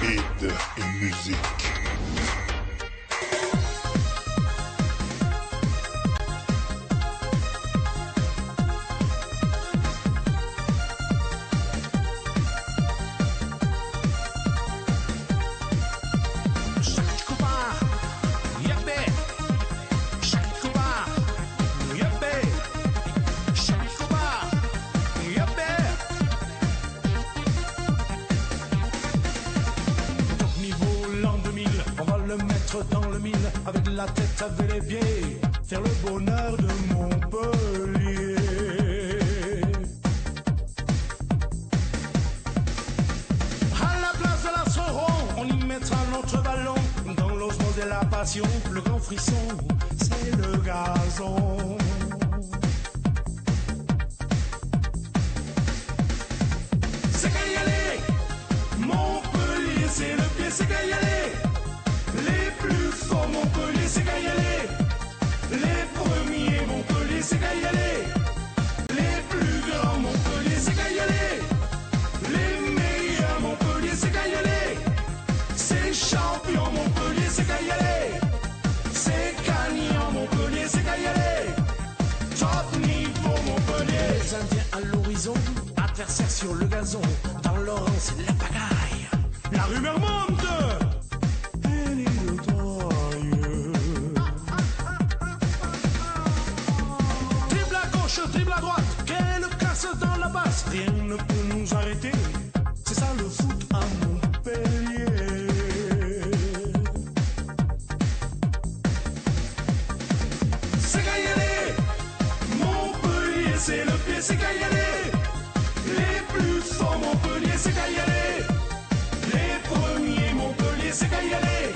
Speed et musique. Dans le mille, avec la tête avec les pieds, faire le bonheur de Montpellier. À la place de la Soron, on y mettra notre ballon. Dans l'osmose et la passion, le grand frisson, c'est le gazon. C'est qu'à y aller, Montpellier, c'est le pied, c'est qu'à y aller. Les plus forts Montpellier, c'est qu'à y aller. Les premiers Montpellier, c'est qu'à y aller. Les plus grands Montpellier, c'est qu'à y aller. Les meilleurs Montpellier, c'est qu'à y aller. C'est champion Montpellier, c'est qu'à y aller. C'est gagnant Montpellier, c'est qu'à y aller. Top niveau Montpellier. Les Indiens à l'horizon, adversaires sur le gazon. Dans l'orange, c'est la pagaille. La rumeur monte. Dribble à droite, quelle casse dans la basse. Rien ne peut nous arrêter. C'est ça le foot à Montpellier. C'est qu'à y aller. Montpellier, c'est le pied, c'est qu'à y aller. Les plus forts Montpellier, c'est qu'à y aller. Les premiers Montpellier, c'est qu'à y aller.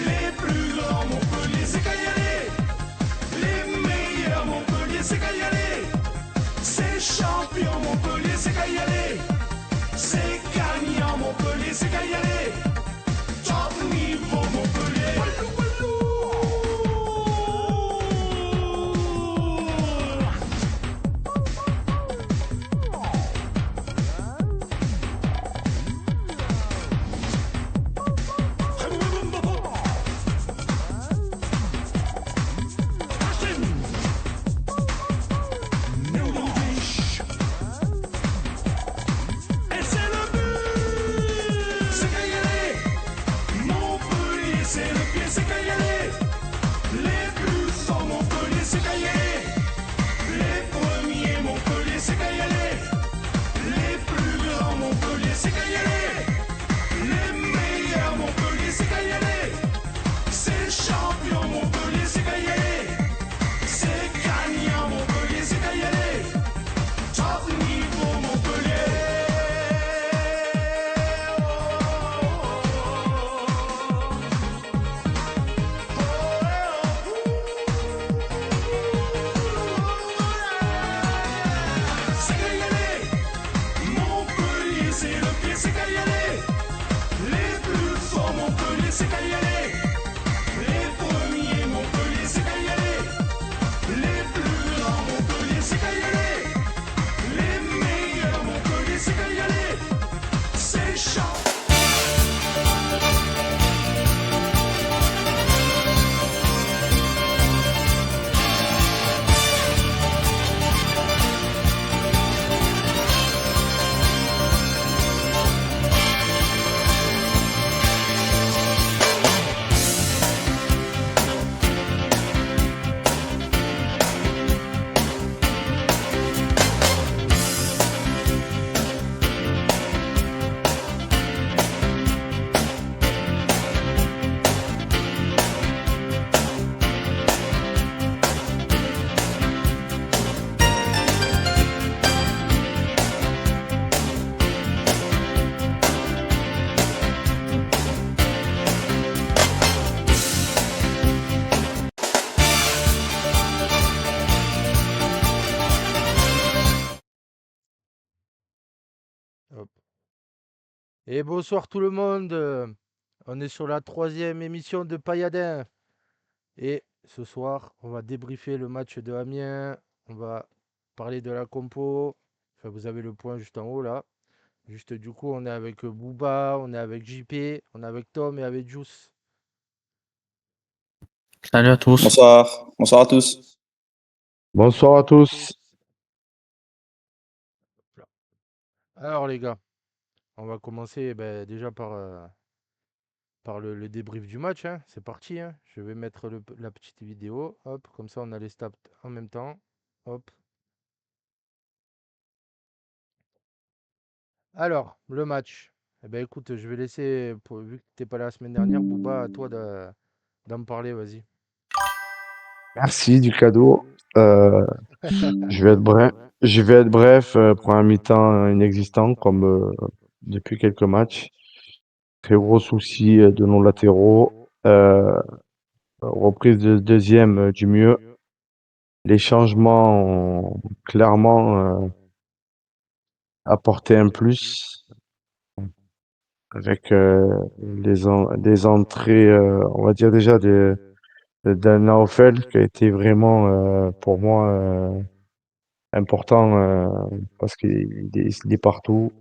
Les plus grands Montpellier, c'est qu'à y aller. Les meilleurs Montpellier, c'est qu'à y aller. C'est champion Montpellier, c'est qu'à y aller. C'est gagnant Montpellier, c'est qu'à y aller. Top niveau Montpellier. Hop. Et bonsoir tout le monde. On est sur la 3e émission de Payadin. Et ce soir, on va débriefer le match de Amiens. On va parler de la compo. Enfin, vous avez le point juste en haut là. Juste du coup, on est avec Booba, on est avec JP, on est avec Tom et avec Juice. Salut à tous. Bonsoir, bonsoir à tous. Bonsoir à tous. Alors les gars, on va commencer déjà par le débrief du match, hein. C'est parti, hein. Je vais mettre la petite vidéo. Hop, comme ça on a les stats en même temps. Hop. Alors, le match. Eh ben écoute, je vais laisser, vu que t'es pas là la semaine dernière, Booba, à toi d'en parler, vas-y. Merci du cadeau. Je vais être bref. Je vais être bref. Première mi-temps inexistant comme depuis quelques matchs. Très gros souci de nos latéraux. Reprise de deuxième du mieux. Les changements ont clairement apporté un plus avec les entrées, on va dire déjà d'un Naofel qui a été vraiment pour moi important parce qu'il est partout.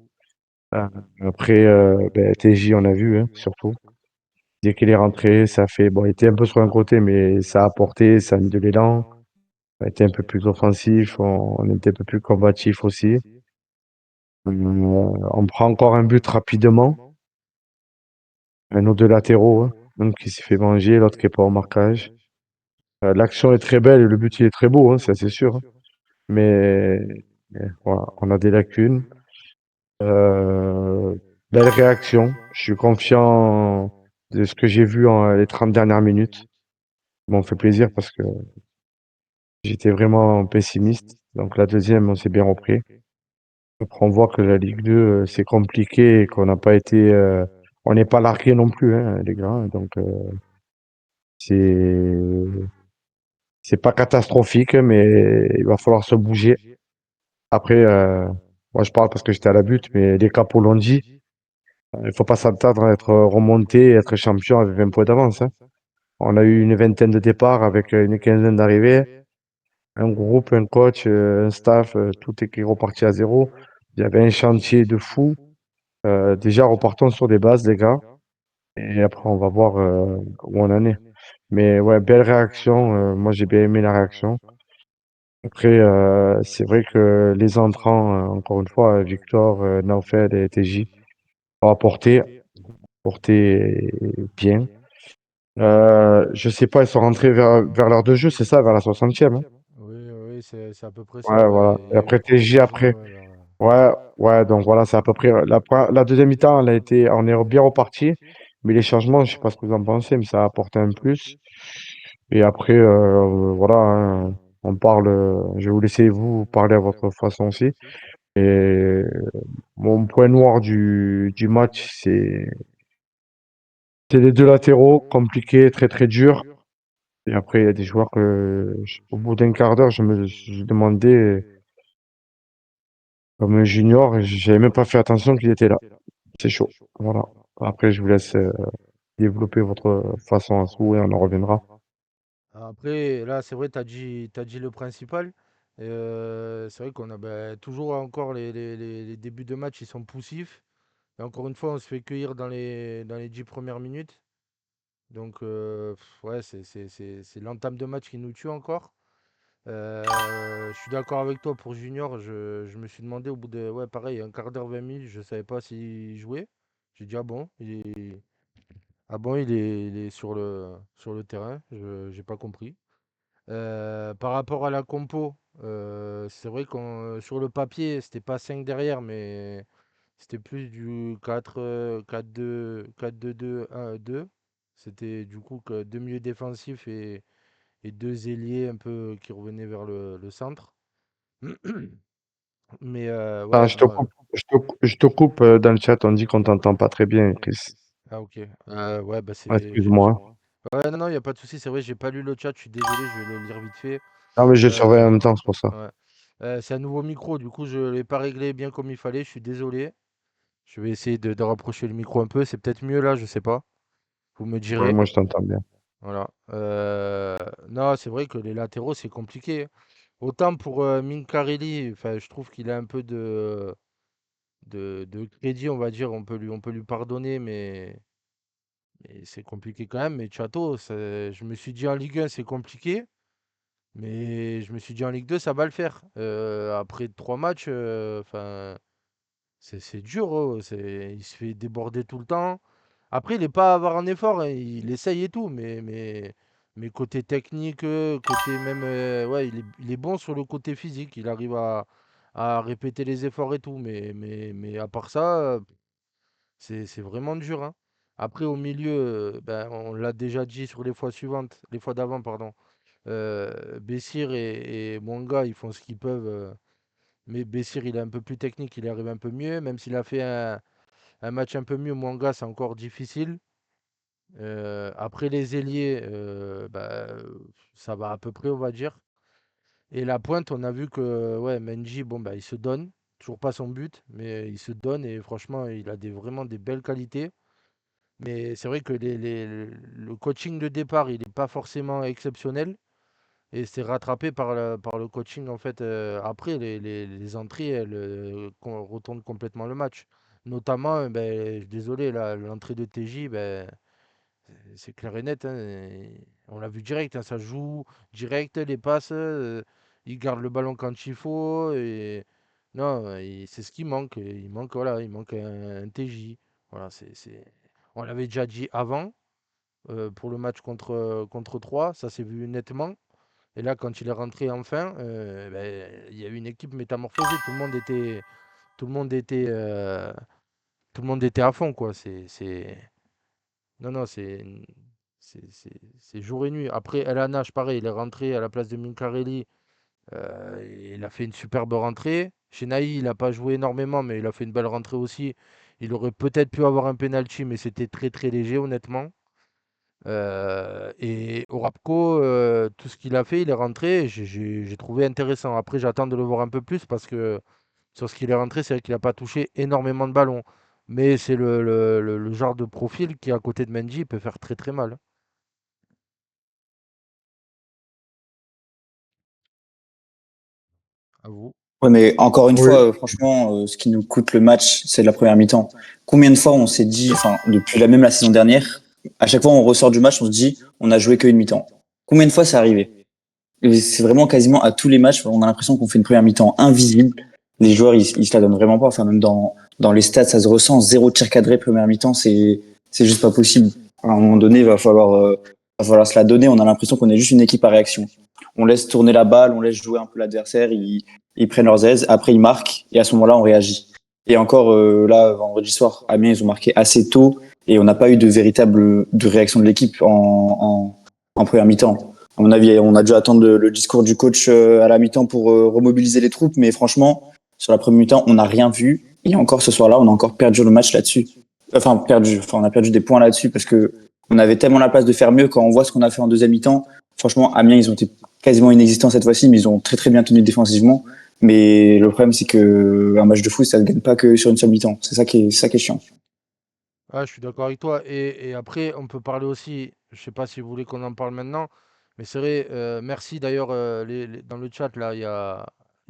Euh, Après, TJ, on a vu, hein, surtout. Dès qu'il est rentré, ça fait. Bon, il était un peu sur un côté, mais ça a apporté, ça a mis de l'élan. On a été un peu plus offensif, on était un peu plus combatif aussi. On prend encore un but rapidement. Un autre de latéraux, hein, un qui s'est fait manger, l'autre qui est pas au marquage. L'action est très belle et le but il est très beau, hein, ça c'est sûr, hein. Mais, mais voilà, on a des lacunes. Euh, Belle réaction. Je suis confiant de ce que j'ai vu en les 30 dernières minutes. M'ont fait plaisir parce que j'étais vraiment pessimiste. Donc la deuxième, on s'est bien repris. Après, on voit que la Ligue 2, c'est compliqué et qu'on n'a pas été, on n'est pas largué non plus, hein, les gars. Donc c'est c'est pas catastrophique, mais il va falloir se bouger. Après, moi je parle parce que j'étais à la butte, mais les capos l'ont dit. Il faut pas s'attendre à être remonté et être champion avec 20 points d'avance, hein. On a eu une vingtaine de départs avec une quinzaine d'arrivées, un groupe, un coach, un staff, tout est qui est reparti à zéro. Il y avait un chantier de fou. Déjà, repartons sur des bases, les gars, et après on va voir où on en est. Mais ouais, belle réaction. Moi, j'ai bien aimé la réaction. Après, c'est vrai que les entrants, encore une fois, Victor, Naufel et TJ, ont apporté bien. Je sais pas, ils sont rentrés vers l'heure de jeu, c'est ça, vers la 60e, hein? Oui, oui, c'est à peu près ça, Ouais, voilà. ouais. Il Et y a eu après le premier TJ changement, après. ouais, Ouais, ouais, donc voilà, c'est à peu près. La deuxième mi-temps, on est bien reparti. Mais les changements, je sais pas ce que vous en pensez, mais ça a apporté un plus. Et après, voilà, hein, on parle. Je vais vous laisser vous parler à votre façon aussi. Et mon point noir du match, c'est les deux latéraux, compliqués, très très durs. Et après, il y a des joueurs au bout d'un quart d'heure, je demandais, comme un junior, et j'avais même pas fait attention qu'il était là. C'est chaud. Voilà. Après, je vous laisse développer votre façon à sous et on en reviendra. Après, là, c'est vrai, t'as dit le principal. C'est vrai qu'on a toujours encore les débuts de match, ils sont poussifs. Et encore une fois, on se fait cueillir dans les 10 premières minutes. Donc, ouais, c'est l'entame de match qui nous tue encore. Je suis d'accord avec toi pour Junior. Je me suis demandé au bout de, ouais, pareil, un quart d'heure, 20 minutes, je savais pas s'il jouait. J'ai dit, ah bon, il est sur le terrain. J'ai pas compris. Par rapport à la compo, c'est vrai qu'on sur le papier, c'était pas 5 derrière, mais c'était plus du 4-2-2-1-2. C'était du coup que deux milieux défensifs et deux ailiers un peu qui revenaient vers le centre. Mais Ah, ouais, non. je te coupe dans le chat, on dit qu'on t'entend pas très bien, Chris. Ah, ok. Ouais, bah Ah, c'est. excuse-moi. Ouais, non, non, il n'y a pas de souci. C'est vrai, j'ai pas lu le chat. Je suis désolé, je vais le lire vite fait. Ah, mais je surveille en Euh, même temps, c'est pour ça. ouais. C'est un nouveau micro, du coup, je ne l'ai pas réglé bien comme il fallait. Je suis désolé. Je vais essayer de rapprocher le micro un peu. C'est peut-être mieux là, je sais pas. Vous me Ouais, direz. moi, je t'entends bien. Voilà. Non, c'est vrai que les latéraux, c'est compliqué. Autant pour Minkarelli, enfin, je trouve qu'il a un peu de crédit, on va dire. On peut lui pardonner, mais c'est compliqué quand même. Mais Chato, je me suis dit en Ligue 1, c'est compliqué. Mais je me suis dit en Ligue 2, ça va le faire. Après 3 matchs, enfin, c'est dur. Il se fait déborder tout le temps. Après, il n'est pas à avoir un effort, hein, il essaye et tout, mais côté technique, côté même, ouais, il est bon sur le côté physique. Il arrive à répéter les efforts et tout, mais à part ça, c'est vraiment dur, hein. Après, au milieu, ben, on l'a déjà dit sur les fois suivantes, les fois d'avant, pardon. Bessir et Mwanga, ils font ce qu'ils peuvent. Mais Bessir, il est un peu plus technique, il arrive un peu mieux. Même s'il a fait un match un peu mieux, Mwanga, c'est encore difficile. Après les ailiers, bah, ça va à peu près, on va dire. Et la pointe, on a vu que ouais, Mendy, bon, bah, il se donne. Toujours pas son but, mais il se donne et franchement, il a vraiment des belles qualités. Mais c'est vrai que le coaching de départ, il n'est pas forcément exceptionnel. Et c'est rattrapé par le coaching, en fait. Après, les entrées, elles retournent complètement le match. Notamment, ben, désolé, l'entrée de TJ, ben, c'est clair et net, hein, on l'a vu direct, hein, ça joue direct, les passes, il garde le ballon quand il faut. Et non, c'est ce qui manque. Il manque, voilà, il manque un TJ. Voilà, on l'avait déjà dit avant, pour le match contre 3, ça s'est vu nettement. Et là, quand il est rentré enfin, ben, il y a eu une équipe métamorphosée. Tout le monde était à fond, quoi. Non, non, c'est jour et nuit. Après, El Hanash, pareil, il est rentré à la place de Minkarelli. Il a fait une superbe rentrée. Chez Naï, il n'a pas joué énormément, mais il a fait une belle rentrée aussi. Il aurait peut-être pu avoir un penalty, mais c'était très très léger, honnêtement. Et Orapco, tout ce qu'il a fait, il est rentré. J'ai trouvé intéressant. Après, j'attends de le voir un peu plus parce que sur ce qu'il est rentré, c'est vrai qu'il n'a pas touché énormément de ballons. Mais c'est le genre de profil qui, à côté de Mendy, peut faire très très mal. À vous. Ouais, mais encore une Oui. fois, franchement, ce qui nous coûte le match, c'est la première mi-temps. Combien de fois on s'est dit, enfin, depuis la saison dernière, à chaque fois on ressort du match, on se dit, on a joué qu'une mi-temps. Combien de fois c'est arrivé? Et c'est vraiment quasiment à tous les matchs, on a l'impression qu'on fait une première mi-temps invisible. Les joueurs, ils se la donnent vraiment pas. Enfin, même dans les stats, ça se ressent. Zéro tir cadré première mi-temps, c'est juste pas possible. À un moment donné, il va falloir se la donner. On a l'impression qu'on est juste une équipe à réaction. On laisse tourner la balle, on laisse jouer un peu l'adversaire, ils prennent leurs aises, après ils marquent, et à ce moment-là, on réagit. Et encore, là, vendredi soir, Amiens, ils ont marqué assez tôt, et on n'a pas eu de véritable de réaction de l'équipe en première mi-temps. À mon avis, on a dû attendre le discours du coach à la mi-temps pour remobiliser les troupes, mais franchement, sur la première mi-temps, on n'a rien vu. Et encore ce soir-là, on a encore perdu le match là-dessus. On a perdu des points là-dessus parce que on avait tellement la place de faire mieux quand on voit ce qu'on a fait en deuxième mi-temps. Franchement, Amiens, ils ont été quasiment inexistants cette fois-ci, mais ils ont très très bien tenu défensivement. Mais le problème, c'est que un match de foot, ça ne gagne pas que sur une seule mi-temps. C'est ça qui est chiant. Ah, je suis d'accord avec toi. Et après, on peut parler aussi, je sais pas si vous voulez qu'on en parle maintenant, mais c'est vrai, merci d'ailleurs, dans le chat, là, il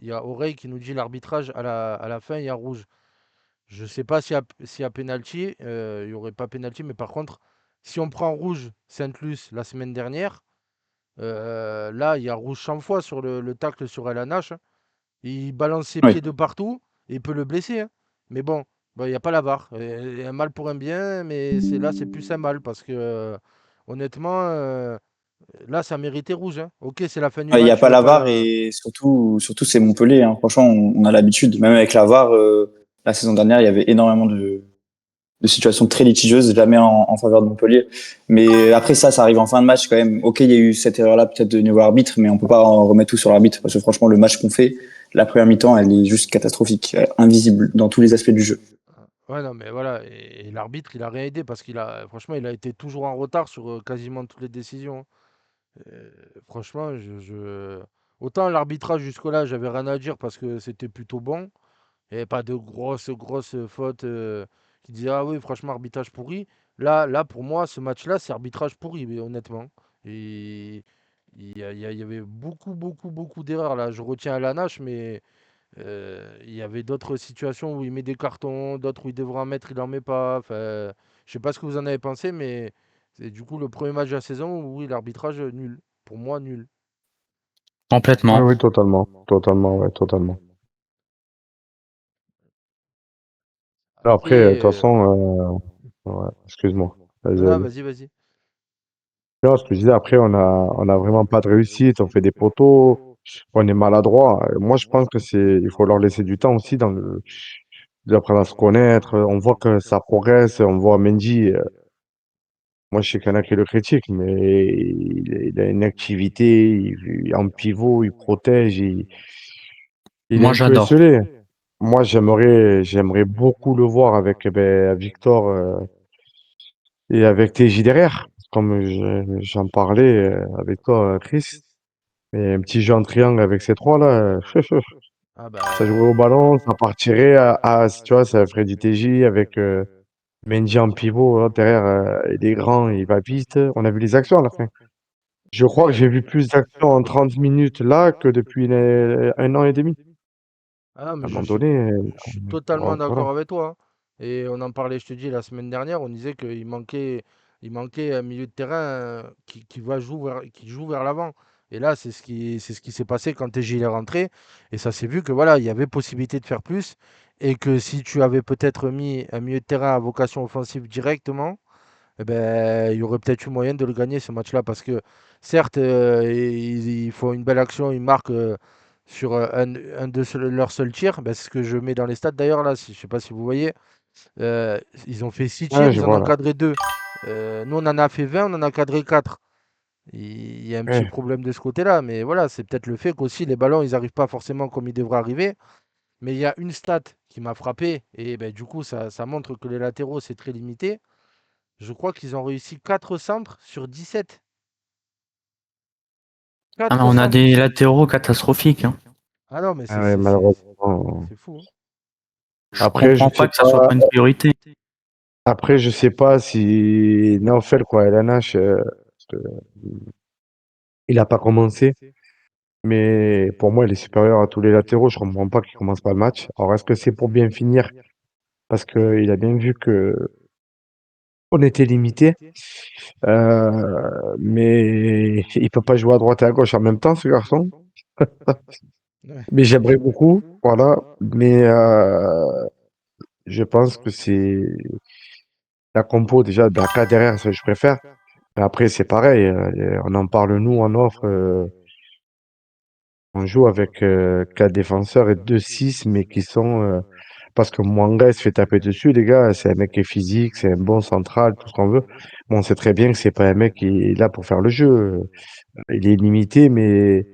y a Oreille qui nous dit l'arbitrage à la fin, il y a rouge. Je sais pas s'il y a penalty, il n'y aurait pas penalty, mais par contre, si on prend rouge Saint-Luc la semaine dernière, là, il y a rouge 100 fois sur le tacle sur El Hanash, hein. Il balance ses Oui. pieds de partout et il peut le blesser, hein. Mais bon, bah, il n'y a pas la VAR. Un mal pour un bien, mais là, c'est plus un mal parce que honnêtement, là, ça méritait rouge, hein. Ok, c'est la fin du Il n'y a match, il pas n'y a la pas. VAR et surtout c'est Montpellier. Hein. Franchement, on a l'habitude. Même avec la VAR, la saison dernière, il y avait énormément de situations très litigieuses, jamais en faveur de Montpellier. Mais après ça arrive en fin de match quand même. Ok, il y a eu cette erreur-là peut-être de niveau arbitre, mais on peut pas en remettre tout sur l'arbitre parce que franchement, le match qu'on fait, la première mi-temps, elle est juste catastrophique, invisible dans tous les aspects du jeu. Ouais, non, mais voilà. Et l'arbitre, il a rien aidé parce franchement, il a été toujours en retard sur quasiment toutes les décisions, hein. Franchement, autant l'arbitrage jusque-là, j'avais rien à dire parce que c'était plutôt bon. Il n'y avait pas de grosses, grosses fautes qui disaient, ah oui, franchement, arbitrage pourri. Là, pour moi, ce match-là, c'est arbitrage pourri, mais honnêtement. Et il y avait beaucoup, beaucoup, beaucoup d'erreurs. Là, je retiens à la nage, mais Il y avait d'autres situations où il met des cartons, d'autres où il devrait en mettre, il en met pas. Enfin, je sais pas ce que vous en avez pensé, mais c'est du coup le premier match de la saison où oui, l'arbitrage nul. Pour moi, nul. Oui, Complètement. oui, totalement. Totalement, ouais, totalement. Après, de Après, toute façon, ouais, excuse-moi. Vas-y, non, non, vas-y. vas-y, vas-y. Non, ce que je disais, après, on a vraiment pas de réussite, on fait des poteaux, on est maladroit. Moi, je pense que il faut leur laisser du temps aussi d'apprendre à se connaître. On voit que ça progresse, on voit Mendy, moi, je sais qu'il y en a qui le critiquent, mais il a une activité, en pivot, il protège, il est Moi, un peu j'adore. esselé. Moi, j'aimerais beaucoup le voir avec Victor et avec TJ derrière, comme j'en parlais avec toi, Chris. Et un petit jeu en triangle avec ces trois-là, Ah ça jouerait au bah, ballon, ça partirait tu vois, ça ferait du TJ avec Mendy en pivot, là, derrière, il est grand, il va vite. On a vu les actions à la fin. Je crois oui. que j'ai vu plus d'actions en 30 minutes là que depuis un an et demi. Ah, À mais un moment donné, je suis totalement voilà. d'accord avec toi, hein. Et on en parlait, je te dis, la semaine dernière, on disait il manquait un milieu de terrain qui joue vers l'avant. Et là, c'est ce qui s'est passé quand TJ est rentré. Et ça s'est vu que voilà, il y avait possibilité de faire plus. Et que si tu avais peut-être mis un milieu de terrain à vocation offensive directement, eh ben, il y aurait peut-être eu moyen de le gagner ce match-là parce que certes, ils font une belle action, ils marquent sur un de leurs seuls tirs. Ben, c'est ce que je mets dans les stats d'ailleurs là, je ne sais pas si vous voyez. Euh, Ils ont fait 6 tirs, Ouais, je ils en ont vois là. encadré 2. Nous, on en a fait 20, on en a encadré 4. Il y a un petit Ouais. problème de ce côté-là, mais voilà, c'est peut-être le fait qu'aussi les ballons, ils n'arrivent pas forcément comme ils devraient arriver. Mais il y a une stat qui m'a frappé, et ben, du coup, ça montre que les latéraux, c'est très limité. Je crois qu'ils ont réussi 4 centres sur 17. Ah, mais 4 on a centres. des latéraux catastrophiques, hein. Ah non, mais Ah ouais, malheureusement. c'est fou, hein. Je Après, je comprends sais pas que ça soit pas. pas une priorité. Après, je sais pas si Naufel, quoi, LNH, parce que, il a pas commencé. Mais pour moi, il est supérieur à tous les latéraux. Je comprends pas qu'il commence pas le match. Alors, est-ce que c'est pour bien finir? Parce qu'il a bien vu que on était limité. Mais il peut pas jouer à droite et à gauche en même temps, ce garçon. Ouais. Mais j'aimerais beaucoup, voilà. Mais je pense que c'est la compo déjà d'Aka derrière, ça je préfère. Mais après, c'est pareil. On en parle nous en offre. On joue avec 4 défenseurs et 2-6, mais qui sont parce que Mwanga il se fait taper dessus, les gars. C'est un mec qui est physique, c'est un bon central, tout ce qu'on veut. Bon, on sait très bien que c'est pas un mec qui est là pour faire le jeu. Il est limité, mais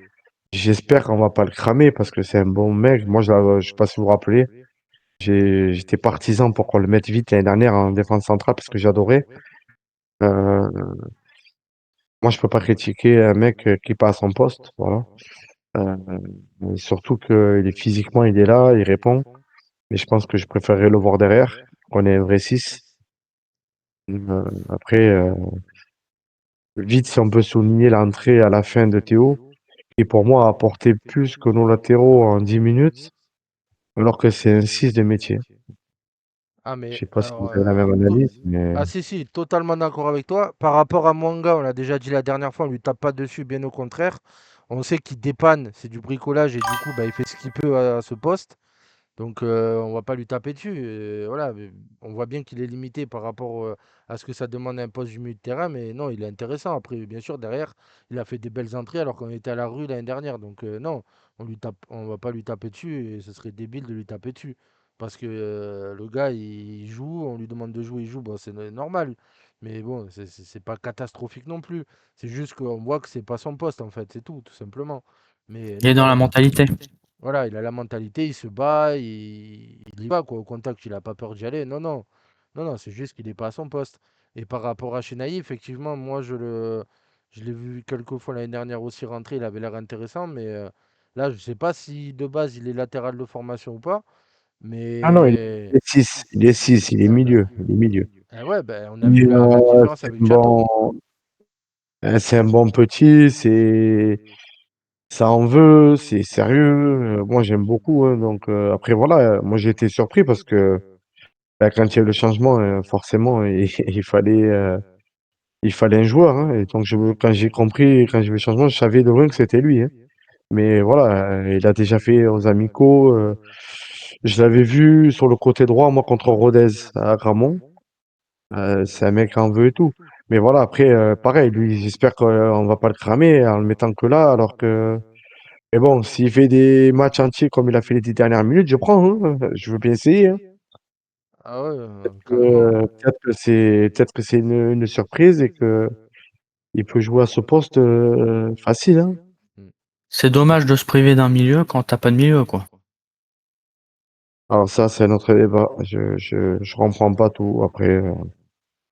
j'espère qu'on va pas le cramer parce que c'est un bon mec. Moi, je sais pas si vous vous rappelez, j'étais partisan pour qu'on le mette vite l'année dernière en défense centrale parce que j'adorais. Euh, Moi, je peux pas critiquer un mec qui est pas à son poste, voilà. Euh, Surtout que physiquement, il est là, il répond. Mais je pense que je préférerais le voir derrière, qu'on ait un vrai 6. Après, vite, si on peut souligner l'entrée à la fin de Théo, qui pour moi a apporté plus que nos latéraux en 10 minutes, alors que c'est un 6 de métier. Ah, Je mais sais pas si vous alors, avez la même analyse, mais ah si, si, totalement d'accord avec toi. Par rapport à Mwanga, on l'a déjà dit la dernière fois, on lui tape pas dessus, bien au contraire. On sait qu'il dépanne, c'est du bricolage et du coup, bah, il fait ce qu'il peut à ce poste. Donc, on va pas lui taper dessus. Voilà, mais on voit bien qu'il est limité par rapport à ce que ça demande un poste du milieu de terrain, mais non, il est intéressant. Après, bien sûr, derrière, il a fait des belles entrées alors qu'on était à la rue l'année dernière. Donc, non, on va pas lui taper dessus et ce serait débile de lui taper dessus. Parce que le gars, il joue, on lui demande de jouer, il joue, bon, c'est normal. Mais bon, c'est pas catastrophique non plus. C'est juste qu'on voit que c'est pas son poste, en fait, c'est tout, tout simplement. Mais Il est non, dans la non. mentalité. Voilà, il a la mentalité, il se bat, il y va quoi. Au contact, il n'a pas peur d'y aller. Non, non, non, non, c'est juste qu'il n'est pas à son poste. Et par rapport à Chenaï, effectivement, moi je l'ai vu quelques fois l'année dernière aussi rentrer, il avait l'air intéressant, mais là, je ne sais pas si de base il est latéral de formation ou pas, ah non, il mais est 6, il est 6, il est milieu, il est milieu. ouais, ben, on a vu Mais, la différence avec Chato. c'est un bon petit, Ça en veut, c'est sérieux. Moi, j'aime beaucoup, hein, donc après voilà, moi j'ai été surpris parce que bah, quand il y a eu le changement, forcément, il fallait un joueur, hein, et donc quand j'ai compris, quand j'ai vu le changement, je savais de loin que c'était lui, hein. Mais voilà, il a déjà fait aux amicaux. Je l'avais vu sur le côté droit, moi, contre Rodez à Gramont. C'est un mec en veut et tout. Mais voilà, après, pareil, lui, j'espère qu'on va pas le cramer en le mettant que là, alors que. Mais bon, s'il fait des matchs entiers comme il a fait les 10 dernières minutes, je prends, hein. Je veux bien essayer, hein. Ah ouais, carrément. Peut-être que c'est une surprise et que il peut jouer à ce poste facile, hein. Mm. C'est dommage de se priver d'un milieu quand t'as pas de milieu, quoi. Alors ça, c'est un autre débat. Je comprends pas tout. Après,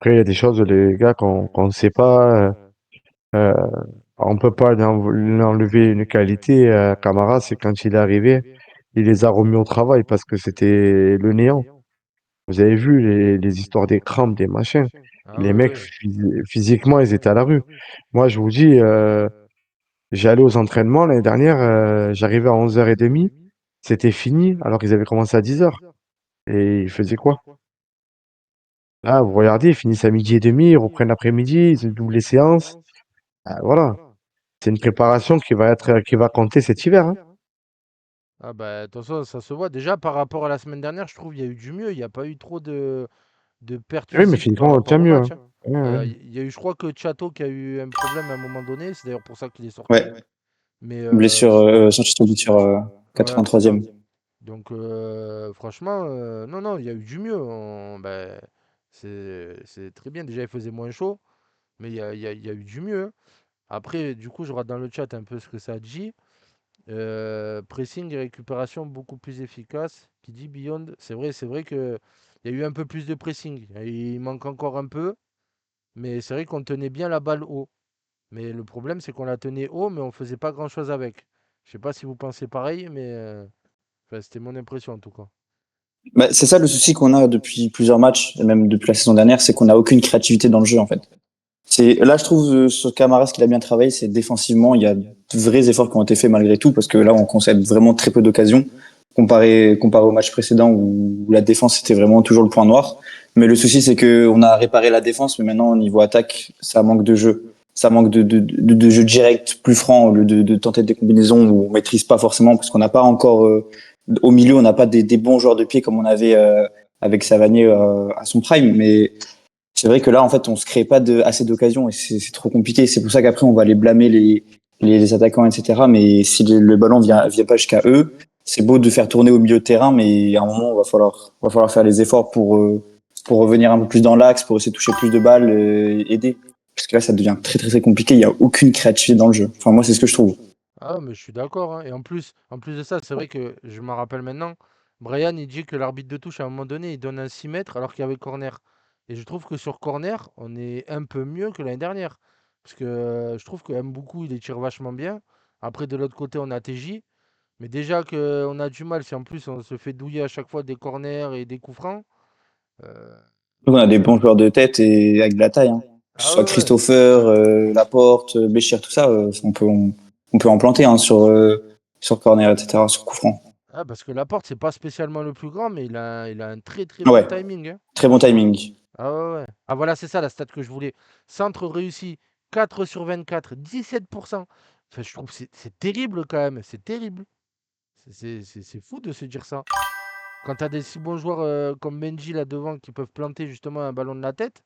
il y a des choses, les gars, qu'on ne sait pas. Euh, on peut pas lui enlever une qualité. Camara, c'est quand il est arrivé, il les a remis au travail parce que c'était le néant. Vous avez vu les histoires des crampes, des machins. Ah Les ouais, mecs, ouais. physiquement, ils étaient à la rue. Moi, je vous dis, j'allais aux entraînements l'année dernière, j'arrivais à 11h30, c'était fini, alors qu'ils avaient commencé à 10h. Et ils faisaient quoi? Là, vous regardez, ils finissent à 12h30, ils reprennent l'après-midi, ils doublent les séances. Ah, voilà. C'est une préparation qui va compter cet hiver, hein. Ah bah, de toute façon, ça se voit. Déjà, par rapport à la semaine dernière, je trouve qu'il y a eu du mieux. Il n'y a pas eu trop de pertes Oui, mais physiques par physiquement, on tient rapport au mieux, hein. match, hein. Ouais, ouais. Il y a eu, je crois que Chato qui a eu un problème à un moment donné. C'est d'ailleurs pour ça qu'il est sorti. Ouais, Mais blessure, Sanchez blessure voilà, c'est ça. 83e. Donc, franchement, non, non, il y a eu du mieux. Ben, c'est très bien. Déjà, il faisait moins chaud, mais il y a eu du mieux, hein. Après, du coup, je regarde dans le chat un peu ce que ça dit. Pressing et récupération beaucoup plus efficace. Qui dit Beyond, c'est vrai que il y a eu un peu plus de pressing. Il manque encore un peu, mais c'est vrai qu'on tenait bien la balle haut. Mais le problème, c'est qu'on la tenait haut, mais on faisait pas grand-chose avec. Je sais pas si vous pensez pareil, mais enfin, c'était mon impression en tout cas. Bah, c'est ça le souci qu'on a depuis plusieurs matchs, et même depuis la saison dernière, c'est qu'on n'a aucune créativité dans le jeu en fait. C'est là, je trouve sur Camara, ce qu'il a bien travaillé, c'est défensivement, il y a de vrais efforts qui ont été faits malgré tout, parce que là, on concède vraiment très peu d'occasions comparé au match précédent où la défense était vraiment toujours le point noir. Mais le souci, c'est que on a réparé la défense, mais maintenant au niveau attaque, ça manque de jeu, ça manque de jeu direct, plus franc, au lieu de tenter des combinaisons où on maîtrise pas forcément, parce qu'on n'a pas encore au milieu, on n'a pas des bons joueurs de pied comme on avait avec Savanier à son prime, mais c'est vrai que là, en fait, on se crée pas assez d'occasions et c'est trop compliqué. C'est pour ça qu'après, on va aller blâmer les attaquants, etc. Mais si le ballon vient pas jusqu'à eux, c'est beau de faire tourner au milieu de terrain, mais à un moment, va falloir faire les efforts pour revenir un peu plus dans l'axe, pour essayer de toucher plus de balles, aider. Parce que là, ça devient très, très, très compliqué. Il y a aucune créativité dans le jeu. Enfin, moi, c'est ce que je trouve. Ah, mais je suis d'accord, hein. Et en plus de ça, c'est vrai que je me rappelle maintenant, Brian, il dit que l'arbitre de touche, à un moment donné, il donne un 6 mètres alors qu'il y avait corner. Et je trouve que sur corner, on est un peu mieux que l'année dernière. Parce que je trouve que Mboukou, il les tire vachement bien. Après, de l'autre côté, on a TJ. Mais déjà qu'on a du mal, si en plus on se fait douiller à chaque fois des corners et des coups francs. euh, Donc, on a non, des c'est. bons joueurs de tête et avec de la taille, hein. Que ce Ah soit ouais, ouais. Christopher, Laporte, Béchir, tout ça, on peut en planter hein, sur corner, etc., sur coup franc. Ah, parce que Laporte, c'est pas spécialement le plus grand, mais il a un très très bon Ouais, timing, hein. très bon timing. Ah ouais, ouais. Ah voilà, c'est ça la stat que je voulais. Centre réussi, 4 sur 24, 17%. Enfin, je trouve que c'est terrible quand même, c'est terrible. C'est fou de se dire ça. Quand tu as des si bons joueurs comme Mendy là devant qui peuvent planter justement un ballon de la tête,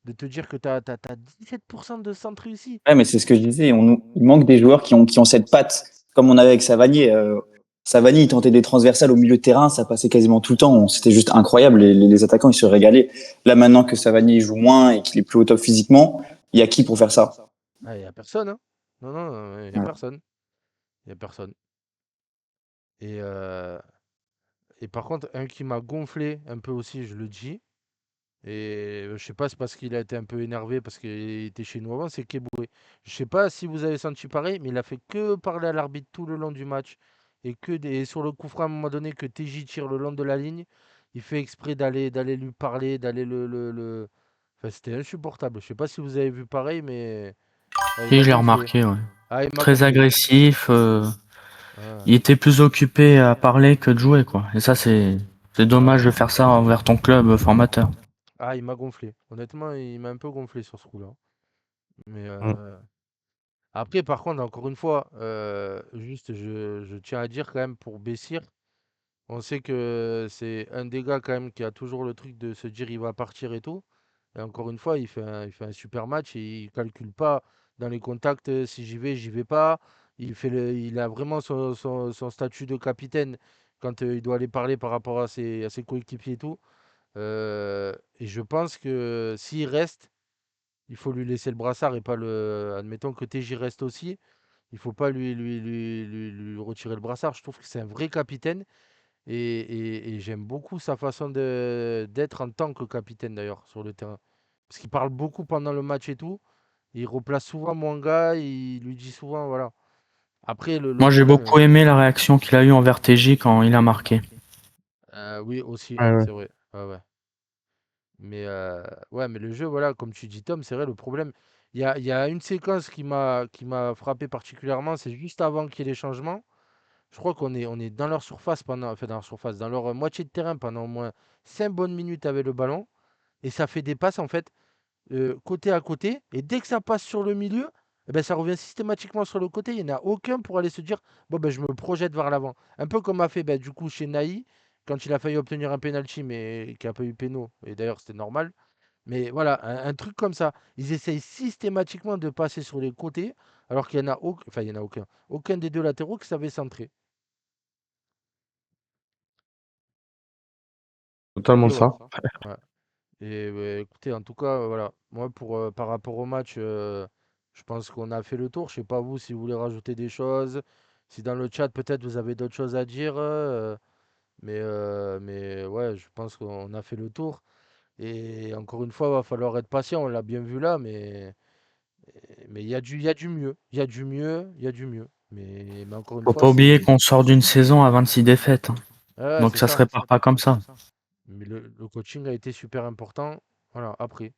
de te dire que tu as 17% de centre réussi. Ouais, mais c'est ce que je disais. Il manque des joueurs qui ont cette patte, comme on avait avec Savanier. Savanier, il tentait des transversales au milieu de terrain, ça passait quasiment tout le temps. C'était juste incroyable. Les attaquants, ils se régalaient. Là, maintenant que Savanier joue moins et qu'il est plus au top physiquement, il y a qui pour faire ça? Ah, il n'y a personne, hein. Non, non, il n'y a Ouais. personne. Il n'y a personne. Et, euh, et par contre, un qui m'a gonflé un peu aussi, je le dis, et je sais pas, c'est parce qu'il a été un peu énervé parce qu'il était chez nous avant, c'est Keboué. Je sais pas si vous avez senti pareil, mais il a fait que parler à l'arbitre tout le long du match. Et sur le coup franc, à un moment donné, que TJ tire le long de la ligne, il fait exprès d'aller lui parler, d'aller Enfin, c'était insupportable. Je sais pas si vous avez vu pareil, mais Ah, il Et m'a je l'ai gonflé. remarqué, ouais. Ah, il m'a Très gonflé. agressif. Ah, Il était plus occupé à parler que de jouer, quoi. Et ça, c'est dommage de ah, faire ça envers ton club formateur. ah, il m'a gonflé. Honnêtement, il m'a un peu gonflé sur ce coup-là. Mais Mm. après, par contre, encore une fois, juste, je tiens à dire quand même pour Bessir, on sait que c'est un des gars quand même qui a toujours le truc de se dire il va partir et tout. Et encore une fois, il fait un super match et il calcule pas dans les contacts si j'y vais pas. Il a vraiment son statut de capitaine quand il doit aller parler par rapport à ses coéquipiers et tout. Et je pense que s'il reste, il faut lui laisser le brassard et pas le. Admettons que TJ reste aussi, il faut pas lui retirer le brassard. Je trouve que c'est un vrai capitaine et j'aime beaucoup sa façon d'être en tant que capitaine d'ailleurs sur le terrain. Parce qu'il parle beaucoup pendant le match et tout. Il replace souvent Mwanga, il lui dit souvent, voilà. Après, le Moi, j'ai problème, beaucoup aimé la réaction qu'il a eue envers TJ quand il a marqué. oui, aussi, Ouais, ouais. c'est vrai. Ouais, ouais. Mais ouais, mais le jeu, voilà, comme tu dis, Tom, c'est vrai, le problème. Il y a une séquence qui m'a frappé particulièrement, c'est juste avant qu'il y ait les changements. Je crois qu'on est dans leur surface pendant, enfin dans leur surface, dans leur moitié de terrain pendant au moins 5 bonnes minutes avec le ballon. Et ça fait des passes, en fait, côté à côté. Et dès que ça passe sur le milieu, eh ben, ça revient systématiquement sur le côté. Il n'y en a aucun pour aller se dire, bon, ben, je me projette vers l'avant. Un peu comme a fait ben, du coup chez Naï, quand il a failli obtenir un penalty, mais qui n'a pas eu péno. Et d'ailleurs, c'était normal. Mais voilà, un truc comme ça. Ils essayent systématiquement de passer sur les côtés, alors qu'il y en a aucun, enfin, il y en a aucun. Aucun des deux latéraux qui savait centrer. Totalement Et voilà. ça. Ouais. Et écoutez, en tout cas, voilà. Moi, par rapport au match, je pense qu'on a fait le tour. Je sais pas vous si vous voulez rajouter des choses. Si dans le chat, peut-être vous avez d'autres choses à dire. Mais ouais, je pense qu'on a fait le tour. Et encore une fois, il va falloir être patient. On l'a bien vu là, mais il y a du mieux. Il y a du mieux. Il y a du mieux. Mais encore une Faut fois, pas oublier c'est. qu'on sort d'une saison à 26 défaites, hein. Ouais, Donc c'est ça se ça. répare pas comme ça. Mais le coaching a été super important. Voilà, après.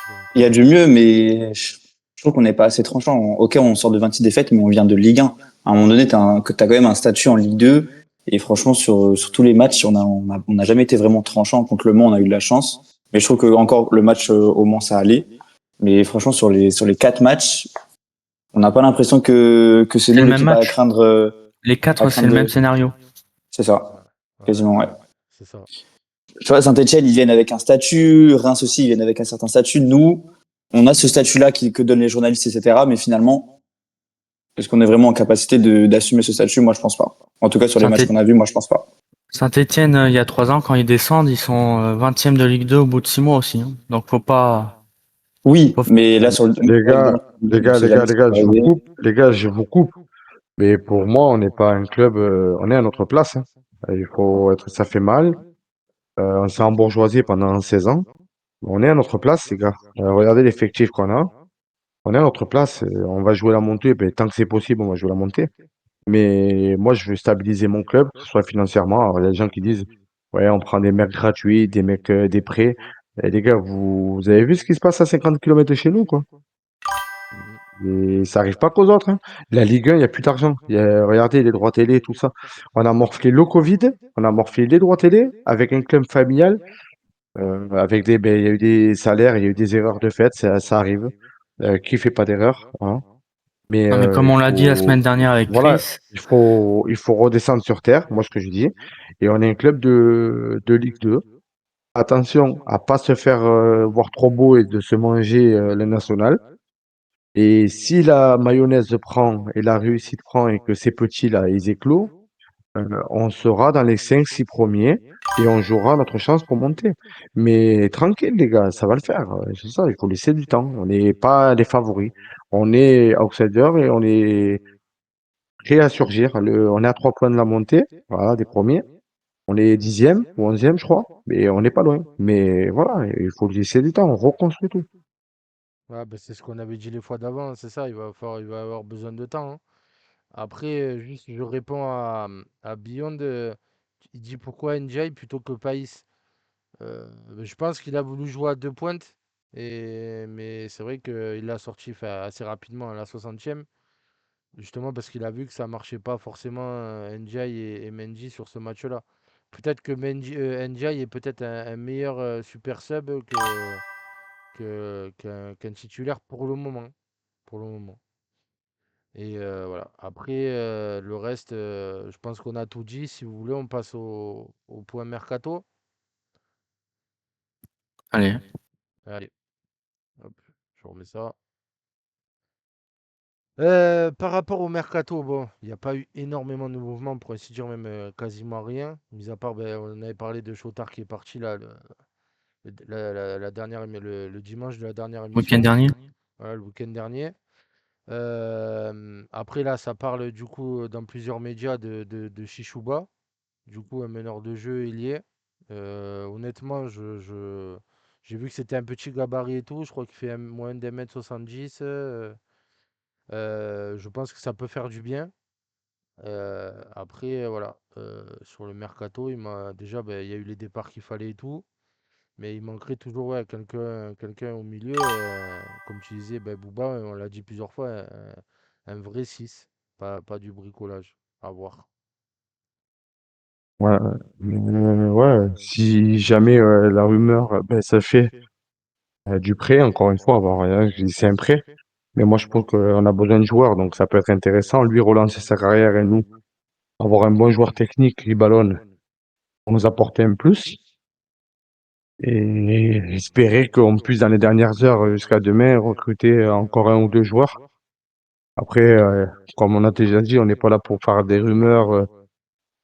Donc, Il y a du mieux, mais je trouve qu'on n'est pas assez tranchant. Ok, on sort de 26 défaites, mais on vient de Ligue 1. À un moment donné, t'as quand même un statut en Ligue 2. Et franchement, sur tous les matchs, on a jamais été vraiment tranchant. Contre Le Mans, on a eu de la chance. Mais je trouve que encore le match au Mans, ça allait. Mais franchement, sur les 4 matchs, on n'a pas l'impression que c'est C'est nous le même l'équipe à match. craindre, Les à quatre, c'est craindre le même de. scénario. C'est ça, ouais, quasiment, ouais. c'est ça. Tu vois, Saint-Etienne, ils viennent avec un statut. Reims aussi, ils viennent avec un certain statut. Nous, on a ce statut-là que donnent les journalistes, etc. Mais finalement, est-ce qu'on est vraiment en capacité d'assumer ce statut? Moi, je pense pas. En tout cas, sur les matchs qu'on a vus, moi, je pense pas. Saint-Étienne, il y a 3 ans, quand ils descendent, ils sont 20e de Ligue 2 au bout de 6 mois aussi, hein. Donc Oui, faut mais là, sur le Les avec gars, Lens, les on gars, sait les gars, jamais les ce qui gars, peut je vous arriver. coupe. Les gars, je vous coupe. Mais pour moi, on n'est pas un club, on est à notre place, hein. Il faut être, ça fait mal. On s'est embourgeoisé pendant 16 ans. On est à notre place, les gars. Regardez l'effectif qu'on a. On est à notre place. On va jouer la montée. Ben, tant que c'est possible, on va jouer la montée. Mais moi, je veux stabiliser mon club, que ce soit financièrement. Alors, il y a des gens qui disent, ouais, on prend des mecs gratuits, des mecs, des prêts. Eh, les gars, vous avez vu ce qui se passe à 50 km de chez nous, quoi. Mhm. Et ça arrive pas qu'aux autres, hein. La Ligue 1, il n'y a plus d'argent. Regardez les droits télé, tout ça. On a morflé le Covid, on a morflé les droits télé avec un club familial, avec il y a eu des salaires, il y a eu des erreurs de fait, ça arrive. Qui fait pas d'erreur, hein. Mais Non, mais comme il on l'a dit la faut, semaine dernière avec voilà, Chris, il faut redescendre sur terre, moi ce que je dis. Et on est un club de Ligue 2. Attention à pas se faire voir trop beau et de se manger le national. Et si la mayonnaise prend et la réussite prend et que ces petits-là, ils éclosent, on sera dans les 5 6 premiers et on jouera notre chance pour monter. Mais tranquille, les gars, ça va le faire. C'est ça, il faut laisser du temps. On n'est pas les favoris. On est outsider et on est prêt à surgir. On est à 3 points de la montée, voilà, des premiers. On est 10e ou 11e, je crois, mais on n'est pas loin. Mais voilà, il faut laisser du temps, on reconstruit tout. Ouais, bah, c'est ce qu'on avait dit les fois d'avant, c'est ça, il va avoir besoin de temps, hein. Après, juste, je réponds à Beyond. Il dit pourquoi NJ plutôt que Païs. Je pense qu'il a voulu jouer à deux pointes. Mais c'est vrai qu'il l'a sorti assez rapidement à la 60e, justement parce qu'il a vu que ça marchait pas forcément Ndiaye et Mendy sur ce match-là. Peut-être que Ndiaye est peut-être un meilleur super sub qu'un titulaire pour le moment. Pour le moment. Et voilà. Après, le reste, je pense qu'on a tout dit. Si vous voulez, on passe au point mercato. Allez. Allez, hop, je remets ça. Par rapport au mercato, bon, il n'y a pas eu énormément de mouvements, pour ainsi dire, même quasiment rien. Mis à part, ben, on avait parlé de Chotard qui est parti là, la dernière, le dimanche de la dernière Week-end émission, dernier. voilà, le week-end dernier. Après, là, ça parle du coup dans plusieurs médias de Chichouba, du coup, un meneur de jeu ailier. Honnêtement, j'ai vu que c'était un petit gabarit et tout. Je crois qu'il fait moins d'un mètre 70. Je pense que ça peut faire du bien. Après, voilà, sur le mercato, déjà, ben, il y a eu les départs qu'il fallait et tout. Mais il manquerait toujours ouais, quelqu'un au milieu. Comme tu disais, ben, Booba, on l'a dit plusieurs fois, un vrai 6, pas du bricolage. À voir. Ouais, ouais, si jamais la rumeur ben, ça fait du prêt, encore une fois, avoir, je dis c'est un prêt, mais moi je pense qu'on a besoin de joueurs, donc ça peut être intéressant. Lui relancer sa carrière et nous avoir un bon joueur technique qui ballonne pour nous apporter un plus et espérer qu'on puisse dans les dernières heures jusqu'à demain recruter encore un ou deux joueurs. Après, comme on a déjà dit, on n'est pas là pour faire des rumeurs,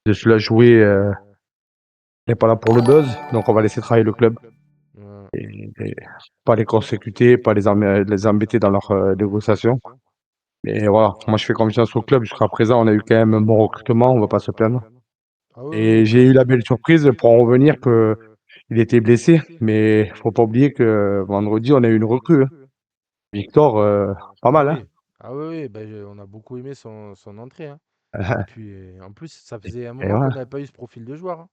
de se la jouer, on n'est pas là pour le buzz, donc on va laisser travailler le club. Ouais. Et pas les consécuter, pas les embêter dans leurs négociations. Mais voilà, moi je fais confiance au club. Jusqu'à présent, on a eu quand même un bon recrutement, on va pas se plaindre. Ah oui, oui, Et non, j'ai eu la belle surprise pour en revenir que il était blessé, mais faut pas oublier que vendredi, on a eu une recrue, hein. Victor, pas Ah mal, hein. oui, ah oui, oui, ben, on a beaucoup aimé son entrée, hein. Et puis, en plus, ça faisait un Et moment qu'on ouais. n'avait pas eu ce profil de joueur, hein.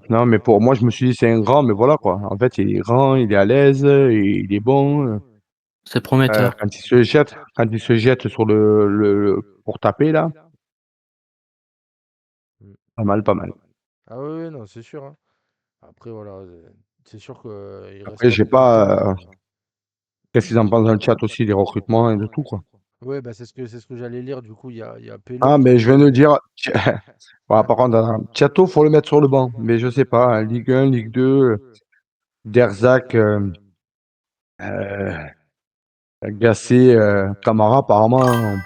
Non, mais pour moi, je me suis dit, c'est un grand, mais voilà quoi. En fait, il est grand, il est à l'aise, il est bon. C'est prometteur. Quand il se jette sur pour taper là, Mm. pas mal, pas mal. Ah oui, oui, non, c'est sûr, hein. Après, voilà, c'est sûr qu'il reste Après, pas j'ai plus longtemps. pas. Qu'est-ce qu'ils en pensent dans le chat aussi, des recrutements et de tout, quoi. Ouais, bah, c'est ce que j'allais lire. Du coup, il y a Pélo Ah, qui mais je viens de dit. dire. Voilà, par contre, Thiato, faut le mettre sur le banc. Mais je sais pas, hein, Ligue 1, Ligue 2, Derzac, euh, Gasset, Camara, apparemment,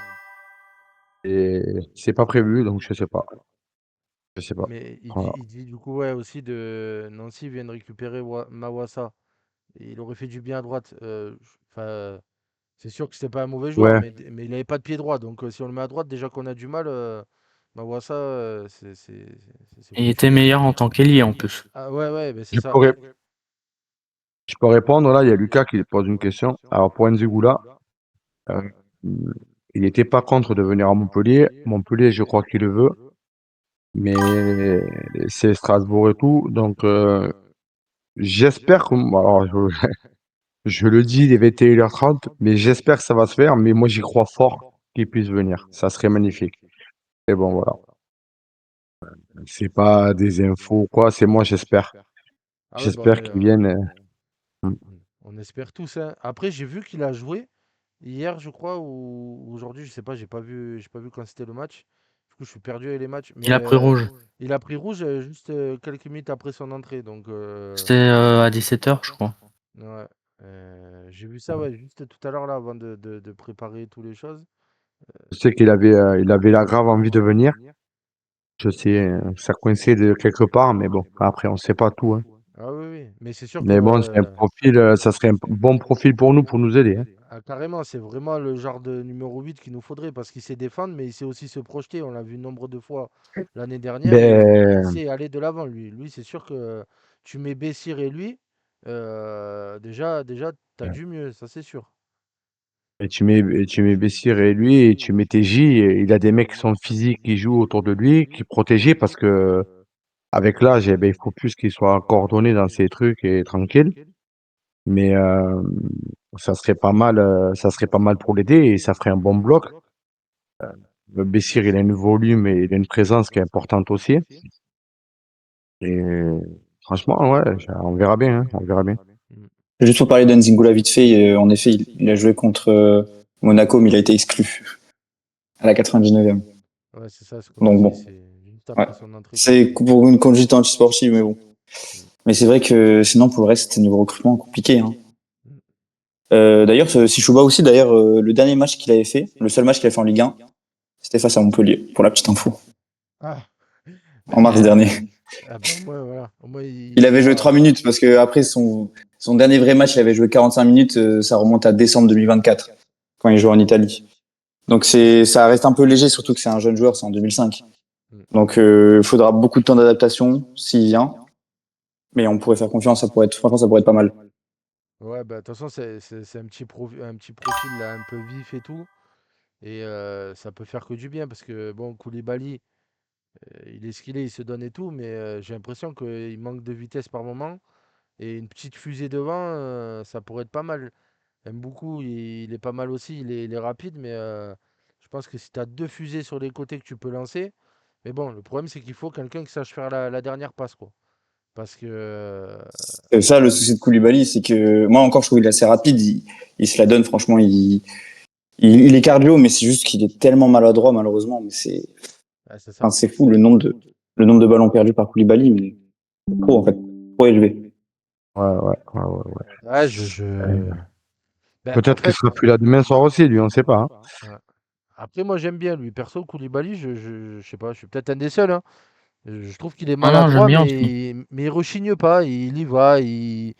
et c'est pas prévu, donc je sais pas. Je sais pas. Mais il dit, Voilà. il dit du coup, ouais, aussi de Nancy vient de récupérer Mawassa. Et il aurait fait du bien à droite. Enfin, c'est sûr que c'était pas un mauvais joueur, Ouais. mais il n'avait pas de pied droit. Donc, si on le met à droite, déjà qu'on a du mal, Mawassa, c'est Il plus était fluide. meilleur en tant qu'ailier en plus. Ah ouais, ouais, ben c'est Je ça. peux, ré- je peux répondre, là, il y a Lucas qui pose une question. Alors, pour Nzegula, euh, il n'était pas contre de venir à Montpellier. Montpellier, je crois qu'il le veut, mais c'est Strasbourg et tout. Donc, j'espère que, alors, je le dis, il est 21h30, mais j'espère que ça va se faire. Mais moi, j'y crois fort qu'il puisse venir. Ça serait magnifique. Et bon, voilà. C'est pas des infos ou quoi, c'est moi, j'espère. Ah ouais, bah J'espère qu'ils viennent. on espère tous, hein. Après, j'ai vu qu'il a joué hier, je crois, ou aujourd'hui, je sais pas, j'ai pas vu quand c'était le match. Du coup, je suis perdu avec les matchs. Il Mais a pris rouge. il a pris rouge juste quelques minutes après son entrée. Donc, C'était à 17h, je crois. ouais. J'ai vu ça, ouais, juste tout à l'heure, là, avant de préparer toutes les choses. Je sais il avait la grave envie de venir. Je sais, ça coinçait de quelque part, mais bon, après, on sait pas tout, hein. Ah oui, oui. Mais c'est sûr que Mais bon, c'est un profil, ça serait un bon profil pour nous aider, hein. carrément, c'est vraiment le genre de numéro 8 qu'il nous faudrait parce qu'il sait défendre, mais il sait aussi se projeter. On l'a vu nombre de fois l'année dernière et il Ben, sait aller de l'avant, lui. Lui, c'est sûr que tu mets Bessir et lui, déjà tu as du mieux, ça c'est sûr. et tu mets Bessir et lui, et tu mets TJ, et il a des mecs qui sont physiques, qui jouent autour de lui, qui protégés, parce que avec l'âge, eh ben, il faut plus qu'il soit coordonné dans ses trucs et tranquille. Mais ça serait pas mal pour l'aider et ça ferait un bon bloc. Bessir, il a une volume et il a une présence qui est importante aussi. Et franchement, ouais, on verra bien, hein, on verra bien. Mm. Juste pour parler d'Enzingula vite fait, en effet, il a joué contre Monaco, mais il a été exclu à la 99e. Ouais, c'est ça ce qu'on Donc disait, bon, c'est juste ouais. après son entrée contre C'est pour une conduite anti-sportive, mais bon. Mm. Mais c'est vrai que sinon, pour le reste, niveau recrutement, compliqué. Hein. Mm. D'ailleurs, Sishuba aussi, d'ailleurs, le dernier match qu'il avait fait, le seul match qu'il a fait en Ligue 1, c'était face à Montpellier, pour la petite info, Ah, en mars ben, dernier. ah ben, au moins, voilà. Au moins, Il il avait joué aura. 3 minutes, parce que après son dernier vrai match, il avait joué 45 minutes, ça remonte à décembre 2024, quand il joue en Italie. Donc ça reste un peu léger, surtout que c'est un jeune joueur, c'est en 2005. Mm. Donc il faudra beaucoup de temps d'adaptation s'il vient, mais on pourrait faire confiance, franchement, ça pourrait être pas mal. Ouais, bah, de toute façon, c'est un petit profil là, un peu vif et tout. Et ça peut faire que du bien parce que, bon, Koulibaly, il est ce qu'il est, il se donne et tout, mais j'ai l'impression qu'il manque de vitesse par moment. Et une petite fusée devant, ça pourrait être pas mal. J'aime beaucoup, il est pas mal aussi, il est rapide, mais je pense que si tu as deux fusées sur les côtés que tu peux lancer, mais bon, le problème c'est qu'il faut quelqu'un qui sache faire la dernière passe, quoi. Parce que Et ça, le souci de Koulibaly, c'est que moi encore, je trouve qu'il est assez rapide, il se la donne, franchement, il est cardio, mais c'est juste qu'il est tellement maladroit, malheureusement. Mais c'est enfin, ça. c'est fou le nombre de ballons perdus par Koulibaly, mais trop en fait, trop élevé. Ouais. Ouais, Euh, Ben, en Peut-être qu'il fait, sera plus là demain soir aussi, lui, on sait pas, hein. ouais. Après, moi j'aime bien lui. Perso, Koulibaly, je sais pas, je suis peut-être un des seuls, hein. Je trouve qu'il est Non, non, j'aime maladroit, bien aussi. mais il rechigne pas, il y va, je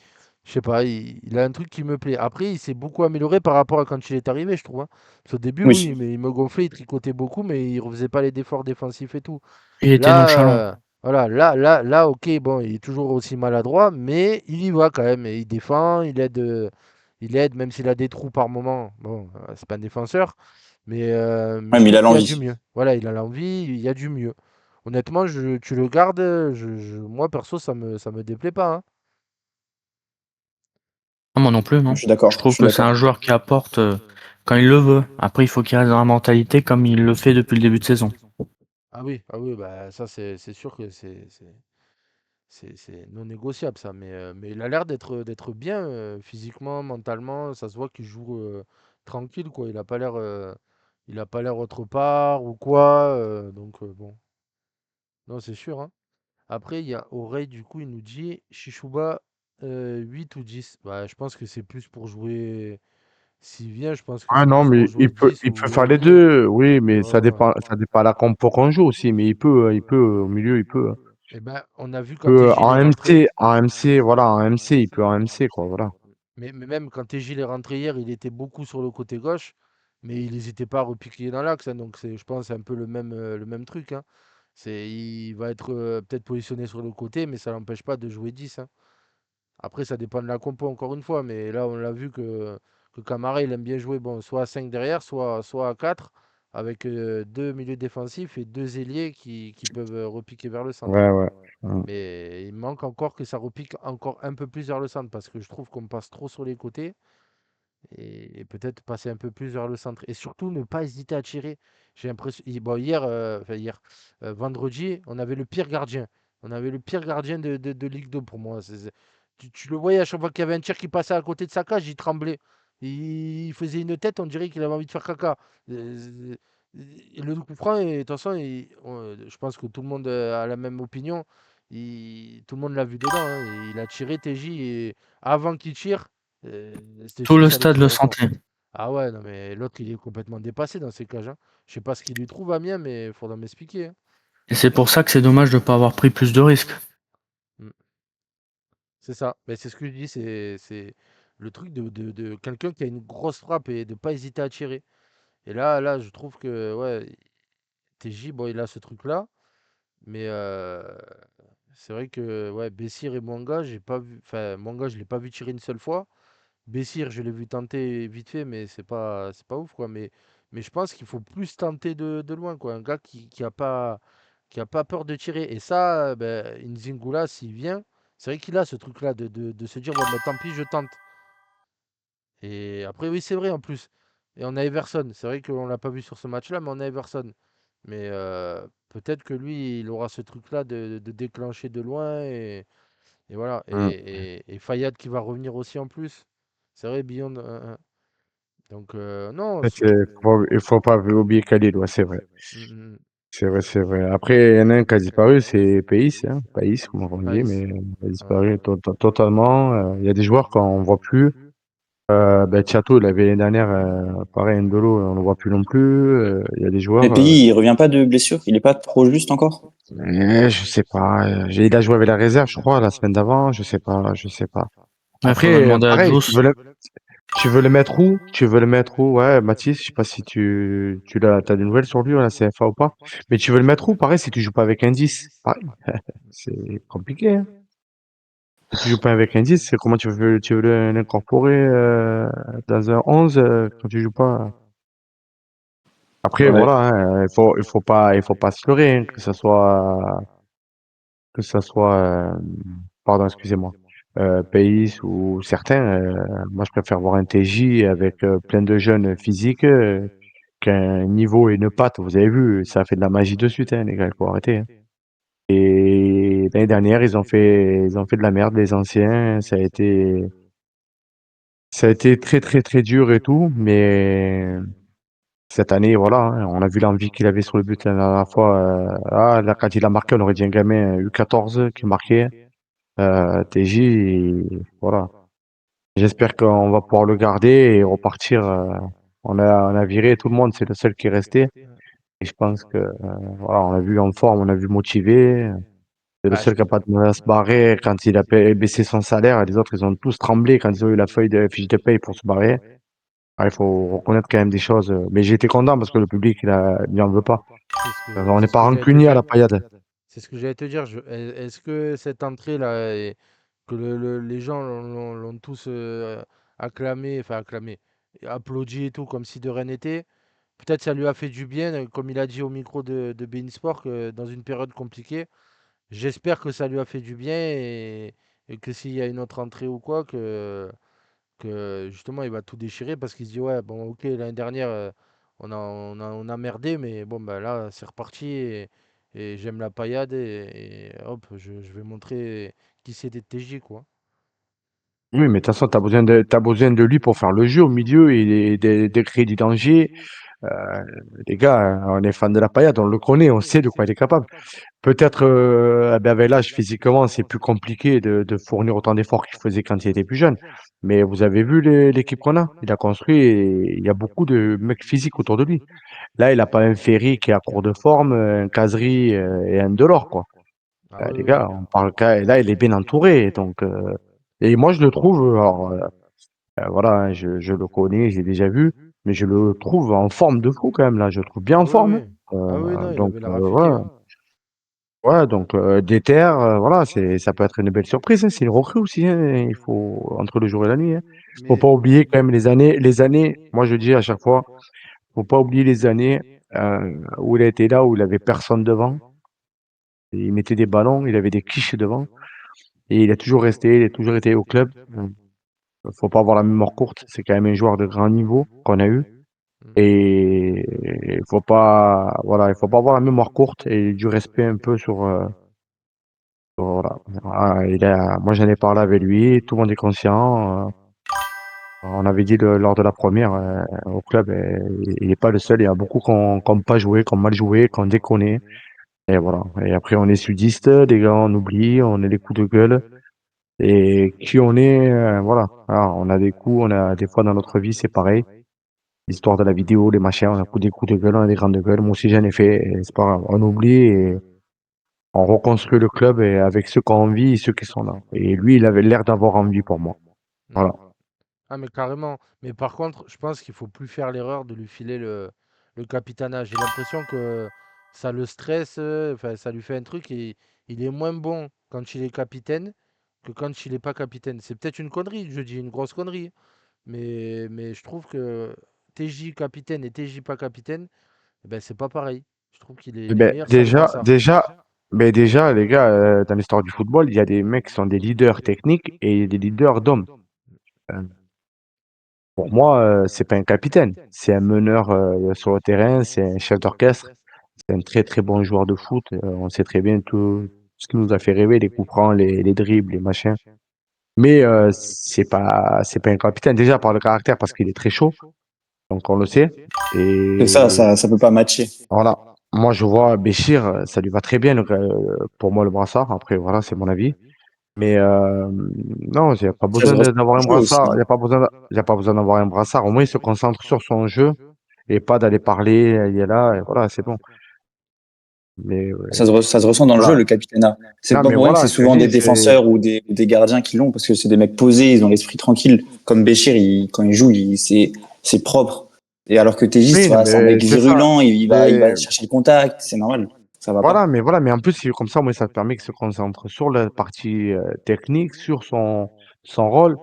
sais pas, il a un truc qui me plaît. Après, il s'est beaucoup amélioré par rapport à quand il est arrivé, je trouve, hein. Parce qu'au début, oui, Oui. mais il me gonflait, il tricotait beaucoup, mais il refaisait pas les efforts défensifs et tout. Il était nonchalant. Là, voilà, là, ok, bon, il est toujours aussi maladroit, mais il y va quand même, et il défend, il aide, même s'il a des trous par moment. Bon, c'est pas un défenseur, mais Ouais, je mais il trouve a qu'il y a du l'envie. mieux. Voilà, il a l'envie, il y a du mieux. Honnêtement, tu le gardes, moi perso, ça me déplaît pas, hein. Non, moi non plus, Je non. suis Je d'accord, je trouve suis que c'est un d'accord. joueur qui apporte quand il le veut. Après, il faut qu'il reste dans la mentalité comme il le fait depuis le début de saison. Ah oui, bah ça c'est sûr que c'est non négociable ça, mais il a l'air d'être bien physiquement, mentalement, ça se voit qu'il joue tranquille quoi, il a pas l'air autre part ou quoi, donc bon, non c'est sûr, hein. Après il y a Oreille du coup il nous dit Chichouba 8 ou 10. Bah je pense que c'est plus pour jouer s'il vient, je pense que Ah c'est non, plus pour mais jouer 10 il peut ou faire les ailier. deux. Oui, mais Ouais, ouais. ça dépend à la compo qu'on joue aussi. Mais il peut, au milieu, il peut, hein. Et ben on a vu Il quand peut TJ est rentré. En MC, voilà, en MC, il peut en MC, quoi, voilà. Mais même quand TJ est rentré hier, il était beaucoup sur le côté gauche, mais il n'hésitait pas à repiquer dans l'axe, hein, donc je pense, c'est un peu le même truc, hein. Il va être peut-être positionné sur le côté, mais ça l'empêche pas de jouer 10, hein. Après, ça dépend de la compo, encore une fois, mais là, on l'a vu que Camara, il aime bien jouer bon, soit à 5 derrière, soit à 4, avec deux milieux défensifs et deux ailiers qui peuvent repiquer vers le centre. Ouais. Mm. Mais il manque encore que ça repique encore un peu plus vers le centre, parce que je trouve qu'on passe trop sur les côtés et peut-être passer un peu plus vers le centre. Et surtout, ne pas hésiter à tirer. J'ai l'impression. Bon, vendredi, on avait le pire gardien. On avait le pire gardien de Ligue 2 pour moi. Tu le voyais à chaque fois qu'il y avait un tir qui passait à côté de sa cage, il tremblait. Il faisait une tête, on dirait qu'il avait envie de faire caca. Et le coup franc, et de toute façon, je pense que tout le monde a la même opinion. Tout le monde l'a vu dedans, hein. Il a tiré TJ et avant qu'il tire, c'était Tout sûr que le ça allait stade toucher le dans le sens. sentait. Ah ouais, non, mais l'autre, il est complètement dépassé dans ces cages, hein. Je sais pas ce qu'il lui trouve, Amiens, mais il faudra m'expliquer, hein. Et c'est pour ça que c'est dommage de ne pas avoir pris plus de risques. Mm. C'est ça. Mais c'est ce que je dis, c'est le truc de quelqu'un qui a une grosse frappe et de pas hésiter à tirer. Et là, je trouve que ouais, TJ, bon, il a ce truc-là, mais c'est vrai que ouais, Bessir et Mwanga, j'ai pas vu. Enfin, Mwanga, je l'ai pas vu tirer une seule fois. Bessir, je l'ai vu tenter vite fait, mais c'est pas ouf, quoi. Mais je pense qu'il faut plus tenter de loin, quoi. Un gars qui a pas peur de tirer. Et ça, ben, Nzingula, s'il vient, c'est vrai qu'il a ce truc-là de se dire, bon, bah, tant pis, je tente. Et après, oui, c'est vrai en plus. Et on a Everson. C'est vrai qu'on l'a pas vu sur ce match-là, mais on a Everson. Mais peut-être que lui, il aura ce truc-là de déclencher de loin. Et voilà. Mm. Et Fayad qui va revenir aussi en plus. C'est vrai, Beyond. Donc, non. Il faut pas oublier Khalil, ouais, c'est vrai. Mm, mm. C'est vrai, c'est vrai. Après, il y en a un qui a disparu, c'est Pays, hein. Pays, comme on dit, mais Nice. il a Ouais. disparu totalement. Il y a des joueurs qu'on voit plus. Ben, Chato, il avait l'année dernière, pareil, Ndolo, on ne le voit plus non plus. Il y a des Mais joueurs, Pays, il revient pas de blessure? Il est pas trop juste encore? je sais pas. Il a joué avec la réserve, je crois, la semaine d'avant. Je sais pas, je sais pas. Il faudrait Après, demander à pareil, Juice. tu veux le mettre où? Tu veux le mettre où? Ouais, Mathis, je sais pas si t'as des nouvelles sur lui, à la CFA ou pas. Mais tu veux le mettre où? Pareil, si tu joues pas avec un 10. Pareil, c'est compliqué, hein. Si tu joues pas avec un 10, c'est comment tu veux l'incorporer, dans un 11, quand tu joues pas. Après, Ouais. voilà, hein, il faut pas se leurrer, hein, que ça soit, pardon, excusez-moi, Pays ou certains, moi je préfère voir un TJ avec plein de jeunes physiques qu'un niveau et une patte. Vous avez vu, ça fait de la magie de suite, hein, les gars, il faut arrêter, hein. Et l'année dernière, ils ont fait de la merde, les anciens. Ça a été très très très dur et tout, mais cette année, voilà, hein, on a vu l'envie qu'il avait sur le but la dernière fois. Là, quand il a marqué, on aurait dit un gamin U14 qui marquait. TJ, voilà. J'espère qu'on va pouvoir le garder et repartir. On a viré tout le monde, c'est le seul qui est resté. Et je pense que voilà, on l'a vu en forme, on l'a vu motivé. C'est le Bah, je- seul qui n'a pas de mal à se barrer. Quand il a baissé son salaire, les autres, ils ont tous tremblé quand ils ont eu la fiche de paye pour se barrer. Ah, il faut reconnaître quand même des choses. Mais j'ai été content parce que le public, il en veut pas. On c'est n'est ce pas que j'allais te rancunier à dire. la paillade. C'est ce que j'allais te dire. Est-ce que cette entrée-là, que les gens l'ont tous acclamé, enfin acclamé, applaudi et tout, comme si de rien n'était, peut-être ça lui a fait du bien, comme il a dit au micro de beIN Sport, que dans une période compliquée, j'espère que ça lui a fait du bien et que s'il y a une autre entrée ou quoi, que justement il va tout déchirer parce qu'il se dit ouais bon ok l'année dernière on a merdé mais bon bah là c'est reparti et j'aime la paillade et hop je vais montrer qui c'est des TJ quoi. Oui, mais de toute façon, t'as besoin de lui pour faire le jeu au milieu et des crédits d'Angers. Euh, les gars, on est fan de la paillade, on le connaît, on sait de quoi il est capable. Peut-être, eh ben, avec l'âge, physiquement, c'est plus compliqué de fournir autant d'efforts qu'il faisait quand il était plus jeune. Mais vous avez vu l'équipe qu'on a? Il a construit et il y a beaucoup de mecs physiques autour de lui. Là, il a pas un Ferry qui est à court de forme, un Kazri et un Delors, quoi. Ah oui Les oui. gars, on parle là, il est bien entouré. Donc, et moi, je le trouve, alors, voilà, hein, je le connais, j'ai déjà vu, mais je le trouve en forme de fou quand même, là. Je le trouve bien en Oui forme, oui. hein. Ah oui non il Donc, avait l'air affûté ouais. hein. Ouais, donc Déter, voilà, ça peut être une belle surprise, hein. C'est une recrue aussi, hein. Il faut entre le jour et la nuit, hein. Faut Mais pas oublier quand même les années. Moi, je dis à chaque fois, faut pas oublier les années où il a été là, où il avait personne devant. Et il mettait des ballons, il avait des quiches devant, et il a toujours resté, il a toujours été au club. Faut pas avoir la mémoire courte. C'est quand même un joueur de grand niveau qu'on a eu, mm, et il faut pas, voilà, il faut pas avoir la mémoire courte et du respect un peu sur. Voilà. Moi, j'en ai parlé avec lui, tout le monde est conscient. On avait dit lors de la première au club, il n'est pas le seul. Il y a beaucoup qui n'ont pas joué, qui ont mal joué, qui ont déconné. Et voilà. Et après, on est sudiste, les gars, on oublie, on a les coups de gueule. Et qui on est, voilà. Alors, on a des coups, on a des fois dans notre vie, c'est pareil. L'histoire de la vidéo, les machins, on a des coups de gueule, on a des grandes gueules. Moi aussi, j'en ai fait. Et c'est pas grave. On oublie et on reconstruit le club et avec ceux qui ont envie et ceux qui sont là. Et lui, il avait l'air d'avoir envie pour moi. mm. Voilà. Ah mais carrément. Mais par contre, je pense qu'il faut plus faire l'erreur de lui filer le capitanat. J'ai l'impression que ça le stresse, enfin ça lui fait un truc et il est moins bon quand il est capitaine que quand il n'est pas capitaine. C'est peut-être une connerie, je dis une grosse connerie, mais je trouve que TJ capitaine et TJ pas capitaine, eh ben c'est pas pareil. Je trouve Eh il est ben, meilleur sans le brassard. déjà, les gars, dans l'histoire du football, il y a des mecs qui sont des leaders techniques et des leaders d'hommes. Euh, Pour moi, c'est pas un capitaine. C'est un meneur sur le terrain, c'est un chef d'orchestre, c'est un très très bon joueur de foot. On sait très bien tout ce qui nous a fait rêver, les coups francs, les dribbles, les machins. Mais c'est pas un capitaine déjà par le caractère parce qu'il est très chaud, donc on le sait. C'est Et ça peut pas matcher. voilà. Moi, je vois Béchir, ça lui va très bien pour moi le brassard. Après, voilà, c'est mon avis. Mais non, il n'y a pas Ça se besoin ressent d'avoir dans un le jeu aussi. brassard. Il y a pas besoin d'avoir un brassard. Au moins, il se concentre sur son jeu et pas d'aller parler, il est là, et voilà, c'est bon. Mais Ça se ressent dans le jeu, voilà. le capitana. C'est Non, pas mais pour rien que voilà, c'est je te souvent dis, des c'est. défenseurs ou des gardiens qui l'ont, parce que c'est des mecs posés, ils ont l'esprit tranquille. Comme Béchir, quand il joue, c'est propre. Et alors que Tégis, Oui, non, voilà, c'est un mais mec c'est ça. virulent, il va Mais chercher le contact, c'est normal. Ça va pas. voilà, mais en plus, comme ça, moi, ça te permet qu'il se concentre sur la partie technique, sur son rôle.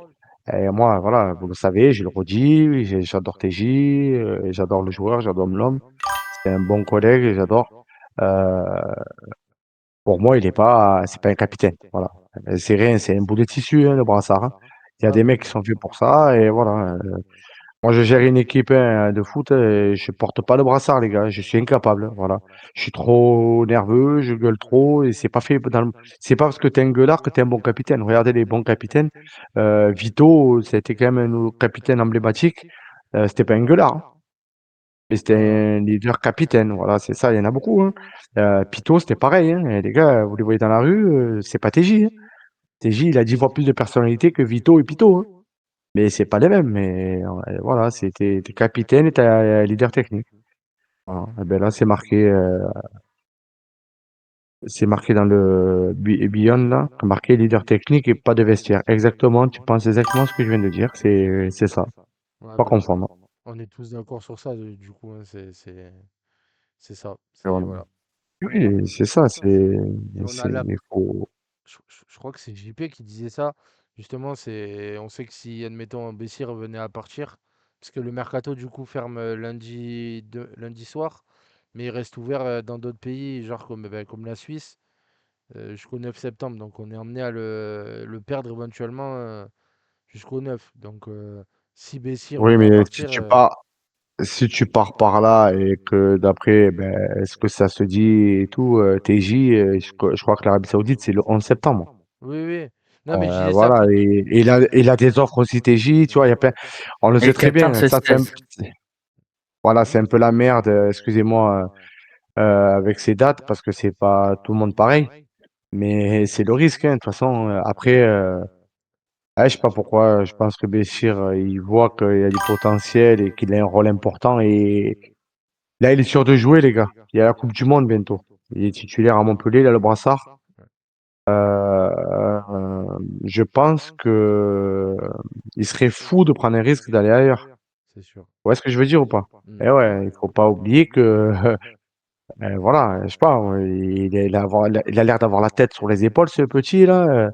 Et moi, voilà, vous le savez, je le redis, j'adore TJ, j'adore le joueur, j'adore l'homme. C'est un bon collègue, et j'adore. Euh, pour moi, c'est pas un capitaine. Voilà. C'est rien, c'est un bout de tissu, hein, le brassard, hein. Il y a Ah, des mecs qui sont faits pour ça, et voilà. Moi, je gère une équipe de foot et je porte pas le brassard, les gars. Je suis incapable. Voilà. Je suis trop nerveux, je gueule trop et c'est pas parce que t'es un gueulard que t'es un bon capitaine. Regardez les bons capitaines. Vito, c'était quand même un capitaine emblématique. C'était pas un gueulard, hein, mais c'était non, non. un leader capitaine. Voilà, c'est ça. Il y en a beaucoup, hein. Pito, c'était pareil, hein. Et les gars, vous les voyez dans la rue, c'est pas TJ, hein. TJ, il a 10 fois plus de personnalité que Vito et Pito, hein. Mais c'est pas les mêmes, mais voilà, t'es capitaine et t'es leader technique. Voilà. Et ben là, c'est marqué dans le Beyond là, marqué leader technique et pas de vestiaire. Exactement, tu penses exactement ce que je viens de dire, c'est ça. Ouais, Pas ben, confondre. on est tous d'accord sur ça, du coup, hein, c'est ça. Et C'est voilà. voilà. Et, Oui, c'est ça, et on a c'est, la, il faut, je crois que c'est JP qui disait ça. Justement, on sait que si, admettons, Bessie revenait à partir, parce que le mercato, du coup, ferme lundi soir, mais il reste ouvert dans d'autres pays, genre comme la Suisse, jusqu'au 9 septembre. Donc, on est amené à le perdre éventuellement jusqu'au 9. Donc, si Bessie oui, venait à mais partir, si tu pars par là et que d'après, ben, est-ce que ça se dit et tout, TJ, je crois que l'Arabie Saoudite, c'est le 11 septembre. oui, oui. Non, mais je disais ça Voilà, plus. et il a des offres aussi TJ, tu vois, on le Et sait le très Qatar, bien. c'est Ça, 16. voilà, c'est un peu la merde, excusez-moi, avec ces dates, parce que c'est pas tout le monde pareil. Mais c'est le risque, hein. De toute façon, après, je sais pas pourquoi, je pense que Béchir, il voit qu'il y a du potentiel et qu'il a un rôle important. Et là, il est sûr de jouer, les gars. Il y a la Coupe du Monde bientôt. Il est titulaire à Montpellier, il a le brassard. Je pense que il serait fou de prendre un risque d'aller ailleurs. C'est sûr. Vous voyez ce que je veux dire ou pas? Mm. Eh ouais, il faut pas oublier que, voilà, je sais pas, il a l'air d'avoir la tête sur les épaules, ce petit là.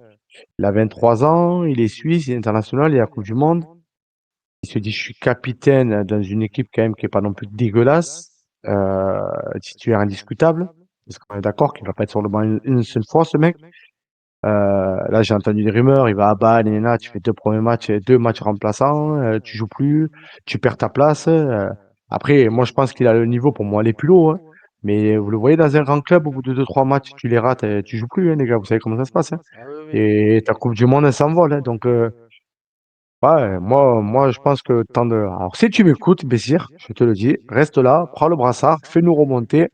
Il a 23 ans, il est suisse, il est international, il est à la Coupe du Monde. Il se dit, je suis capitaine dans une équipe quand même qui est pas non plus dégueulasse, titulaire indiscutable. Parce qu'on est d'accord qu'il va pas être sur le banc une seule fois, ce mec. Là, j'ai entendu des rumeurs, il va à Bâle, nanana, tu fais deux premiers matchs, deux matchs remplaçants, tu joues plus, tu perds ta place. Après, moi, je pense qu'il a le niveau pour moi aller plus haut, hein. Mais vous le voyez dans un grand club, au bout de deux, trois matchs, tu les rates, tu joues plus, hein, les gars. Vous savez comment ça se passe, hein. Ah oui, oui. Et ta Coupe du Monde, elle s'envole, hein. Donc, ouais, moi, je pense que tant de. Alors, si tu m'écoutes, Bessir, je te le dis, reste là, prends le brassard, fais-nous remonter,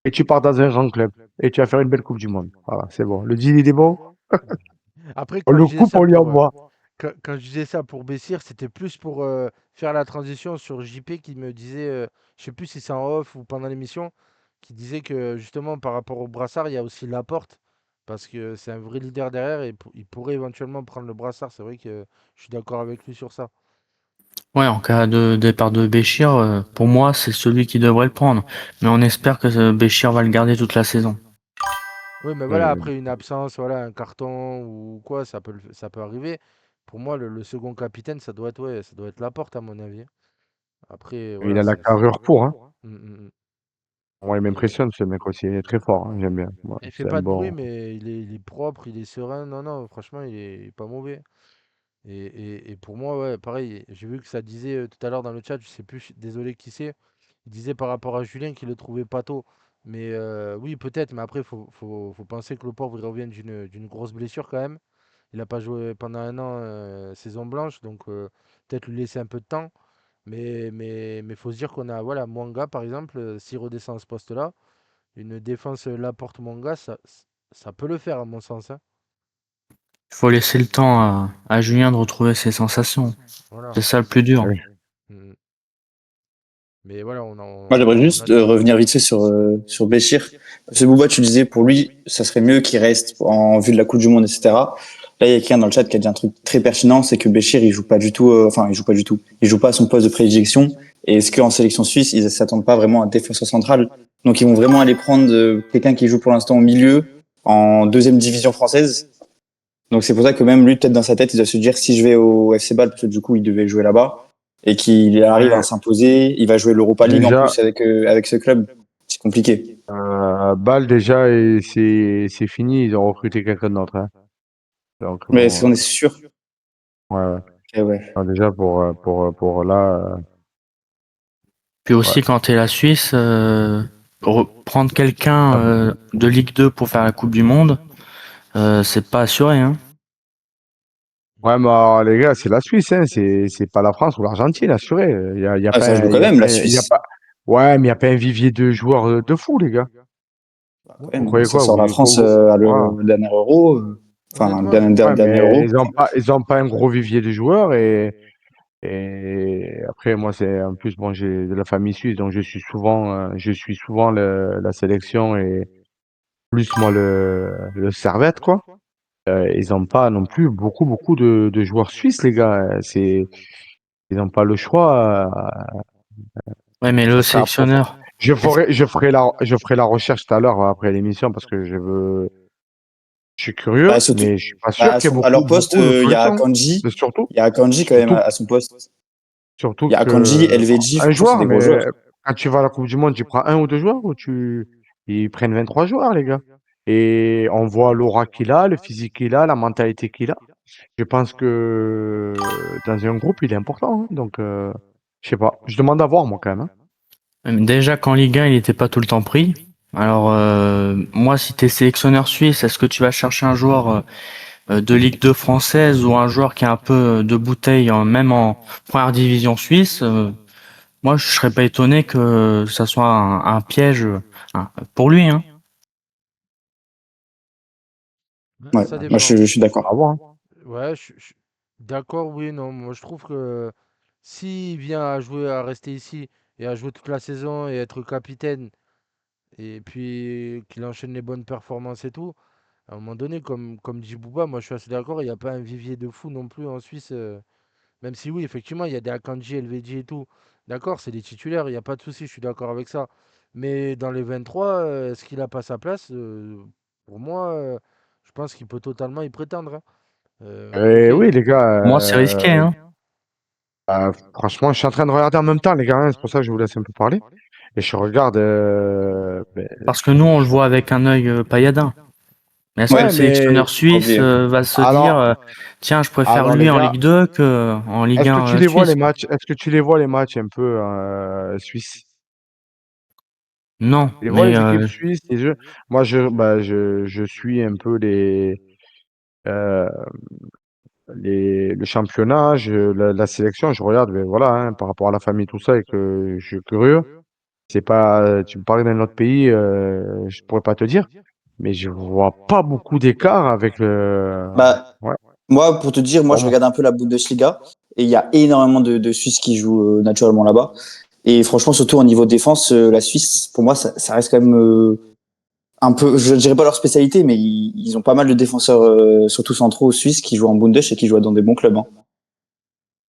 et tu pars dans un grand club. Et tu vas faire une belle Coupe du Monde. Voilà, c'est bon. Le deal, il est bon. Après, On le coupe, on lui envoie. quand je disais ça pour Bessir, c'était plus pour faire la transition sur JP qui me disait, je sais plus si c'est en off ou pendant l'émission, qui disait que justement par rapport au brassard, il y a aussi Laporte, parce que c'est un vrai leader derrière et il pourrait éventuellement prendre le brassard. C'est vrai que je suis d'accord avec lui sur ça. Ouais, en cas de départ de Béchir, pour moi, c'est celui qui devrait le prendre. Mais on espère que Béchir va le garder toute la saison. Oui, mais voilà, Oui, après une absence, voilà, un carton ou quoi, ça peut arriver. Pour moi, le second capitaine, ça doit être, ouais, ça doit être Laporte à mon avis. Après, il voilà, a la carrure pour, hein. Mm, mm, mm. Moi, il Et m'impressionne, ce mec aussi. Il est très fort, hein. J'aime bien. Ouais, il fait c'est un pas de bruit, bon. mais il est propre, il est serein. Non, non, franchement, il est pas mauvais. Et pour moi, ouais, pareil, j'ai vu que ça disait tout à l'heure dans le chat, je sais plus, désolé qui c'est, il disait par rapport à Julien qu'il le trouvait pas tôt. Mais oui, peut-être, mais après, faut penser que le pauvre, il revient d'une grosse blessure quand même. Il n'a pas joué pendant un an saison blanche, donc peut-être lui laisser un peu de temps. Mais faut se dire qu'on a, voilà, Mwanga par exemple, s'il redescend à ce poste-là, une défense Laporte Mwanga, ça peut le faire à mon sens, hein. Il faut laisser le temps à Julien de retrouver ses sensations. Voilà. C'est ça le plus dur. Oui. Mm. Mais voilà, Moi, j'aimerais on juste a des joueurs. revenir vite fait sur Béchir. Parce que Bouba, tu disais, pour lui, ça serait mieux qu'il reste en vue de la Coupe du Monde, etc. Là, il y a quelqu'un dans le chat qui a dit un truc très pertinent, c'est que Béchir, il joue pas du tout, enfin, il joue pas du tout. Il joue pas à son poste de prédilection. Et est-ce qu'en sélection suisse, ils s'attendent pas vraiment à un défenseur central? Donc, ils vont vraiment aller prendre quelqu'un qui joue pour l'instant au milieu, en deuxième division française. Donc, c'est pour ça que même lui, peut-être dans sa tête, il doit se dire, si je vais au FC Bâle, parce que du coup, il devait jouer là-bas, et qu'il arrive à Ouais, s'imposer, il va jouer l'Europa League en déjà, plus avec ce club. C'est compliqué. Bâle, déjà, et c'est fini. Ils ont recruté quelqu'un d'autre, hein. Donc, Mais est-ce bon, qu'on est sûr? ouais, ouais. Eh ouais. Non, déjà, pour là, Puis ouais. aussi, quand tu es la Suisse, prendre quelqu'un Ah, de Ligue 2 pour faire la Coupe du Monde, c'est pas assuré, hein. ouais, mais les gars, c'est la Suisse, hein. C'est pas la France ou l'Argentine, assuré. Il y a Ah, ça pas, joue quand même, la il y a Suisse. pas, ouais, mais il y a pas un vivier de joueurs de fou, les gars. Quand Vous même. croyez Ça quoi, sort la France à voilà. le dernier euro. Enfin, le Honnêtement, je, Ouais, dernier mais euro. ils ont pas un gros vivier de joueurs et après, moi, c'est, en plus, bon, j'ai de la famille suisse, donc je suis souvent la sélection et plus, moi, le Servette, quoi. Ils ont pas non plus beaucoup de joueurs suisses, les gars. Ils ont pas le choix. Ouais, mais le Ça serait sélectionneur, je ferai la recherche tout à l'heure après l'émission parce que je suis curieux, Bah, surtout, mais je suis pas bah, sûr qu'il y ait à leur poste, beaucoup de il y a solutions. Akanji. Mais Il y a Akanji quand même surtout, à son poste. surtout Il y a Akanji, que LVG, un franchement, c'est joueur, des mais gros joueurs. quand tu vas à la Coupe du Monde, tu prends un ou deux joueurs ou ils prennent 23 joueurs, les gars. Et on voit l'aura qu'il a, le physique qu'il a, la mentalité qu'il a. Je pense que dans un groupe, il est important, hein. Donc, je sais pas. Je demande à voir, moi, quand même, hein. déjà qu'en Ligue 1, il n'était pas tout le temps pris. Alors, moi, si tu es sélectionneur suisse, est-ce que tu vas chercher un joueur de Ligue 2 française ou un joueur qui a un peu de bouteille, même en première division suisse? Moi, je serais pas étonné que ça soit un piège pour lui, hein. Ouais, ça moi, dépend. je suis d'accord. À voir, hein. Ouais, d'accord, oui, non. Moi, je trouve que s'il vient à jouer, à rester ici et à jouer toute la saison et être capitaine, et puis qu'il enchaîne les bonnes performances et tout, à un moment donné, comme dit Bouba, moi je suis assez d'accord, il n'y a pas un vivier de fou non plus en Suisse. Même si oui, effectivement, il y a des Akanji, LVG et tout. D'accord, c'est des titulaires, il n'y a pas de souci, je suis d'accord avec ça. Mais dans les 23, est-ce qu'il a pas sa place? Pour moi, je pense qu'il peut totalement y prétendre, hein. Ok. Et oui, les gars, Pour moi, c'est risqué, hein. franchement, je suis en train de regarder en même temps, les gars, hein. C'est pour ça que je vous laisse un peu parler. Et je regarde. Ben, Parce que nous, on le voit avec un œil pailladin. Mais est-ce que le ouais, Ouais, sélectionneur mais faut pas suisse oublier. va se dire, alors, tiens, je préfère alors les lui en gars, Ligue 2 que en Ligue est-ce que 1 tu les vois les suisse? matchs? Est-ce que tu les vois les matchs un peu suisses? Non, Tu les vois mais les équipes suisses, les jeux? Moi, je suis un peu euh, le championnat, la sélection, je regarde, mais voilà, hein, par rapport à la famille, tout ça, et que je suis curieux. C'est pas, tu me parlais d'un autre pays, je pourrais pas te dire, mais je vois pas beaucoup d'écart avec Bah, ouais, moi, pour te dire, moi, pour je moi. regarde un peu la Bundesliga et il y a énormément de Suisses qui jouent naturellement là-bas. Et franchement, surtout au niveau défense, la Suisse, pour moi, ça reste quand même un peu, je dirais pas leur spécialité, mais ils ont pas mal de défenseurs, surtout centraux suisses, qui jouent en Bundes et qui jouent dans des bons clubs, hein.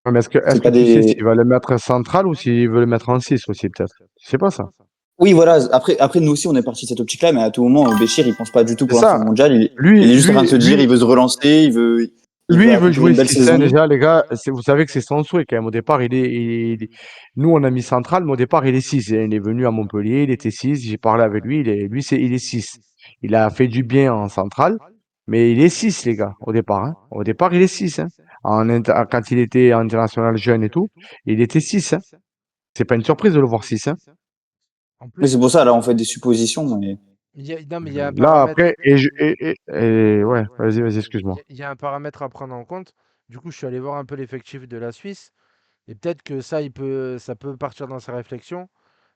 Ouais, mais est-ce C'est que pas tu sais s'il des. va le mettre central ou s'il veut le mettre en 6 aussi, peut-être? Je sais pas ça. Oui, voilà. Après, nous aussi, on est parti de cette optique-là, mais à tout moment, Béchir, il pense pas du tout C'est pour l'instant au ça. mondial. Lui, Il est juste en train de lui, se dire, lui, il veut se relancer, il veut lui, il veut accomplir jouer une belle 6 saison. déjà, les gars. Vous savez que c'est son souhait quand même. Au départ, nous, on a mis central, mais au départ, il est 6. Il est venu à Montpellier, il était 6. J'ai parlé avec lui, il est 6. Il a fait du bien en central, Mais il est 6 les gars, au départ. Hein. Au départ, il est 6. Hein. Quand il était international jeune et tout, il était 6. Hein. C'est pas une surprise de le voir 6. Hein. En Mais plus, c'est pour ça, là, on fait des suppositions. Mais... non, mais il y a un Là, paramètre. après, ouais, vas-y, excuse-moi. Il y a un paramètre à prendre en compte. Du coup, je suis allé voir un peu l'effectif de la Suisse. Et peut-être que ça peut partir dans sa réflexion,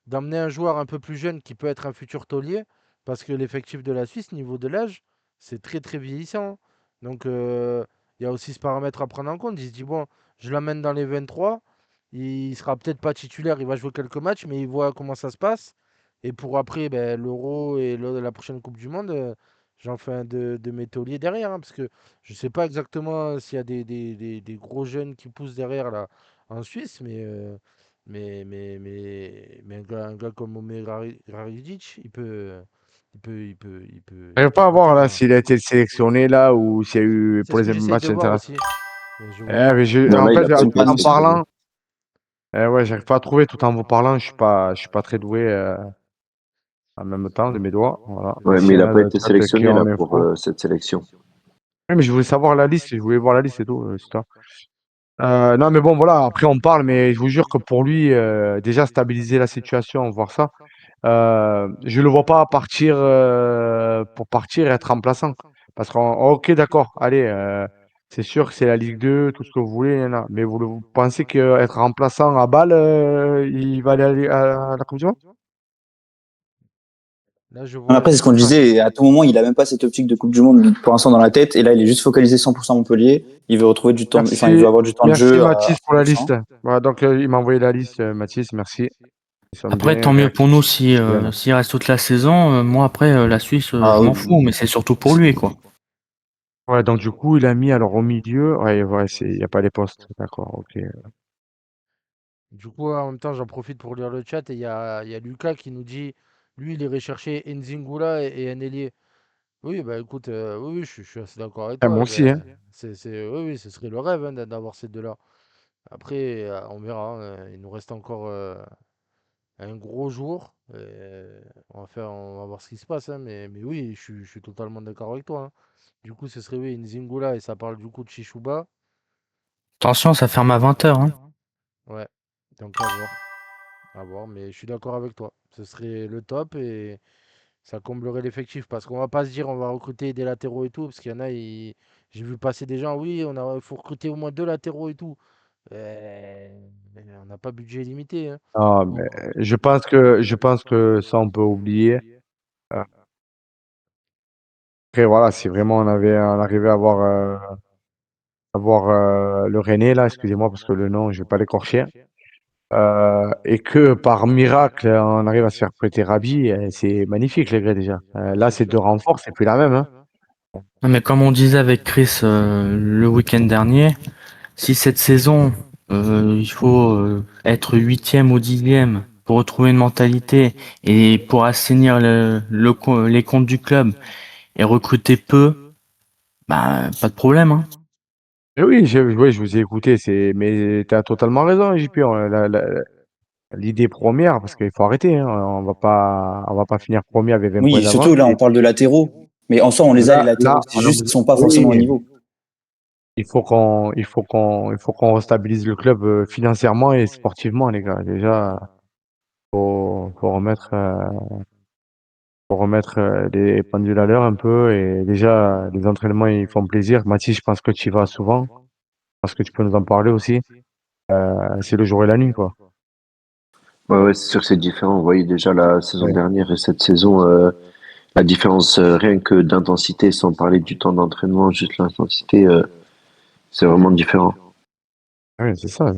d'emmener un joueur un peu plus jeune qui peut être un futur taulier, parce que l'effectif de la Suisse, niveau de l'âge, c'est très très vieillissant. Donc il y a aussi ce paramètre à prendre en compte. Il se dit, bon, je l'amène dans les 23, il sera peut-être pas titulaire, il va jouer quelques matchs, mais il voit comment ça se passe. Et pour après, ben, l'Euro et la prochaine Coupe du Monde, j'en fais un de mes tauliers derrière. Hein, parce que je sais pas exactement s'il y a des gros jeunes qui poussent derrière là, en Suisse, mais un gars comme Omer Raridic, J'arrive il peut pas à voir compter là quoi. s'il a été sélectionné là ou s'il y a eu C'est pour ce les que j'essaye de matchs voir internationaux. aussi. Mais je vois Mais pas. Non, en là, il fait, a pas de Pas en de position. sélection. parlant, ouais, j'arrive pas à trouver tout en vous parlant. Je suis pas très doué en même temps de mes doigts. Voilà. Ouais, S'il mais y il en n'a a pas de été chat qui sélectionné ont là pour l'info. cette sélection. Oui, mais je voulais savoir la liste. Je voulais voir la liste et tout. C'est ça. Non, mais bon, voilà. Après, on parle, mais je vous jure que pour lui, déjà stabiliser la situation, voir ça. Je le vois pas partir pour partir et être remplaçant. Parce ok, d'accord, allez, c'est sûr que c'est la Ligue 2, tout ce que vous voulez, mais vous pensez qu'être remplaçant à Bâle, il va aller à la Coupe du Monde? Là, je Non, vois après, c'est ce qu'on juste. disait. Et à tout moment, il a même pas cette optique de Coupe du Monde pour l'instant dans la tête. Et là, il est juste focalisé 100% Montpellier. Il veut retrouver du temps, enfin, il Merci, veut avoir du temps de merci jeu à Mathis pour la 100%. liste. Voilà, donc il m'a envoyé la liste, Mathis, merci. Ils sont Après, bien, tant mieux pour nous si bien. s'il reste toute la saison. Moi, après, la Suisse, Ah je oui. m'en fous, mais c'est surtout pour lui, quoi. Ouais, donc du coup, il a mis alors au milieu. Ouais, ouais, il n'y a pas les postes. D'accord, ok. Du coup, en même temps, j'en profite pour lire le chat et il y a Lucas qui nous dit, lui, il irait chercher Nzingula et un ailier. Oui, bah écoute, oui, je suis assez d'accord avec Moi toi. aussi, hein. Oui, oui, ce serait le rêve hein, d'avoir ces deux-là. Après, on verra. Il nous reste encore un gros jour. On va voir ce qui se passe. Hein, mais oui, je suis totalement d'accord avec toi. Hein. Du coup, ce serait oui, Nzingula et ça parle du coup de Chichuba. Attention, ça ferme à 20h, hein. Ouais, donc à voir. À voir, mais je suis d'accord avec toi. Ce serait le top et ça comblerait l'effectif parce qu'on va pas se dire on va recruter des latéraux et tout, parce qu'il y en a, j'ai vu passer des gens, oui, faut recruter au moins deux latéraux et tout. Mais on n'a pas budget limité. Hein. Ah, mais je pense que ça, on peut oublier. Euh, Après, voilà, si vraiment on arrivait à avoir le René, là, excusez-moi, parce que le nom, je vais pas l'écorcher, et que par miracle, on arrive à se faire prêter Rabi, c'est magnifique, les gars, déjà. Là, C'est c'est deux sûr. renforts, c'est plus la même, hein. Non, mais comme on disait avec Chris le week-end dernier, si cette saison, il faut être huitième ou dixième pour retrouver une mentalité et pour assainir les comptes du club et recruter peu, bah pas de problème, hein. Et oui, ouais, je vous ai écouté, mais tu as totalement raison, JP. L'idée première, parce qu'il faut arrêter, hein, on va pas finir premier avec 20 points Oui, d'avance. surtout là, on Et parle de latéraux. Mais en soi, on les a, les latéraux. C'est juste qu'ils sont pas oui, forcément au niveau. il faut qu'on restabilise le club financièrement et sportivement, les gars. Déjà, faut remettre les pendules à l'heure un peu. Et déjà, les entraînements, ils font plaisir. Mathis, je pense que tu y vas souvent, parce que tu peux nous en parler aussi. C'est le jour et la nuit, quoi. Ouais, ouais, c'est sûr que c'est différent. Vous voyez déjà la saison Ouais. dernière et cette saison, la différence rien que d'intensité, sans parler du temps d'entraînement, juste l'intensité, c'est vraiment différent. Ouais, c'est ça,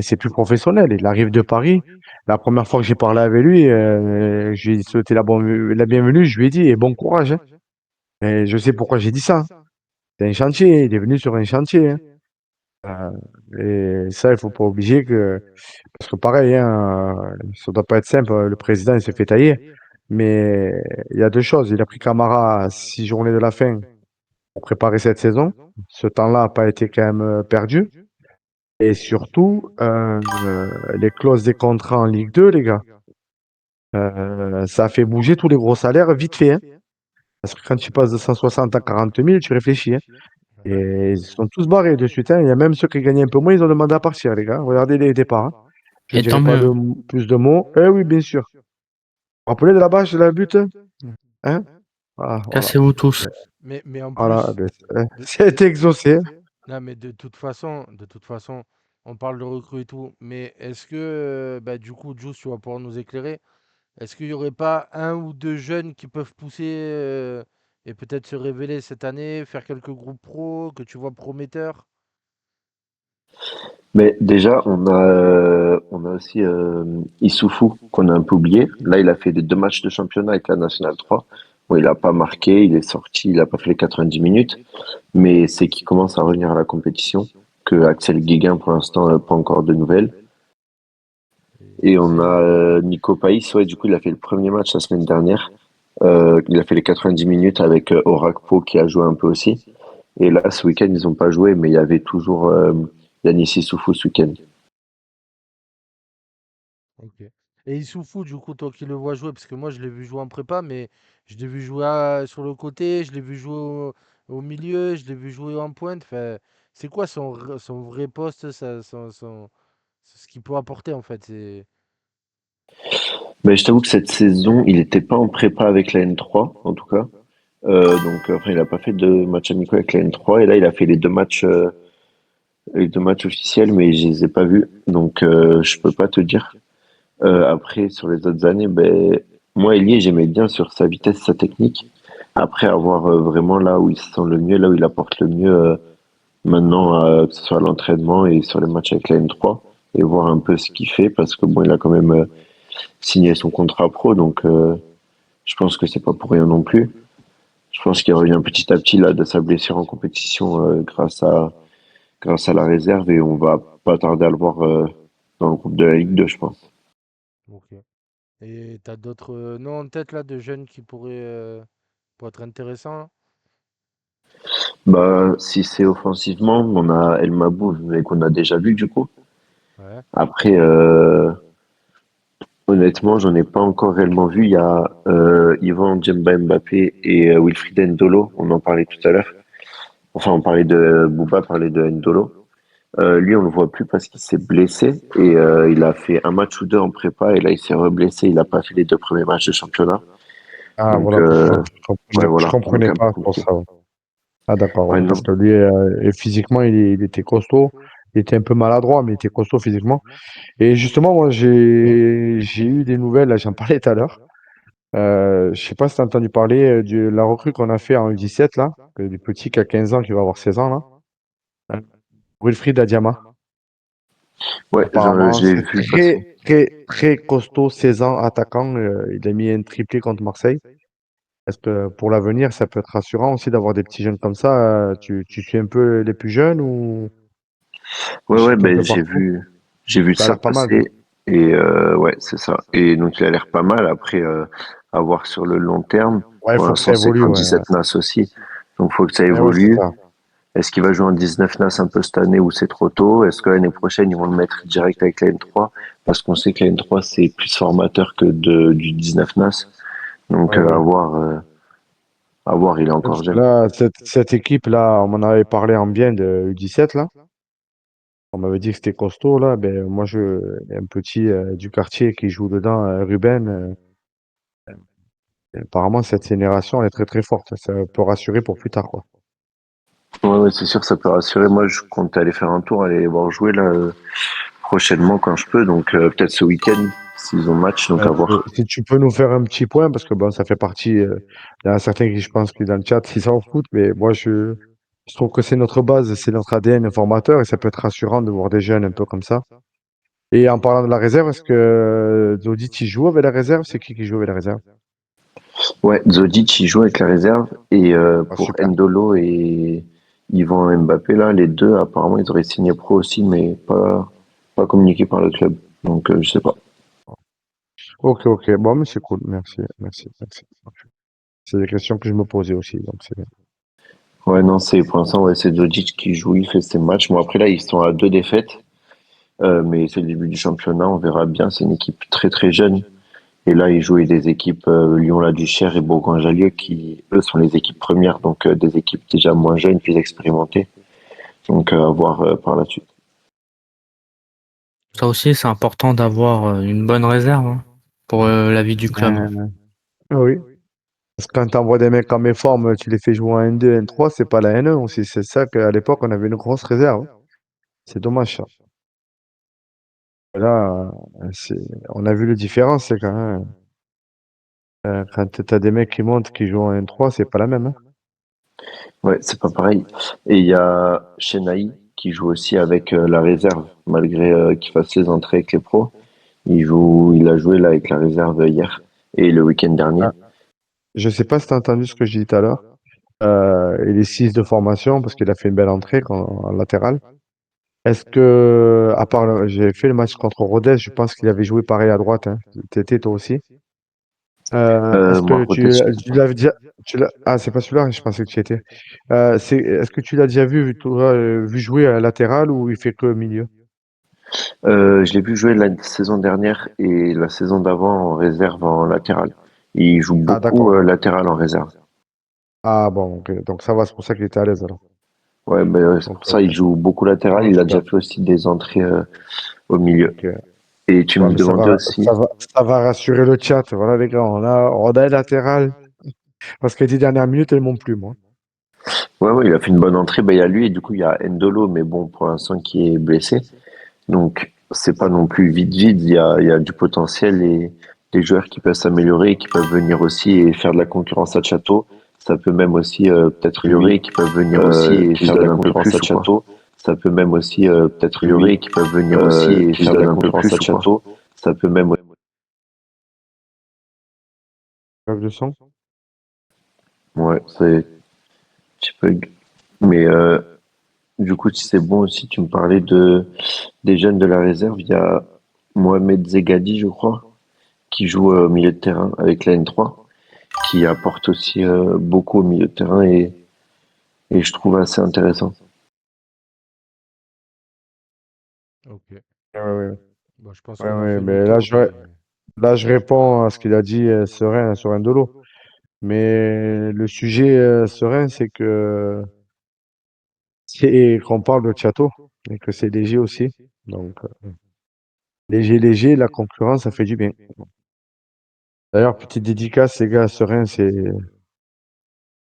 c'est plus professionnel. Il arrive de Paris. La première fois que j'ai parlé avec lui, je lui ai souhaité la bienvenue. Je lui ai dit, et bon courage. Hein. Et je sais pourquoi j'ai dit ça. C'est un chantier. Il est venu sur un chantier. Hein. Et ça, il faut pas oublier que, parce que pareil, hein, ça doit pas être simple. Le président, il s'est fait tailler. Mais il y a deux choses. Il a pris Camara à 6 journées de la fin pour préparer cette saison. Ce temps-là n'a pas été quand même perdu. Et surtout, les clauses des contrats en Ligue 2, les gars, ça a fait bouger tous les gros salaires vite fait. Hein. Parce que quand tu passes de 160 à 40 000, tu réfléchis. Hein. Et ils sont tous barrés de suite. Hein. Il y a même ceux qui gagnaient un peu moins, ils ont demandé à partir, les gars. Regardez les départs. Hein. Je ne Et tant dirai pas mieux. plus de mots. Eh oui, bien sûr. Vous vous rappelez de la bâche, de la butte? Hein? Ah, voilà. Cassez-vous tous. Mais en Voilà. plus, de, C'est exaucé. non, mais de toute façon, on parle de recrues et tout. Mais est-ce que, bah, du coup, Juice, tu vas pouvoir nous éclairer? Est-ce qu'il n'y aurait pas un ou deux jeunes qui peuvent pousser et peut-être se révéler cette année, faire quelques groupes pro que tu vois prometteurs? Mais déjà, on a aussi Issoufou qu'on a un peu oublié. Là, il a fait les 2 matchs de championnat avec la Nationale 3. Bon, il a pas marqué, il est sorti, il a pas fait les 90 minutes, mais c'est qu'il commence à revenir à la compétition. Que Axel Guéguin, pour l'instant, pas encore de nouvelles. Et on a Nico País, ouais, du coup, il a fait le premier match la semaine dernière. Il a fait les 90 minutes avec Orakpo qui a joué un peu aussi. Et là, ce week-end, ils n'ont pas joué, mais il y avait toujours Yanis Issoufou ce week-end. Ok. Et Issoufou, du coup, toi qui le vois jouer, parce que moi je l'ai vu jouer en prépa, mais je l'ai vu jouer sur le côté, je l'ai vu jouer au milieu, je l'ai vu jouer en pointe. Enfin, c'est quoi son vrai poste, ce qu'il peut apporter en fait? Mais je t'avoue que cette saison, il n'était pas en prépa avec la N3, en tout cas. Donc, enfin, il n'a pas fait de match amicaux avec la N3. Et là, il a fait les deux matchs officiels, mais je les ai pas vus. Donc, je peux pas te dire. Après, sur les autres années, ben, moi, Elie, j'aimais bien sur sa vitesse, sa technique. Après, avoir vraiment là où il se sent le mieux, là où il apporte le mieux maintenant, que ce soit à l'entraînement et sur les matchs avec la N3, et voir un peu ce qu'il fait, parce que bon, il a quand même signé son contrat pro, donc je pense que c'est pas pour rien non plus. Je pense qu'il revient petit à petit là de sa blessure en compétition grâce à la réserve, et on va pas tarder à le voir dans le groupe de la Ligue 2, je pense. Ok. Et t'as d'autres noms en tête là de jeunes qui pourraient être intéressants? Bah, si c'est offensivement, on a El Mabou, mais qu'on a déjà vu du coup. Ouais. Après, honnêtement, j'en ai pas encore réellement vu. Il y a Yvan Djemba Mbappé et Wilfried Ndolo. On en parlait tout à l'heure. Enfin, on parlait de Bouba, parlait de Ndolo. Lui, on le voit plus parce qu'il s'est blessé et il a fait un match ou deux en prépa et là, il s'est reblessé. Il a pas fait les 2 premiers matchs de championnat. Ah, Donc, voilà pourquoi. ouais, Je voilà. Donc, comprenais un peu pas pour compliqué. ça. Ouais. Ah, d'accord. Ouais, Ouais, parce non. que lui, et physiquement, il était costaud. Il était un peu maladroit, mais il était costaud physiquement. Et justement, moi, j'ai eu des nouvelles, là, j'en parlais tout à l'heure. Je sais pas si tu as entendu parler de la recrue qu'on a fait en U17, là, du petit qui a 15 ans, qui va avoir 16 ans, là. Hein, Wilfried Adiama. Ouais, Apparemment, je l'ai c'est vu passer. très costaud, 16 ans, attaquant. Il a mis un triplé contre Marseille. Est-ce que pour l'avenir, ça peut être rassurant aussi d'avoir des petits jeunes comme ça? Tu suis un peu les plus jeunes ou Ouais, tu ouais, cherches un ben peu partout? j'ai vu Ça a ça l'air pas mal, lui. passer et ouais, c'est ça. Et donc il a l'air pas mal. Après, à voir sur le long terme. Ouais, il Pour faut que l'instant, ça c'est évolue, qu'en ouais. 17 NAS aussi. Donc faut que ça Ouais, ouais, c'est évolue. ça. Est-ce qu'il va jouer en 19 NAS un peu cette année ou c'est trop tôt? Est-ce que l'année prochaine ils vont le mettre direct avec la N3? Parce qu'on sait que la N3 c'est plus formateur que du 19 NAS. Donc Ouais, ouais. à voir, il est Parce encore que jeune. là, cette équipe-là, on m'en avait parlé en bien de U17, là. On m'avait dit que c'était costaud, là. Ben, moi, un petit du quartier qui joue dedans, Ruben. Apparemment, cette génération, elle est très, très forte. Ça peut rassurer pour plus tard, quoi. Ouais, ouais, c'est sûr, ça peut rassurer. Moi, je compte aller faire un tour, aller les voir jouer là prochainement quand je peux. Donc peut-être ce week-end s'ils ont match, donc à voir. Si tu peux nous faire un petit point, parce que bon, ça fait partie. Il y en a certains qui, je pense, qui dans le chat, ils s'en foutent, mais moi, je trouve que c'est notre base, c'est notre ADN formateur, et ça peut être rassurant de voir des jeunes un peu comme ça. Et en parlant de la réserve, est-ce que Zodi, tu joues avec la réserve? C'est qui joue avec la réserve? Ouais, Zodic il joue avec la réserve et Ah, pour super. Ndolo et Yvan Mbappé là, les deux apparemment ils auraient signé pro aussi, mais pas communiqué par le club. Donc je sais pas. Ok, ok. Bon, mais c'est cool. Merci, merci, merci. C'est des questions que je me posais aussi, donc c'est bien. Ouais, non, c'est pour l'instant ouais, c'est Zodic qui joue, il fait ses matchs. Bon après là ils sont à 2 défaites, mais c'est le début du championnat, on verra bien. C'est une équipe très très jeune Et là, ils jouaient des équipes Lyon-La-Duchère et Bourgoin-Jallieu qui, eux, sont les équipes premières, donc des équipes déjà moins jeunes, plus expérimentées. Donc à voir par la suite. Ça aussi, c'est important d'avoir une bonne réserve hein, pour la vie du club. Oui. Parce que quand t'envoies des mecs en méforme, tu les fais jouer en N2, N3, c'est pas la N1 aussi. C'est ça qu'à l'époque, on avait une grosse réserve. C'est dommage, ça. Là, on a vu la différence, c'est quand même. Quand t'as des mecs qui montent, qui jouent en N3, c'est pas la même. Hein. Ouais, c'est pas pareil. Et il y a Chennai qui joue aussi avec la réserve, malgré qu'il fasse les entrées avec les pros. Il a joué là avec la réserve hier et le week-end dernier. Ah. Je sais pas si t'as entendu ce que j'ai dit tout à l'heure. Il est 6 de formation parce qu'il a fait une belle entrée en latéral. Est-ce que, à part, j'ai fait le match contre Rodez, je pense qu'il avait joué pareil à droite. Hein. T'étais toi aussi. Est-ce Moi, que Rodez, j'étais tu pas. l'avais déjà, ah, c'est pas celui-là, je pensais que tu y étais. Est-ce que tu l'as déjà vu, toi, vu jouer à latéral ou il fait que milieu? Je l'ai vu jouer la saison dernière et la saison d'avant en réserve en latéral. Il joue Ah, beaucoup d'accord. latéral en réserve. Ah, bon, ok. Donc ça va, c'est pour ça qu'il était à l'aise alors. Ouais, ben, c'est pour Ok, ça il ok. joue beaucoup latéral. Non, Il a déjà super. fait aussi des entrées au milieu. Ok. Et tu Ouais, me mais demandais aussi. ça va rassurer le chat. Voilà, les gars, on a un latéral. Parce que les 10 dernières minutes, elles m'ont plu, moi. Ouais, ouais, il a fait une bonne entrée. Ben, il y a lui et du coup il y a Ndolo, mais bon, pour l'instant qui est blessé. Donc c'est pas non plus vide vide. Il y a du potentiel et des joueurs qui peuvent s'améliorer, et qui peuvent venir aussi et faire de la concurrence à Château. Ça peut même aussi peut-être lui qui peuvent venir aussi et qui se faire de donne la un peu concurrence plus à ou quoi. Château. Ça peut même aussi peut-être Lui lui qui peuvent venir aussi et qui se faire de donne la Ok. un peu concurrence à plus ou quoi. Château. Ça peut même Preuve de son. ouais, c'est un petit peu. Mais du coup, si c'est bon aussi, tu me parlais de des jeunes de la réserve. Il y a Mohamed Zegadi, je crois, qui joue au milieu de terrain avec la N3, qui apporte aussi beaucoup au milieu de terrain et je trouve assez intéressant. Ok. Ouais, ouais, Bon, je pense ouais, qu'on a ouais, fait le mais tour des. là, je réponds à ce qu'il a dit Serein sur Ndolo. Mais le sujet Serein, c'est que c'est qu'on parle de Château et que c'est léger aussi. Donc, léger, léger, la concurrence, ça fait du bien. D'ailleurs, petite dédicace, les gars, Serein, c'est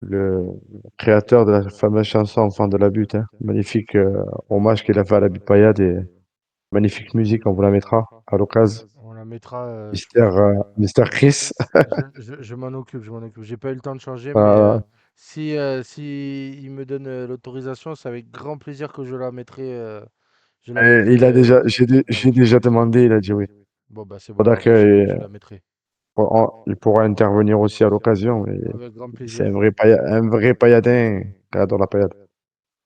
le créateur de la fameuse chanson Enfant de la butte. Hein. Magnifique hommage qu'il a fait à la butte paillade et magnifique musique, on vous la mettra à l'occasion. On la mettra, je Mister, pense. Mister Chris. Je m'en occupe, je m'en occupe. J'ai pas eu le temps de changer, mais Euh, si il me donne l'autorisation, c'est avec grand plaisir que je la et mettrai il a déjà, sur la j'ai route. déjà demandé, il a dit oui. Bon, bah c'est bon, Faudra alors je la mettrai. il pourra intervenir aussi à l'occasion. Avec grand C'est plaisir. un vrai pailladin qui adore la paillade.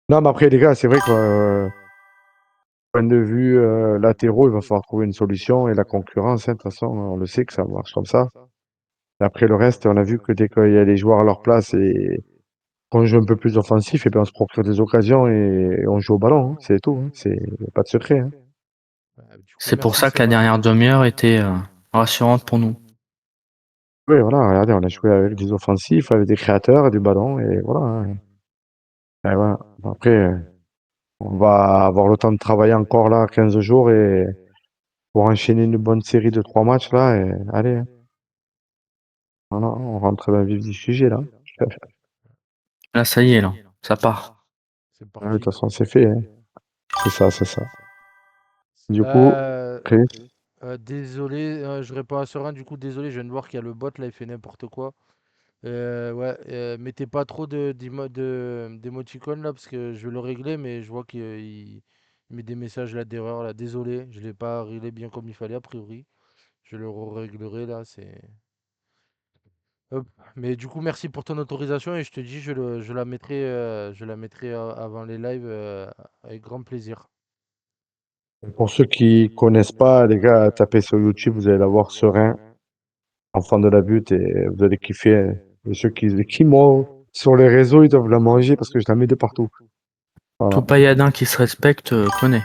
Non, mais après, les gars, c'est vrai que point de vue latéraux, il va falloir trouver une solution et la concurrence, hein, de toute façon, on le sait que ça marche comme ça. Et après, le reste, on a vu que dès qu'il y a les joueurs à leur place et qu'on joue un peu plus offensif, et bien on se procure des occasions et on joue au ballon. Hein, c'est tout. Hein, c'est y a pas de secret. Hein. Du coup, C'est pour merci ça que la Seba. dernière demi-heure était rassurante pour nous. Oui, voilà, regardez, on a joué avec des offensifs, avec des créateurs, du ballon, et voilà. Hein. Et voilà. Après, on va avoir le temps de travailler encore là 15 jours et pour enchaîner une bonne série de 3 matchs là. Et allez, hein. Voilà, on rentre dans le vif du sujet là. Là, ça y est, là, ça part. C'est Ah oui, de parti. toute façon, c'est fait. Hein. C'est ça, c'est ça. Du coup, Euh, Chris, Désolé, je réponds à Serein. Du coup, désolé, je viens de voir qu'il y a le bot là, il fait n'importe quoi. Ouais, mettez pas trop d'émoticônes là parce que je vais le régler, mais je vois qu'il met des messages là d'erreur là. Désolé, je l'ai pas réglé bien comme il fallait a priori. Je le réglerai là, c'est. Hop. Mais du coup, merci pour ton autorisation et je te dis, je la mettrai avant les lives avec grand plaisir. pour ceux qui connaissent pas, les gars, tapez sur YouTube, vous allez la voir serein, enfant de la butte, et vous allez kiffer. Hein. Et ceux qui moi, sur les réseaux, ils doivent la manger parce que je la mets de partout. Tout Voilà. pailladin qui se respecte connaît.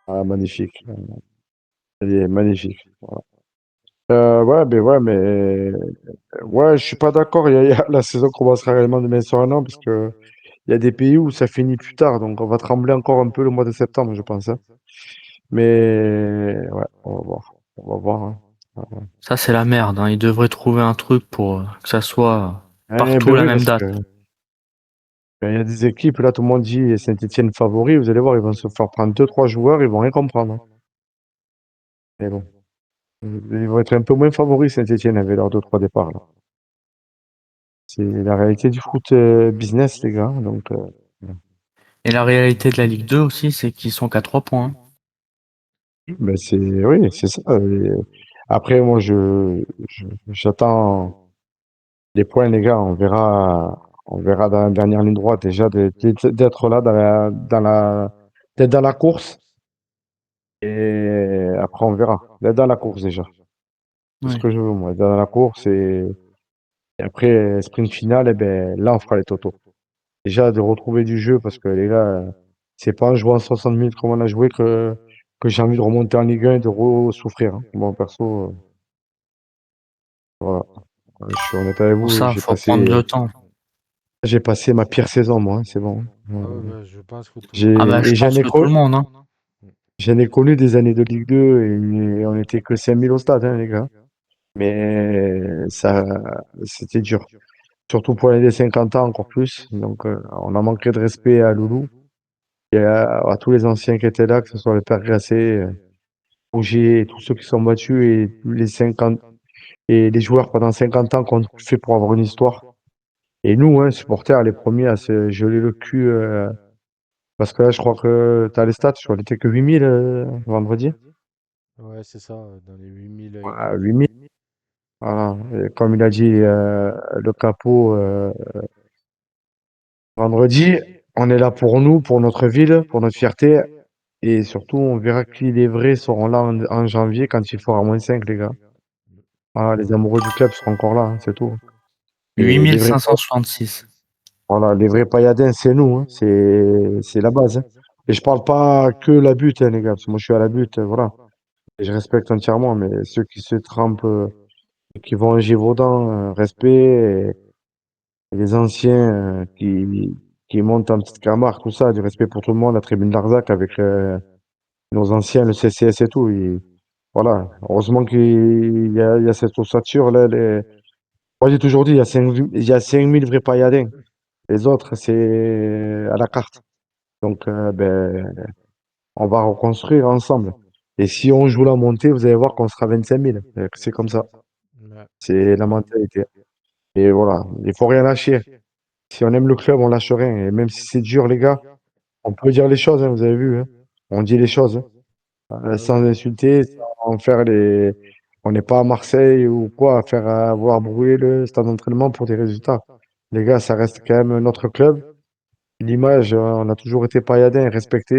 Ah, magnifique. Elle est magnifique. Voilà. Ouais, mais ouais, je suis pas d'accord. La saison commencera réellement demain sur un an parce que il y a des pays où ça finit plus tard, donc on va trembler encore un peu le mois de septembre, je pense, hein. Mais ouais, on va voir. On va voir, hein. Ça, c'est la merde, hein. Ils devraient trouver un truc pour que ça soit Ben partout la oui, même parce date. que ben, il y a des équipes, là, tout le monde dit Saint-Etienne favori. Vous allez voir, ils vont se faire prendre deux, trois joueurs, ils vont rien comprendre, hein. Mais bon, ils vont être un peu moins favoris, Saint-Etienne, avec leurs deux, trois départs, là. C'est la réalité du foot business, les gars. Donc, Et la réalité de la Ligue 2 aussi, c'est qu'ils sont qu'à 3 points, hein. ben oui, c'est ça. Après, moi, j'attends les points, les gars. On verra dans la dernière ligne droite déjà d'être là d'être dans la course. Et après, on verra. D'être dans la course déjà. C'est ce Oui. que je veux, moi. D'être dans la course et après, sprint final, et ben là, on fera les totaux. Déjà, de retrouver du jeu parce que les gars, c'est pas en jouant 60 minutes comme on a joué que j'ai envie de remonter en Ligue 1 et de souffrir, hein. Bon, perso, voilà. Je suis honnête avec Pour vous, ça, faut prendre le temps. j'ai passé ma pire saison, moi, hein, c'est bon. Ah ouais, bah, je pense que tout le Ah monde bah, je Et pense que tout le monde, hein. j'en ai connu des années de Ligue 2 et on était que 5000 au stade, hein, les gars. Mais ça, c'était dur. Surtout pour les des 50 ans, encore plus. Donc, on a manqué de respect à Loulou et à tous les anciens qui étaient là, que ce soit le Père Grasset, Ogier, et tous ceux qui sont battus et les 50 et les joueurs pendant 50 ans qu'on fait pour avoir une histoire. Et nous, hein, supporters, les premiers à se geler le cul, parce que là, je crois que tu as les stats, je crois qu'il n'était que 8000 vendredi. Ouais, c'est ça, dans les 8000 et Voilà, quelques. 8000. Voilà. Et comme il a dit le capot vendredi, on est là pour nous, pour notre ville, pour notre fierté. Et surtout, on verra qui les vrais seront là en janvier quand il fera -5, les gars. Voilà, les amoureux du club seront encore là, hein, c'est tout. Et les vrais, 8566. voilà, les vrais pailladins, c'est nous, hein. C'est la base, hein. Et je parle pas que la butte, hein, les gars, parce que moi je suis à la butte, voilà. Et je respecte entièrement, mais ceux qui se trempent, qui vont à Gévaudan, respect, et les anciens qui montent en petite Camargue, tout ça, du respect pour tout le monde, la tribune d'Arzac avec nos anciens, le CCS et tout. Voilà, heureusement qu'il y a cette ossature là. Moi j'ai toujours dit, il y a 5000 vrais pailladins. Les autres, c'est à la carte. Donc, ben, on va reconstruire ensemble. Et si on joue la montée, vous allez voir qu'on sera 25 000. C'est comme ça. Ouais. C'est la mentalité. Et voilà, il faut rien lâcher. Si on aime le club, on lâche rien. Et même si c'est dur, les gars, on peut dire les choses, hein, vous avez vu, hein. On dit les choses, hein. Ouais, Sans ouais. insulter, sans faire les. On n'est pas à Marseille ou quoi, à faire avoir brûler le stade d'entraînement pour des résultats. Les gars, ça reste quand même notre club. L'image, on a toujours été pailladins et respecté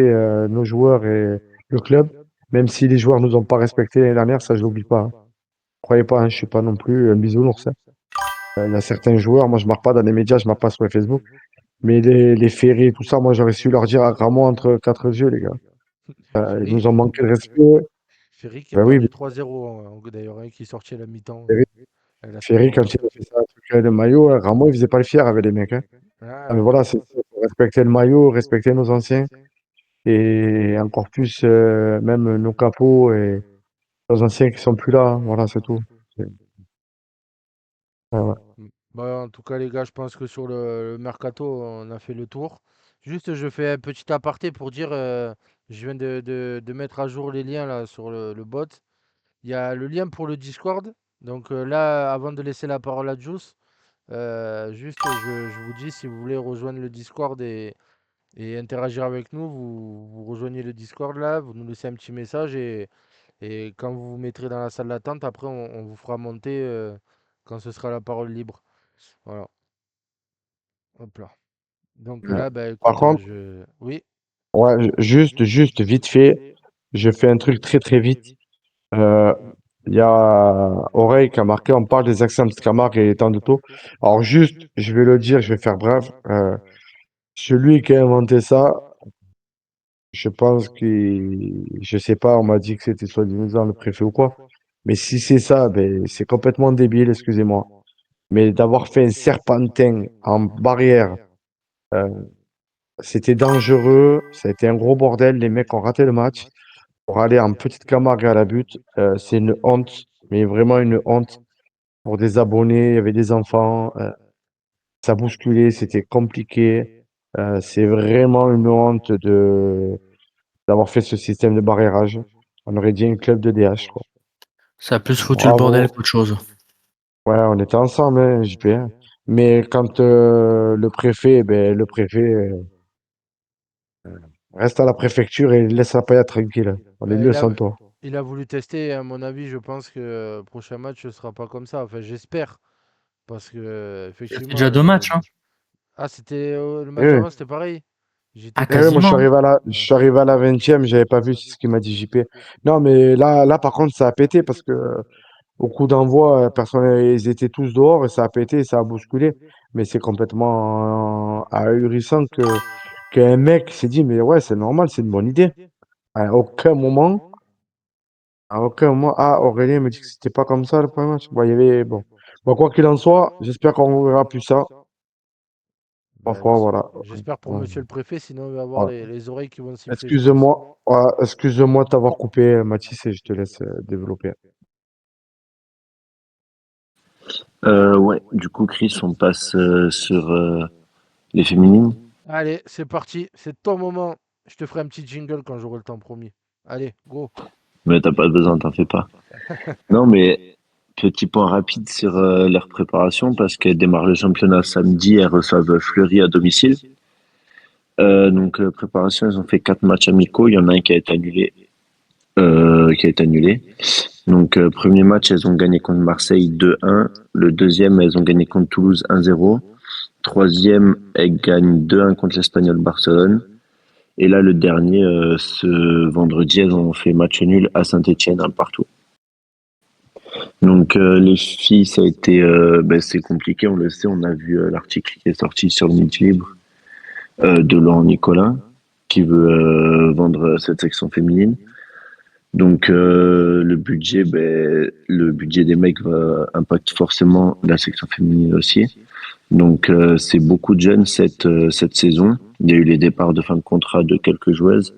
nos joueurs et le club. Même si les joueurs nous ont pas respecté l'année dernière, ça je l'oublie pas, hein. Croyez pas, hein, je suis pas non plus un bisounours, hein. Il y a certains joueurs, moi je marque pas dans les médias, je marque pas sur les Facebook. Mais les ferrés, tout ça, moi j'aurais su leur dire à Ramon entre quatre yeux, les gars. Ils Ferry, nous ont manqué de respect. Ferry qui a Ben oui, perdu 3-0, d'ailleurs, hein, qui est sorti à la mi-temps Ferry, à la fin du Ferry, quand match. il a fait ça, avec le maillot, Ramon, il faisait pas le fier avec les mecs, hein. Ah Ah, mais ouais, voilà, c'est ça, faut respecter le maillot, respecter nos anciens et encore plus même nos capots et nos anciens qui sont plus là, hein. Voilà, c'est tout. C'est- ouais, ouais. Bah, en tout cas, les gars, je pense que sur le mercato, on a fait le tour. Juste, je fais un petit aparté pour dire, je viens de mettre à jour les liens là sur le bot. Il y a le lien pour le Discord. Donc là, avant de laisser la parole à Juice, juste, je vous dis, si vous voulez rejoindre le Discord et interagir avec nous, vous rejoignez le Discord là, vous nous laissez un petit message et quand vous vous mettrez dans la salle d'attente, après, on vous fera monter quand ce sera la parole libre. Voilà, hop là. Donc Ouais. là, bah Par écoute, contre, Oui, ouais, juste, vite fait, je fais un truc très, très vite. Euh, Il y a Oreille qui a marqué, on parle des accents de Camargue et tant de taux. Alors juste, je vais le dire, je vais faire bref. Celui qui a inventé ça, je pense qu'il, je sais pas, on m'a dit que c'était soi-disant le préfet ou quoi, Mais si c'est ça, ben, c'est complètement débile, excusez-moi. Mais d'avoir fait un serpentin en barrière, euh, c'était dangereux. Ça a été un gros bordel. Les mecs ont raté le match pour aller en petite camargue à la but. C'est une honte, mais vraiment une honte pour des abonnés. Il y avait des enfants. Ça bousculait, c'était compliqué. C'est vraiment une honte d'avoir fait ce système de barrérage. On aurait dit un club de DH, quoi. Ça a plus foutu le bordel Bravo. qu'autre chose. Ouais, on était ensemble, hein, JP, hein. Mais quand le préfet reste à la préfecture et laisse la paillade tranquille. On est Bah, mieux sans toi. il a voulu tester, à mon avis, je pense que prochain match ne sera pas comme ça. Enfin, j'espère. Parce que, C'est effectivement, déjà 2 matchs, hein. Ah, c'était le Eh match oui. d'avant, c'était pareil. J'étais Ah, pas Eh oui, moi, là. quasiment, hein. je suis arrivé à la 20e, j'avais pas vu ce qu'il m'a dit JP. Non, mais là, par contre, ça a pété parce que au coup d'envoi, personne, ils étaient tous dehors et ça a pété, ça a bousculé. Mais c'est complètement ahurissant qu'un mec s'est dit, mais ouais, c'est normal, c'est une bonne idée. À aucun moment, ah, Aurélien me dit que c'était pas comme ça le premier match. Bon, il y avait, bon. Bon, quoi qu'il en soit, j'espère qu'on verra plus ça. Bah, Parfois, voilà. j'espère pour Ouais, monsieur le préfet, sinon il va avoir voilà. les oreilles qui vont siffler, je pense. Excuse-moi, ouais, excuse-moi de t'avoir coupé, Mathis, et je te laisse développer. Ouais, du coup, Chris, on passe sur les féminines. Allez, c'est parti, c'est ton moment. Je te ferai un petit jingle quand j'aurai le temps, promis. Allez, go. Mais t'as pas besoin, t'en fais pas. Non, mais petit point rapide sur leur préparation parce qu'elles démarrent le championnat samedi, elles reçoivent Fleury à domicile. Préparation, elles ont fait 4 matchs amicaux. Il y en a un qui a été annulé. Premier match, elles ont gagné contre Marseille 2-1. Le deuxième, elles ont gagné contre Toulouse 1-0. Troisième, elles gagnent 2-1 contre l'Espagnol Barcelone. Et là, le dernier, ce vendredi, elles ont fait match nul à Saint-Etienne, un partout. Les filles, ça a été, c'est compliqué, on le sait. On a vu l'article qui est sorti sur le Midi Libre de Laurent Nicolin, qui veut vendre cette section féminine. Le budget des mecs impacte forcément la section féminine aussi. C'est beaucoup de jeunes cette saison. Il y a eu les départs de fin de contrat de quelques joueuses,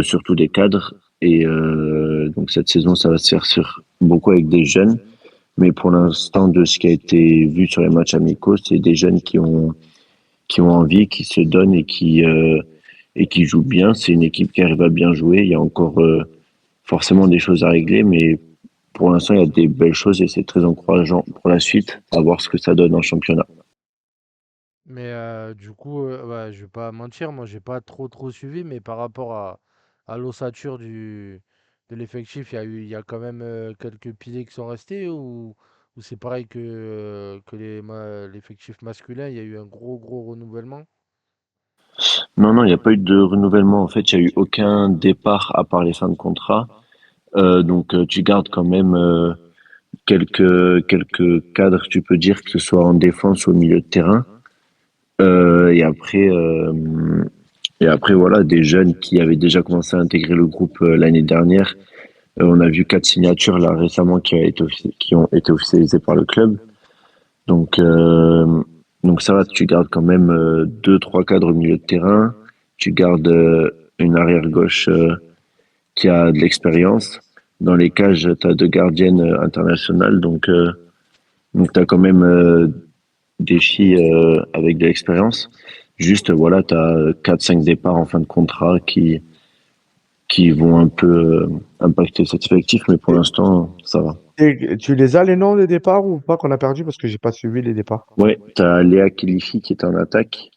surtout des cadres. Et donc cette saison, ça va se faire beaucoup avec des jeunes. Mais pour l'instant, de ce qui a été vu sur les matchs amicaux, c'est des jeunes qui ont envie, qui se donnent et qui jouent bien. C'est une équipe qui arrive à bien jouer. Il y a encore forcément des choses à régler, mais pour l'instant, il y a des belles choses et c'est très encourageant pour la suite, à voir ce que ça donne en championnat. Mais du coup, ouais, je vais pas mentir, moi j'ai pas trop suivi, mais par rapport à l'ossature de l'effectif, il y a quand même quelques piliers qui sont restés ou c'est pareil que l'effectif masculin, il y a eu un gros renouvellement. Non, non, il n'y a pas eu de renouvellement. En fait, il n'y a eu aucun départ à part les fins de contrat. Tu gardes quand même quelques cadres, tu peux dire, que ce soit en défense ou au milieu de terrain. Euh, et après, euh, et après, voilà, des jeunes qui avaient déjà commencé à intégrer le groupe l'année dernière. On a vu 4 signatures là récemment qui ont été officialisées par le club. Donc, euh, donc ça va, tu gardes quand même 2, 3 cadres au milieu de terrain. Tu gardes une arrière gauche qui a de l'expérience. Dans les cages, tu as 2 gardiennes internationales. Donc tu as quand même des filles avec de l'expérience. Juste, voilà, tu as 4, 5 départs en fin de contrat qui vont un peu impacter cet effectif, mais pour Et, l'instant, ça va. et tu les as les noms des départs ou pas qu'on a perdu parce que j'ai pas suivi les départs. Ouais, tu as Léa Khelifi qui est en attaque.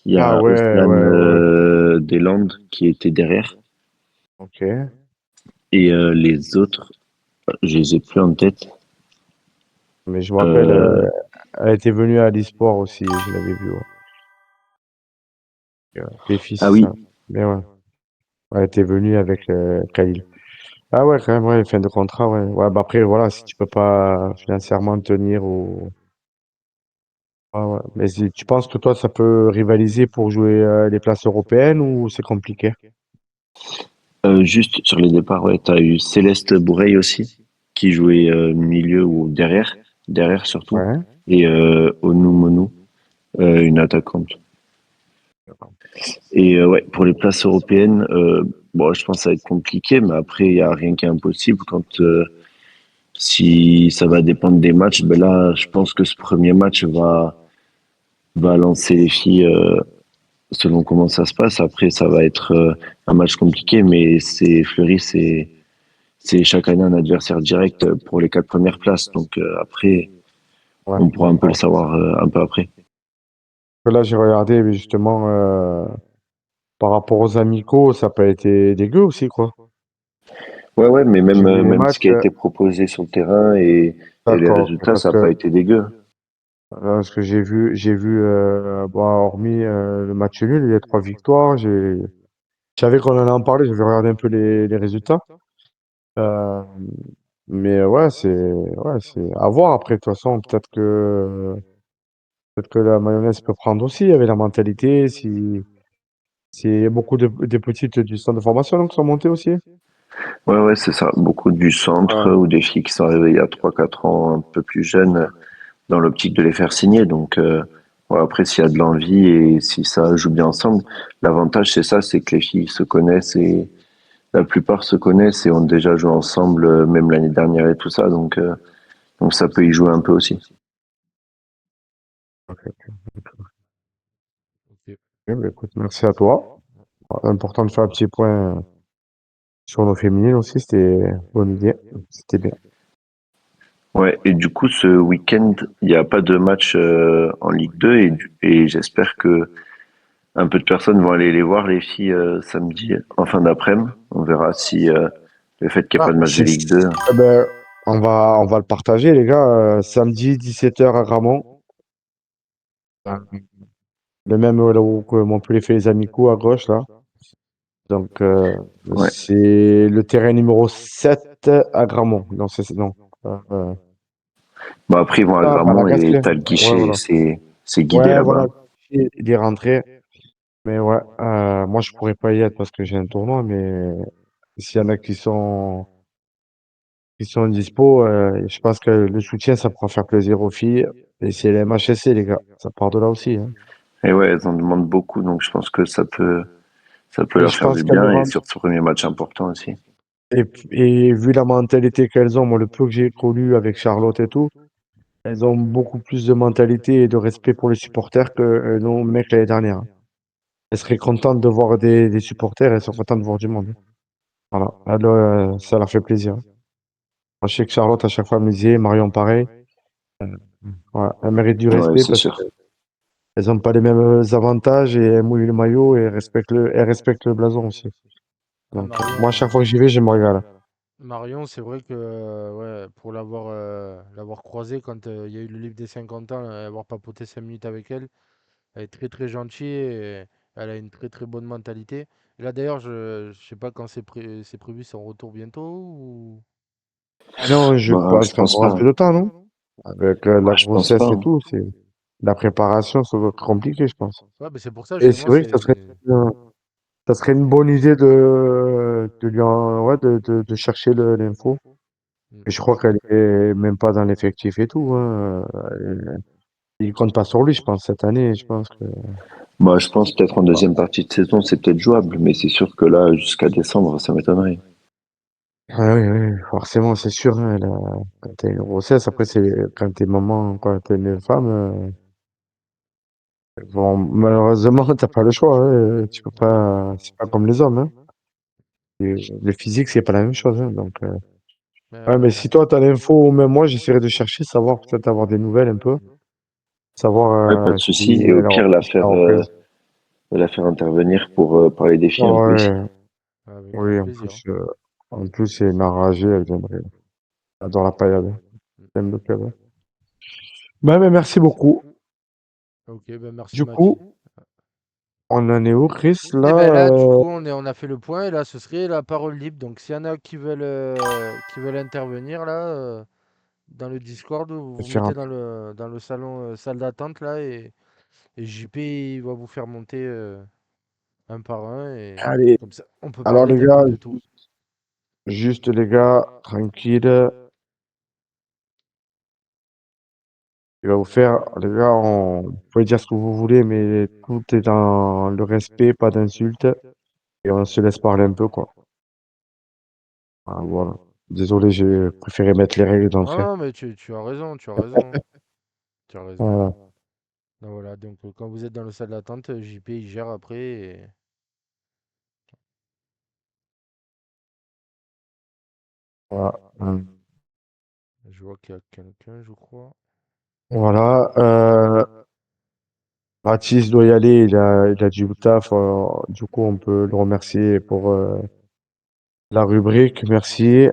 Il y Ah a ouais, Océane ouais, ouais. Deslandes qui était derrière. Ok. Et les autres, je les ai plus en tête. Mais je me rappelle, Euh, elle était venue à l'e-sport aussi, je l'avais vu, ouais. Péfis, ah c'est oui, ça. Mais ouais. Elle était venue avec Khalil. Ah ouais, quand même, ouais, fin de contrat, ouais. Ouais, bah après, voilà, si tu peux pas financièrement tenir ou. Ah ouais. Mais tu penses que toi, ça peut rivaliser pour jouer les places européennes ou c'est compliqué? juste sur les départs, ouais, tu as eu Céleste Bourreil aussi, qui jouait milieu ou derrière surtout, Ouais. et Onumonu, une attaquante. Et ouais, pour les places européennes, bon, je pense que ça va être compliqué, mais après, il n'y a rien qui est impossible. Quand si ça va dépendre des matchs, ben là, je pense que ce premier match va lancer les filles selon comment ça se passe. Après, ça va être un match compliqué, mais c'est Fleury, c'est chaque année un adversaire direct pour les 4 premières places. Donc après, Ouais, on pourra un peu le d'accord. savoir un peu après. Là, j'ai regardé, mais justement, par rapport aux amicaux, ça n'a pas été dégueu aussi, quoi. Ouais, mais J'ai vu les même ce matchs, qui a été proposé sur le terrain et les d'accord. résultats, ça n'a pas été dégueu. Parce que j'ai vu, bon, hormis le match nul, il y a 3 victoires. Je savais qu'on allait en parler, j'avais regardé un peu les résultats. Euh, mais ouais, c'est à voir après. De toute façon, peut-être que la mayonnaise peut prendre aussi avec la mentalité. Si il y a beaucoup de petites du centre de formation donc, qui sont montées aussi. Ouais, c'est ça. Beaucoup du centre Ouais. ou des filles qui sont arrivées il y a 3 4 ans, un peu plus jeunes, dans l'optique de les faire signer. Donc, ouais, après, s'il y a de l'envie et si ça joue bien ensemble, l'avantage, c'est ça, c'est que les filles se connaissent et la plupart se connaissent et ont déjà joué ensemble, même l'année dernière et tout ça. Donc ça peut y jouer un peu aussi. Ok. Eh ben, écoute, merci à toi. Important de faire un petit point sur nos féminines aussi, c'était une bonne idée. C'était bien. Ouais, et du coup, ce week-end, il n'y a pas de match en Ligue 2 et j'espère que un peu de personnes vont aller les voir, les filles, samedi en fin d'après-midi. On verra si le fait qu'il n'y ait Ah, pas de match de Ligue 2. eh ben, on va le partager, les gars. Samedi, 17h à Gramont. Le même là où que Montpellier fait les amicaux à gauche, là. Donc, Ouais. c'est le terrain numéro 7 à Gramont. Non, non. Euh, Bon, après, ils vont à à la Gramont et Gasquet. t'as le Ouais, guichet, voilà. c'est guidé Ouais, là-bas. voilà. Il est rentré. Mais ouais, moi, je pourrais pas y être parce que j'ai un tournoi, mais s'il y en a qui sont dispo, je pense que le soutien, ça pourra faire plaisir aux filles. Et c'est les MHSC, les gars. Ça part de là aussi, hein. Et ouais, elles en demandent beaucoup, donc je pense que ça peut Et leur je faire pense du qu'elles bien et auront. sur ce premier match important aussi. Et vu la mentalité qu'elles ont, moi, le peu que j'ai connu avec Charlotte et tout, elles ont beaucoup plus de mentalité et de respect pour les supporters que nos mecs l'année dernière, hein. Elles seraient contentes de voir des supporters, elles sont contentes de voir du monde, hein. Voilà. Alors, ça leur fait plaisir, hein. Moi, je sais que Charlotte, à chaque fois, elle me disait, Marion, pareil. Ouais, elles méritent du Ouais, respect c'est parce sûr. qu'elles n'ont pas les mêmes avantages et elles mouillent le maillot et elles respectent le blason aussi. Ah, Donc, moi, à chaque fois que j'y vais, je me régale. Marion, c'est vrai que ouais, pour l'avoir croisée quand il y a eu le livre des 50 ans, avoir papoté 5 minutes avec elle, elle est très très gentille et elle a une très très bonne mentalité. Et là d'ailleurs, je sais pas quand c'est prévu son retour bientôt ou... Ah non, je Bah, je pense pense qu'encore un pas. peu de temps, non? Avec Ouais, la je pense pas, grossesse et hein. tout, c'est la préparation, ça va être compliqué, je pense. Ouais, mais c'est pour ça Et c'est justement, vrai que ça serait une bonne idée de lui ouais, de chercher l'info. Mm. Et je crois qu'elle est même pas dans l'effectif et tout, hein. Il compte pas sur lui, je pense, cette année. Je pense que. Bah, je pense peut-être en deuxième partie de saison, c'est peut-être jouable, mais c'est sûr que là, jusqu'à décembre, ça m'étonnerait. Ah oui, oui, forcément, c'est sûr, hein, quand t'as une grossesse, après, c'est quand t'es maman, quand t'es une femme, bon, malheureusement, t'as pas le choix, hein, tu peux pas, c'est pas comme les hommes, hein. Le physique, c'est pas la même chose, hein, donc, ouais, mais si toi, t'as l'info, ou même moi, j'essaierai de chercher, savoir, peut-être avoir des nouvelles un peu, Ouais, pas savoir de si souci. Et au elle a pire, repris sa reprise. la faire intervenir pour parler des filles un peu aussi. Ouais, Avec grand oui, plaisir. en plus, c'est une enragée, elle viendrait. Elle adore la paillade, hein. Mm. Elle aime le club, hein. Ouais, mais merci beaucoup. Ok, ben merci Du Mathis. coup, on en est où, Chris, Et là? ben là, du coup, on a fait le point et là, ce serait la parole libre. Donc, s'il y en a qui veulent intervenir là, dans le Discord, vous vous mettez Différentes. dans le salon, salle d'attente là et JP il va vous faire monter un par un et Allez, comme ça, on peut alors parler les d'un peu gars, de tout. juste les gars, tranquille. Il va vous faire, les gars, vous pouvez dire ce que vous voulez, mais tout est dans le respect, pas d'insultes, et on se laisse parler un peu, quoi. Ah, voilà. Désolé, j'ai préféré mettre les règles d'entrée. Non, mais tu as raison, tu as raison, hein. Tu as raison. Voilà. Donc voilà, donc quand vous êtes dans le salle d'attente, JP il gère après et Voilà. je vois qu'il y a quelqu'un, je crois. Voilà. Baptiste doit y aller, il a du taf. Du coup, on peut le remercier pour la rubrique. Merci.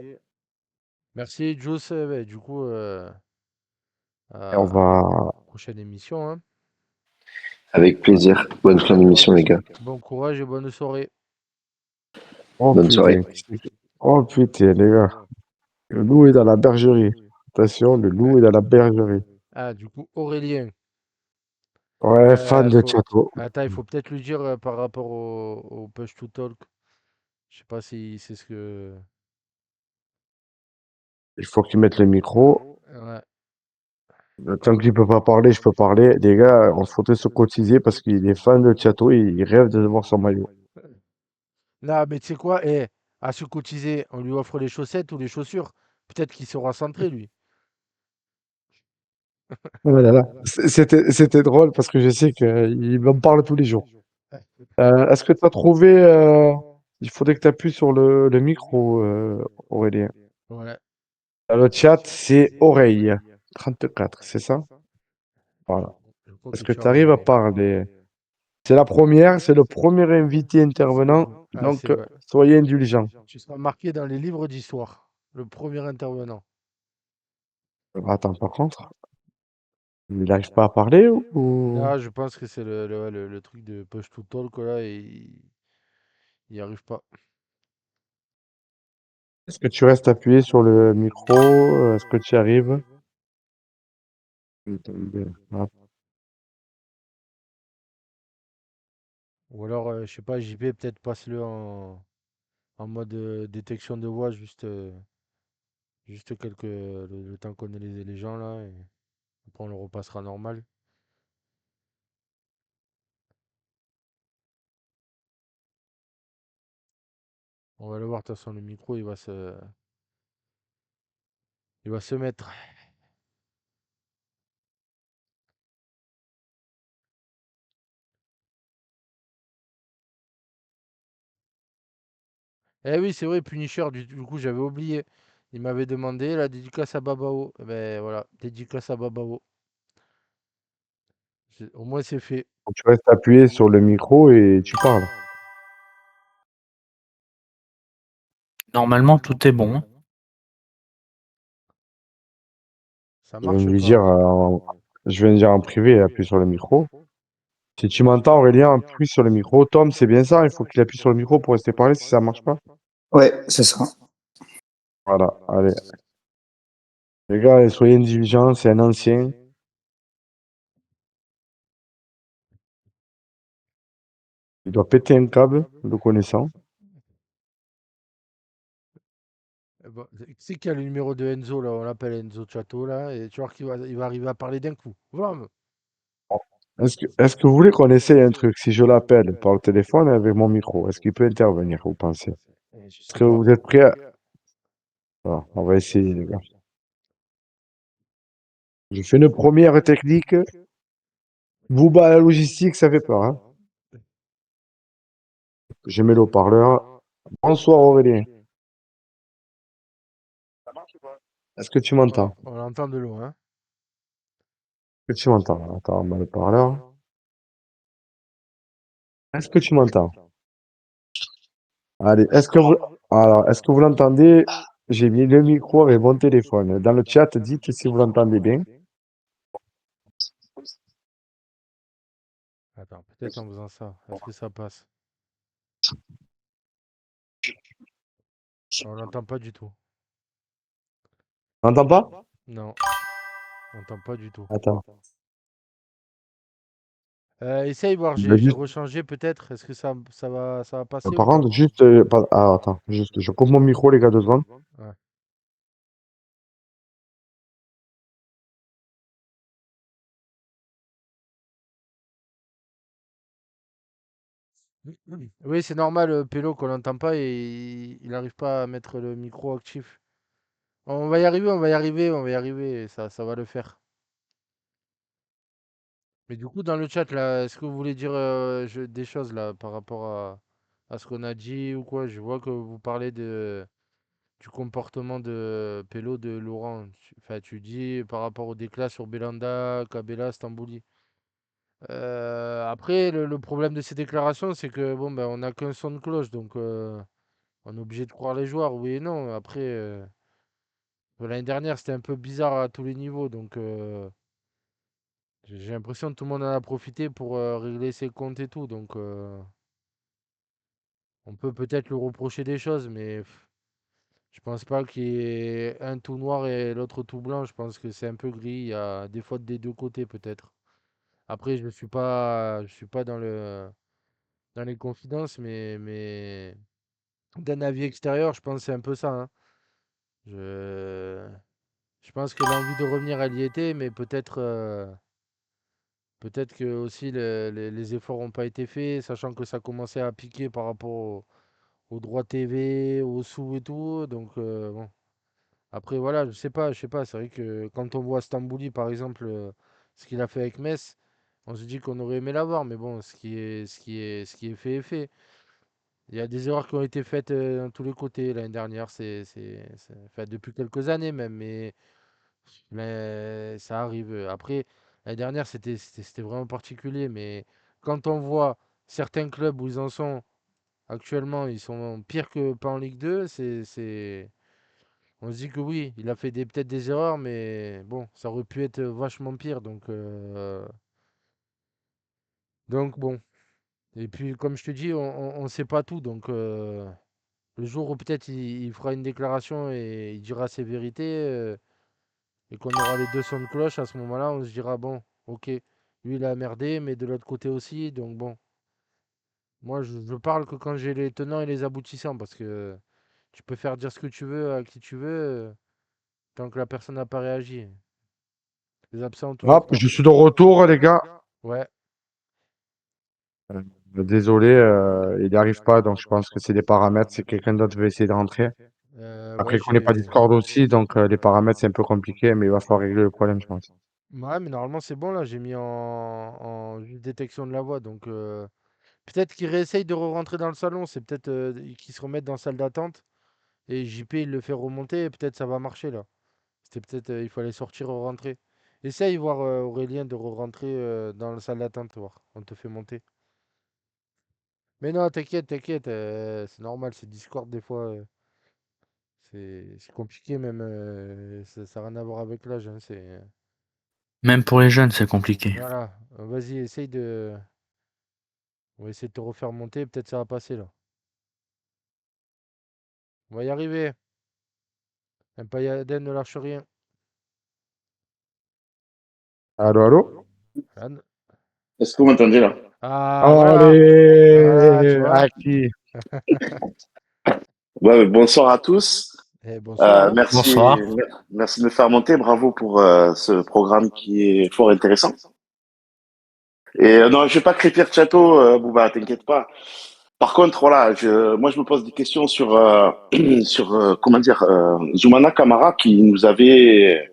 Merci, Juice. Ouais, du coup, Et on à va. prochaine émission, hein. Avec plaisir. Bonne fin d'émission, les gars. Bon courage et bonne soirée. Oh Bonne soirée. putain. Oh putain, les gars. Le loup est dans la bergerie. Attention, le loup est dans la bergerie. Ah, du coup, Aurélien. Ouais, fan de Faut... Chateau. Attends, il faut peut-être lui dire par rapport au Push to Talk. Je sais pas si c'est ce que. Il faut qu'il mette le micro. Ouais. Tant qu'il peut pas parler, je peux parler. Les gars, on faudrait se cotiser parce qu'il est fan de Chateau et il rêve de voir son maillot. Non, mais tu sais quoi? À se cotiser, on lui offre les chaussettes ou les chaussures. Peut-être qu'il sera centré, lui. Oh là là. C'était drôle parce que je sais qu'il m'en parle tous les jours. Est-ce que tu as trouvé. Il faudrait que tu appuies sur le micro, Aurélien. Ouais. Dans le chat, c'est oreille 34, c'est ça? Voilà. Je crois que Est-ce que tu tu as arrives à raison. parler? C'est la première, c'est le premier invité intervenant, Ah, c'est donc vrai. soyez indulgents. Tu seras marqué dans les livres d'histoire. Le premier intervenant. Attends, par contre, il n'arrive pas à parler ou. Là, je pense que c'est le truc de push to talk là et il y arrive pas. Est-ce que tu restes appuyé sur le micro? Est-ce que tu y arrives? Ah, Ou alors, je sais pas, JP, peut-être passe-le en mode détection de voix, juste le temps qu'on ait les gens là, et après on le repassera normal. On va le voir, de toute façon, le micro, il va se mettre. Eh oui, c'est vrai, Punisher, du coup, j'avais oublié. Il m'avait demandé la dédicace à Babao. Eh ben voilà, dédicace à Babao. Au moins, c'est fait. Tu restes appuyé sur le micro et tu parles. Normalement, tout est bon. Ça Je viens de marche lui pas. dire, je viens de dire en privé, appuie sur le micro. Si tu m'entends, Aurélien, appuie sur le micro. Tom, c'est bien ça, il faut qu'il appuie sur le micro pour rester parler si ça marche pas. Ouais, c'est ça. Voilà, allez. Les gars, soyez indulgents, c'est un ancien. Il doit péter un câble, le connaissant. Bon, tu sais qu'il y a le numéro de Enzo, là, on l'appelle Enzo Chato, là, et tu vois qu'il va arriver à parler d'un coup. Voilà. Est-ce que vous voulez qu'on essaye un truc? Si je l'appelle par le téléphone avec mon micro, est-ce qu'il peut intervenir, vous pensez? Je Est-ce sais que pas. vous êtes prêts à. Voilà, on va essayer, les gars. Je fais une première technique. Booba à la logistique, ça fait peur, hein? Je mets le haut-parleur. Bonsoir Aurélien. Est-ce que tu Ouais, m'entends? on l'entend de loin, hein. Est-ce que tu m'entends? Attends, on met le haut-parleur. Est-ce que tu m'entends? Allez, est-ce que vous l'entendez? J'ai mis le micro avec mon téléphone. Dans le chat, dites si vous l'entendez bien. Attends, peut-être en faisant ça. Est-ce que ça passe? On l'entend pas du tout. On n'entend pas? Non, on l'entend pas du tout. Attends. Essaye voir, Je vais j'ai juste. rechangé peut-être. Est-ce que ça va passer ou Par pas? contre, juste. Attends, juste, je coupe mon micro, les gars, 2 secondes. Ouais. Oui, c'est normal, Pélo, qu'on l'entend pas et il n'arrive pas à mettre le micro actif. On va y arriver, on va y arriver, on va y arriver, ça va le faire. Mais du coup, dans le chat, là, est-ce que vous voulez dire des choses là par rapport à ce qu'on a dit ou quoi? Je vois que vous parlez du comportement de Pélo de Laurent. Enfin, tu dis par rapport au déclat sur Belanda, Kabela, Stambouli. Après, le problème de ces déclarations, c'est que bon, ben, on n'a qu'un son de cloche, donc on est obligé de croire les joueurs, oui et non. Après, l'année dernière, c'était un peu bizarre à tous les niveaux, donc j'ai l'impression que tout le monde en a profité pour régler ses comptes et tout. Donc, on peut peut-être lui reprocher des choses, mais je pense pas qu'il y ait un tout noir et l'autre tout blanc. Je pense que c'est un peu gris. Il y a des fautes des deux côtés, peut-être. Après, je suis pas dans les confidences, mais d'un avis extérieur, je pense que c'est un peu ça, hein. Je, je pense que l'envie de revenir, elle y était, mais peut-être que aussi les efforts n'ont pas été faits, sachant que ça commençait à piquer par rapport aux droits TV, aux sous et tout. Donc, bon. Après, voilà, je sais pas. C'est vrai que quand on voit Stambouli, par exemple, ce qu'il a fait avec Metz, on se dit qu'on aurait aimé l'avoir, mais bon, ce qui est fait est fait. Il y a des erreurs qui ont été faites dans tous les côtés l'année dernière, enfin, depuis quelques années même, mais ça arrive. Après, l'année dernière, c'était vraiment particulier, mais quand on voit certains clubs où ils en sont actuellement, ils sont pires que pas en Ligue 2, on se dit que oui, il a fait peut-être des erreurs, mais bon, ça aurait pu être vachement pire, donc bon. Et puis, comme je te dis, on sait pas tout, donc le jour où peut-être il fera une déclaration et il dira ses vérités, et qu'on aura les deux sons de cloche, à ce moment-là, on se dira, bon, ok, lui il a merdé, mais de l'autre côté aussi, donc bon. Moi, je parle que quand j'ai les tenants et les aboutissants, parce que tu peux faire dire ce que tu veux à qui tu veux, tant que la personne n'a pas réagi. Les absents ont toujours Hop, tort. je suis de retour, les gars. Ouais, Euh, Désolé, il n'y arrive pas, donc je pense que c'est des paramètres. C'est quelqu'un d'autre qui va essayer de rentrer. Après, ouais, il connaît pas Discord aussi, donc les paramètres, c'est un peu compliqué, mais il va falloir régler le problème, je pense. ouais, mais normalement c'est bon là, j'ai mis en juste détection de la voix, donc peut-être qu'il réessaye de re-rentrer dans le salon, c'est peut-être qu'il se remette dans la salle d'attente, et JP il le fait remonter, et peut-être ça va marcher là. C'était peut-être, il fallait sortir ou rentrer. Essaye voir Aurélien de re-rentrer dans la salle d'attente, voir. On te fait monter. Mais non, t'inquiète, t'inquiète, c'est normal, c'est Discord des fois, c'est compliqué même, ça n'a rien à voir avec l'âge, hein, Même pour les jeunes, c'est compliqué. Voilà, vas-y, on va essayer de te refaire monter, peut-être ça va passer là. On va y arriver. Un Payaden ne lâche rien. Allô, allô? Anne. Est-ce que vous m'entendez là? Ah, voilà, voilà, tu Allez, vois. Aki. Ouais, bonsoir à tous. Eh, bonsoir, hein. Merci, Bonsoir. merci de me faire monter. Bravo pour ce programme qui est fort intéressant. Et non, je vais pas critiquer le château, Bouba, t'inquiète pas. Par contre, voilà, moi je me pose des questions sur sur comment dire Zoumana Kamara qui est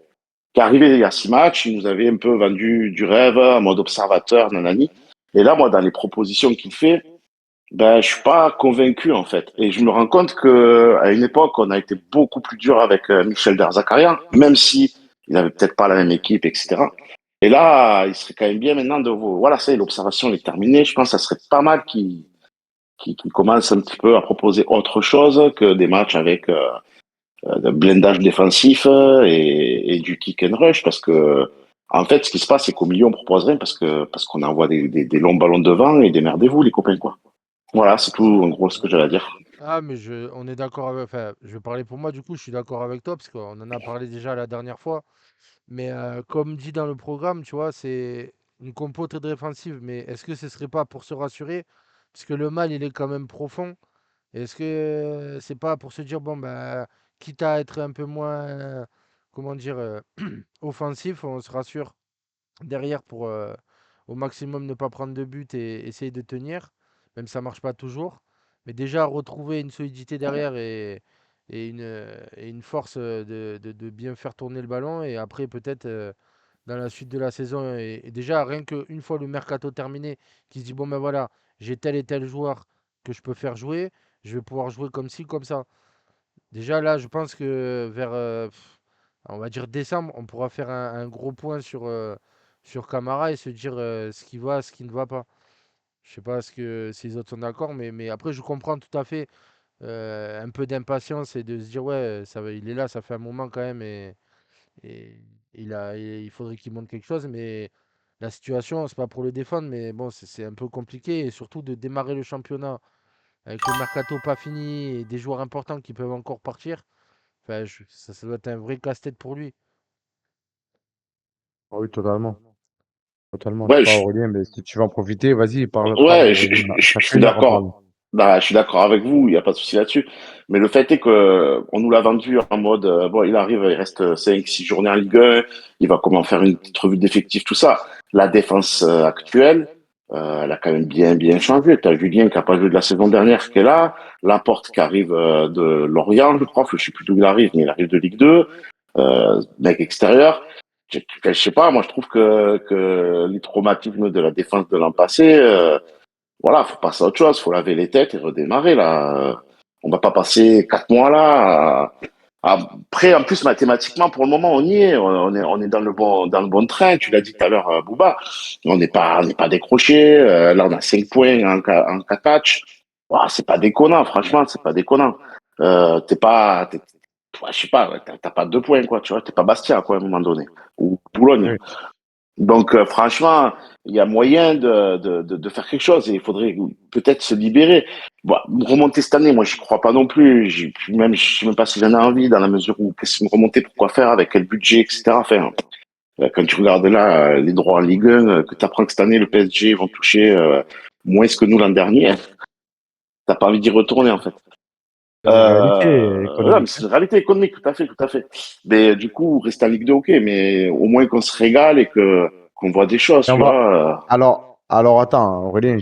arrivé il y a 6 matchs, il nous avait un peu vendu du rêve en mode observateur, nanani. Et là, moi, dans les propositions qu'il fait, ben, je suis pas convaincu en fait. Et je me rends compte que à une époque, on a été beaucoup plus dur avec Michel Derzakarian, même si il avait peut-être pas la même équipe, etc. Et là, il serait quand même bien maintenant de voilà, ça, y est, l'observation est terminée. Je pense que ça serait pas mal qu'il commence un petit peu à proposer autre chose que des matchs avec de blindage défensif et du kick and rush, parce que en fait, ce qui se passe, c'est qu'au milieu, on propose rien parce qu'on envoie des longs ballons devant et démerdez-vous, les copains, quoi. Voilà, c'est tout en gros ce que j'avais à dire. Ah, mais on est d'accord avec. Enfin, je vais parler pour moi, du coup, je suis d'accord avec toi, parce qu'on en a parlé déjà la dernière fois. Mais comme dit dans le programme, tu vois, c'est une compo très défensive. Mais est-ce que ce serait pas pour se rassurer? Parce que le mal, il est quand même profond. Est-ce que c'est pas pour se dire, bon, bah, quitte à être un peu moins, comment dire, offensif, on se rassure derrière pour au maximum ne pas prendre de but et essayer de tenir. même si ça marche pas toujours. Mais déjà, retrouver une solidité derrière et une force de bien faire tourner le ballon. Et après, peut-être dans la suite de la saison, et déjà, rien qu'une fois le mercato terminé, qui se dit, bon ben voilà, j'ai tel et tel joueur que je peux faire jouer, je vais pouvoir jouer comme ci, comme ça. Déjà là, je pense que vers, on va dire décembre, on pourra faire un gros point sur Camara et se dire ce qui va, ce qui ne va pas. Je sais pas si les autres sont d'accord, mais après, je comprends tout à fait un peu d'impatience et de se dire, ouais, il est là, ça fait un moment quand même et il faudrait qu'il montre quelque chose. Mais la situation, c'est pas pour le défendre, mais bon, c'est un peu compliqué et surtout de démarrer le championnat avec le mercato pas fini et des joueurs importants qui peuvent encore partir. Enfin, ça doit être un vrai casse-tête pour lui. Ah oui, totalement. Totalement. Je sais Ouais, pas, je, Aurélien, mais si tu veux en profiter, vas-y, parle, ouais, Aurélien. je T'as suis qu'une heure à parler. d'accord. Bah, je suis d'accord avec vous, il n'y a pas de souci là-dessus. Mais le fait est que on nous l'a vendu en mode, bon, il arrive, il reste 5, 6 journées en Ligue 1, il va comment faire une petite revue d'effectifs, tout ça. La défense actuelle, elle a quand même bien changé. T'as Julien qui a pas joué de la saison dernière, qui est là. Laporte qui arrive de Lorient, je crois, je sais plus d'où il arrive, mais il arrive de Ligue 2. Mec extérieur. Je sais pas, moi je trouve que les traumatismes de la défense de l'an passé, voilà, faut passer à autre chose, faut laver les têtes et redémarrer là. On va pas passer 4 mois là. Après, en plus mathématiquement, pour le moment, on y est, on est dans le bon train. Tu l'as dit tout à l'heure, Bouba. On n'est pas décroché. Là, on a 5 points en 4 matchs. Ouah, c'est pas déconnant, franchement, c'est pas déconnant. Ouais, je sais pas, ouais, t'as pas 2 points quoi, tu vois, t'es pas Bastia quoi à un moment donné ou Boulogne. Oui. Donc, franchement, il y a moyen de faire quelque chose et il faudrait peut-être se libérer. Bon, remonter cette année, moi, j'y crois pas non plus. Je sais même pas si j'en ai envie dans la mesure où qu'est-ce que remonter, pourquoi faire, avec quel budget, etc. Enfin, quand tu regardes là, les droits en Ligue 1, que tu apprends que cette année, le PSG vont toucher moins que nous l'an dernier, t'as pas envie d'y retourner, en fait. C'est une réalité Ouais, mais économique. c'est une réalité économique, tout à fait, tout à fait. Mais du coup, rester en Ligue 2, ok, mais au moins qu'on se régale et qu'on voit des choses, Et on tu va. vois. Alors attends, Aurélien,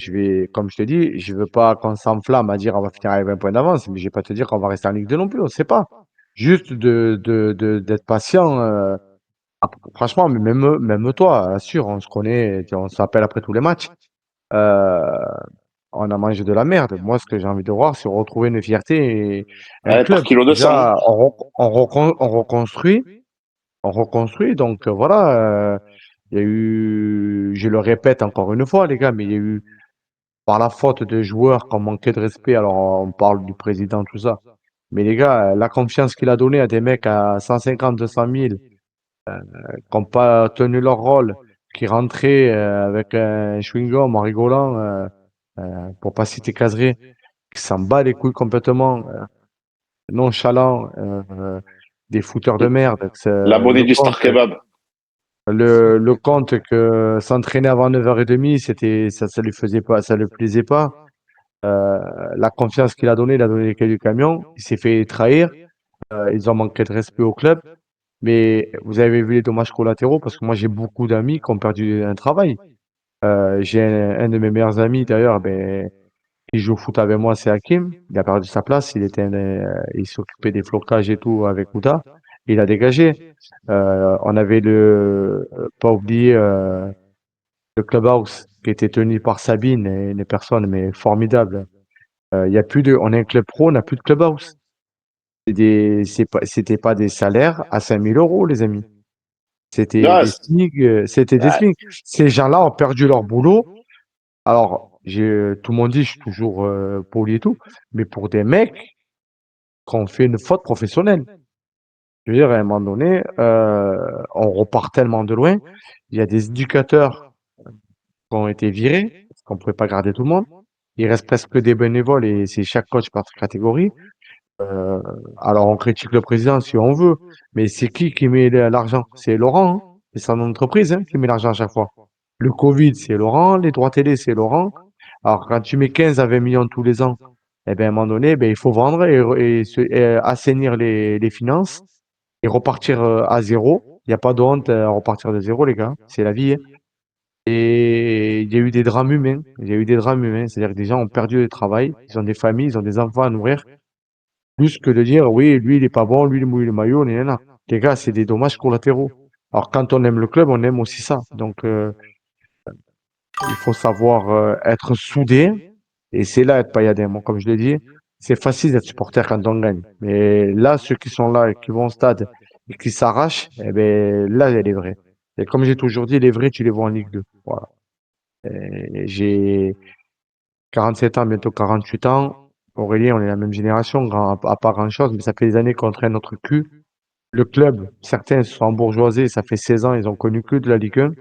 comme je te dis, je veux pas qu'on s'enflamme à dire on va finir avec 20 points d'avance, mais je vais pas te dire qu'on va rester en Ligue 2 non plus, on sait pas. Juste d'être patient. Franchement, mais même toi, assure, on se connaît, on s'appelle après tous les matchs. Euh, on a mangé de la merde. Moi, ce que j'ai envie de voir, c'est retrouver une fierté et un Ouais, par club. kilo de sang. Déjà, on reconstruit. Donc voilà, il y a eu, je le répète encore une fois, les gars, mais il y a eu par la faute de joueurs qui ont manqué de respect. Alors on parle du président, tout ça. Mais les gars, la confiance qu'il a donnée à des mecs à 150, 200 000 qui n'ont pas tenu leur rôle, qui rentraient avec un chewing-gum en rigolant, pour pas citer Casery, qui s'en bat les couilles complètement, nonchalant, des fouteurs de merde. L'abonné du Star Kebab. Le compte que s'entraîner avant 9h30, ça lui faisait pas, ça lui plaisait pas. Euh, la confiance qu'il a donnée, il a donné les clés du camion. Il s'est fait trahir. Ils ont manqué de respect au club. Mais vous avez vu les dommages collatéraux parce que moi j'ai beaucoup d'amis qui ont perdu un travail. J'ai un de mes meilleurs amis d'ailleurs, ben, il joue au foot avec moi, c'est Hakim. Il a perdu sa place, il s'occupait des flocages et tout avec Ouda. Il a dégagé. On avait pas oublié le clubhouse qui était tenu par Sabine et les personnes, mais formidable. Il y a plus de, on est un club pro, on n'a plus de clubhouse. C'était pas des salaires à 5 000 euros, les amis. C'était Ouais, des SMIC, c'était des ouais, SMIC. Ces gens-là ont perdu leur boulot. Alors, tout le monde dit, je suis toujours poli et tout, mais pour des mecs qui ont fait une faute professionnelle. Je veux dire, à un moment donné, on repart tellement de loin. Il y a des éducateurs qui ont été virés, parce qu'on ne pouvait pas garder tout le monde. Il reste presque que des bénévoles et c'est chaque coach par catégorie. Euh, alors, on critique le président si on veut, mais c'est qui met l'argent? C'est Laurent, hein. C'est son entreprise, hein, qui met l'argent à chaque fois. Le Covid, c'est Laurent. Les droits télé, c'est Laurent. Alors, quand tu mets 15 à 20 millions tous les ans, eh ben, à un moment donné, ben, il faut vendre et assainir les finances et repartir à zéro. Il n'y a pas de honte à repartir de zéro, les gars. C'est la vie, hein. Et il y a eu des drames humains. Il y a eu des drames humains. C'est-à-dire que des gens ont perdu le travail, ils ont des familles, ils ont des enfants à nourrir. Plus que de dire, oui, lui, il est pas bon, lui, il mouille le maillot, nanana. Les gars, c'est des dommages collatéraux. Alors, quand on aime le club, on aime aussi ça. Donc, il faut savoir être soudé. Et c'est là être pailladin. Moi, comme je l'ai dit, c'est facile d'être supporter quand on gagne. Mais là, ceux qui sont là et qui vont au stade et qui s'arrachent, eh ben, là, elle est vraie. Et comme j'ai toujours dit, les vrais, tu les vois en Ligue 2. Voilà. Et j'ai 47 ans, bientôt 48 ans. Aurélien, on est la même génération, à pas grand-chose, mais ça fait des années qu'on traîne notre cul. Le club, certains se sont embourgeoisés, ça fait 16 ans, ils ont connu que de la Ligue 1.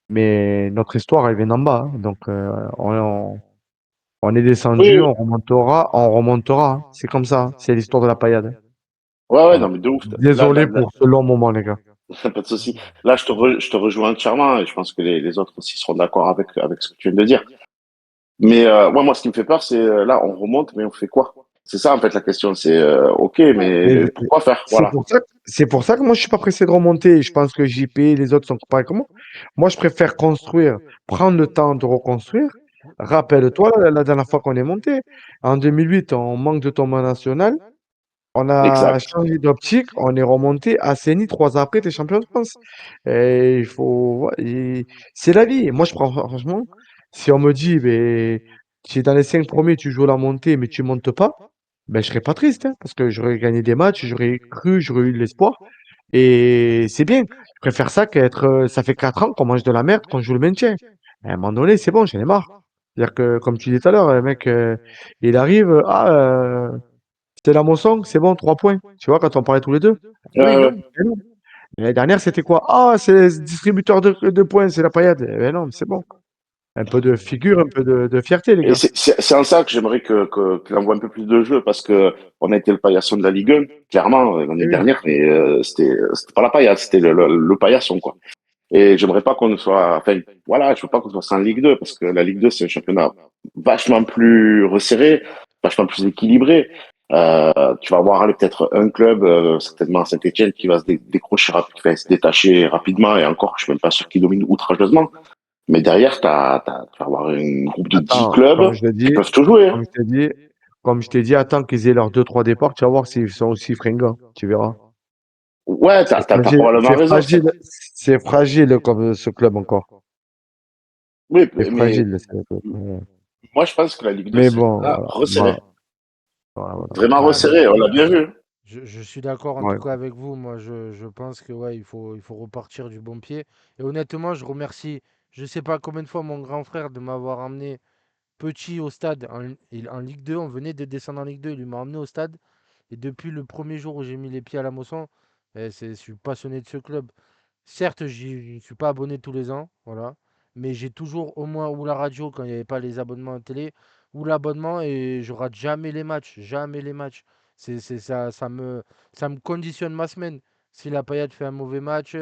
Mais notre histoire, elle vient d'en bas, hein. Donc, on est descendu, Oui, on remontera, on remontera, hein. C'est comme ça, hein. C'est l'histoire de la paillade, hein. ouais, Voilà. non, mais de ouf. Désolé pour ce long moment, les gars. Pas de souci. Là, je te rejoins entièrement et je pense que les autres aussi seront d'accord avec ce que tu viens de dire. Mais moi, ce qui me fait peur, c'est là, on remonte, mais on fait quoi? C'est ça, en fait, la question. C'est OK, Mais mais pourquoi faire? Voilà. c'est pour ça que moi, je suis pas pressé de remonter. Je pense que JP, les autres sont pareils que moi. Moi, je préfère construire, prendre le temps de reconstruire. Rappelle-toi, la dernière fois qu'on est monté, en 2008, on manque de tournoi national. On a Exact. changé d'optique, on est remonté, assaini, 3 ans après, t'es champion de France. Et il faut, c'est la vie. Moi, je prends, franchement, si on me dit, ben, si dans les 5 premiers, tu joues la montée, mais tu montes pas, ben, je serais pas triste, hein, parce que j'aurais gagné des matchs, j'aurais cru, j'aurais eu de l'espoir. Et c'est bien. Je préfère ça qu'être, ça fait 4 ans qu'on mange de la merde, qu'on joue le maintien. À un moment donné, c'est bon, j'en ai marre. C'est-à-dire que, comme tu disais tout à l'heure, le mec, il arrive, c'était la moisson, c'est bon, 3 points. Tu vois, quand on parlait tous les deux. Eh oui, Ouais, non, ouais. eh non. L'année dernière, c'était quoi? Ah, c'est le distributeur de points, c'est la paillade. Eh ben non, mais c'est bon. Un peu de figure, un peu de fierté, les Et gars. c'est en ça que j'aimerais qu'il envoie un peu plus de jeu parce que on a été le paillasson de la Ligue 1, clairement, Eh l'année oui. dernière, mais c'était pas la paillade, c'était le paillasson, quoi. Et j'aimerais pas qu'on soit, enfin, voilà, je veux pas qu'on soit en Ligue 2 parce que la Ligue 2, c'est un championnat vachement plus resserré, vachement plus équilibré. Tu vas avoir aller peut-être un club, certainement Saint-Etienne, qui va décrocher, qui va se détacher rapidement et encore, je suis même pas sûr qu'il domine outrageusement. Mais derrière, tu vas avoir un groupe de 10 Attends, clubs qui peuvent tout jouer, hein. comme je t'ai dit, comme je t'ai dit, attends qu'ils aient leurs 2, 3 départs, tu vas voir s'ils sont aussi fringants. Tu verras. Ouais, t'as probablement C'est raison. fragile, c'est fragile comme ce club encore. Oui, C'est mais fragile. Ouais. moi, je pense que la Ligue 2, Mais c'est bon, voilà. resserré. Voilà. Vraiment Ah, resserré, on l'a bien vu. je suis d'accord en Ouais. tout cas avec vous. Moi, je pense que ouais, il faut repartir du bon pied. Et honnêtement, je remercie, je sais pas combien de fois mon grand frère de m'avoir emmené petit au stade en Ligue 2. On venait de descendre en Ligue 2, il m'a emmené au stade. Et depuis le premier jour où j'ai mis les pieds à la Mosson, je suis passionné de ce club. Certes, je ne suis pas abonné tous les ans, voilà. Mais j'ai toujours au moins ou la radio quand il n'y avait pas les abonnements à télé, ou l'abonnement et je rate jamais les matchs. Jamais les matchs. Ça, ça me conditionne ma semaine. Si la Payade fait un mauvais match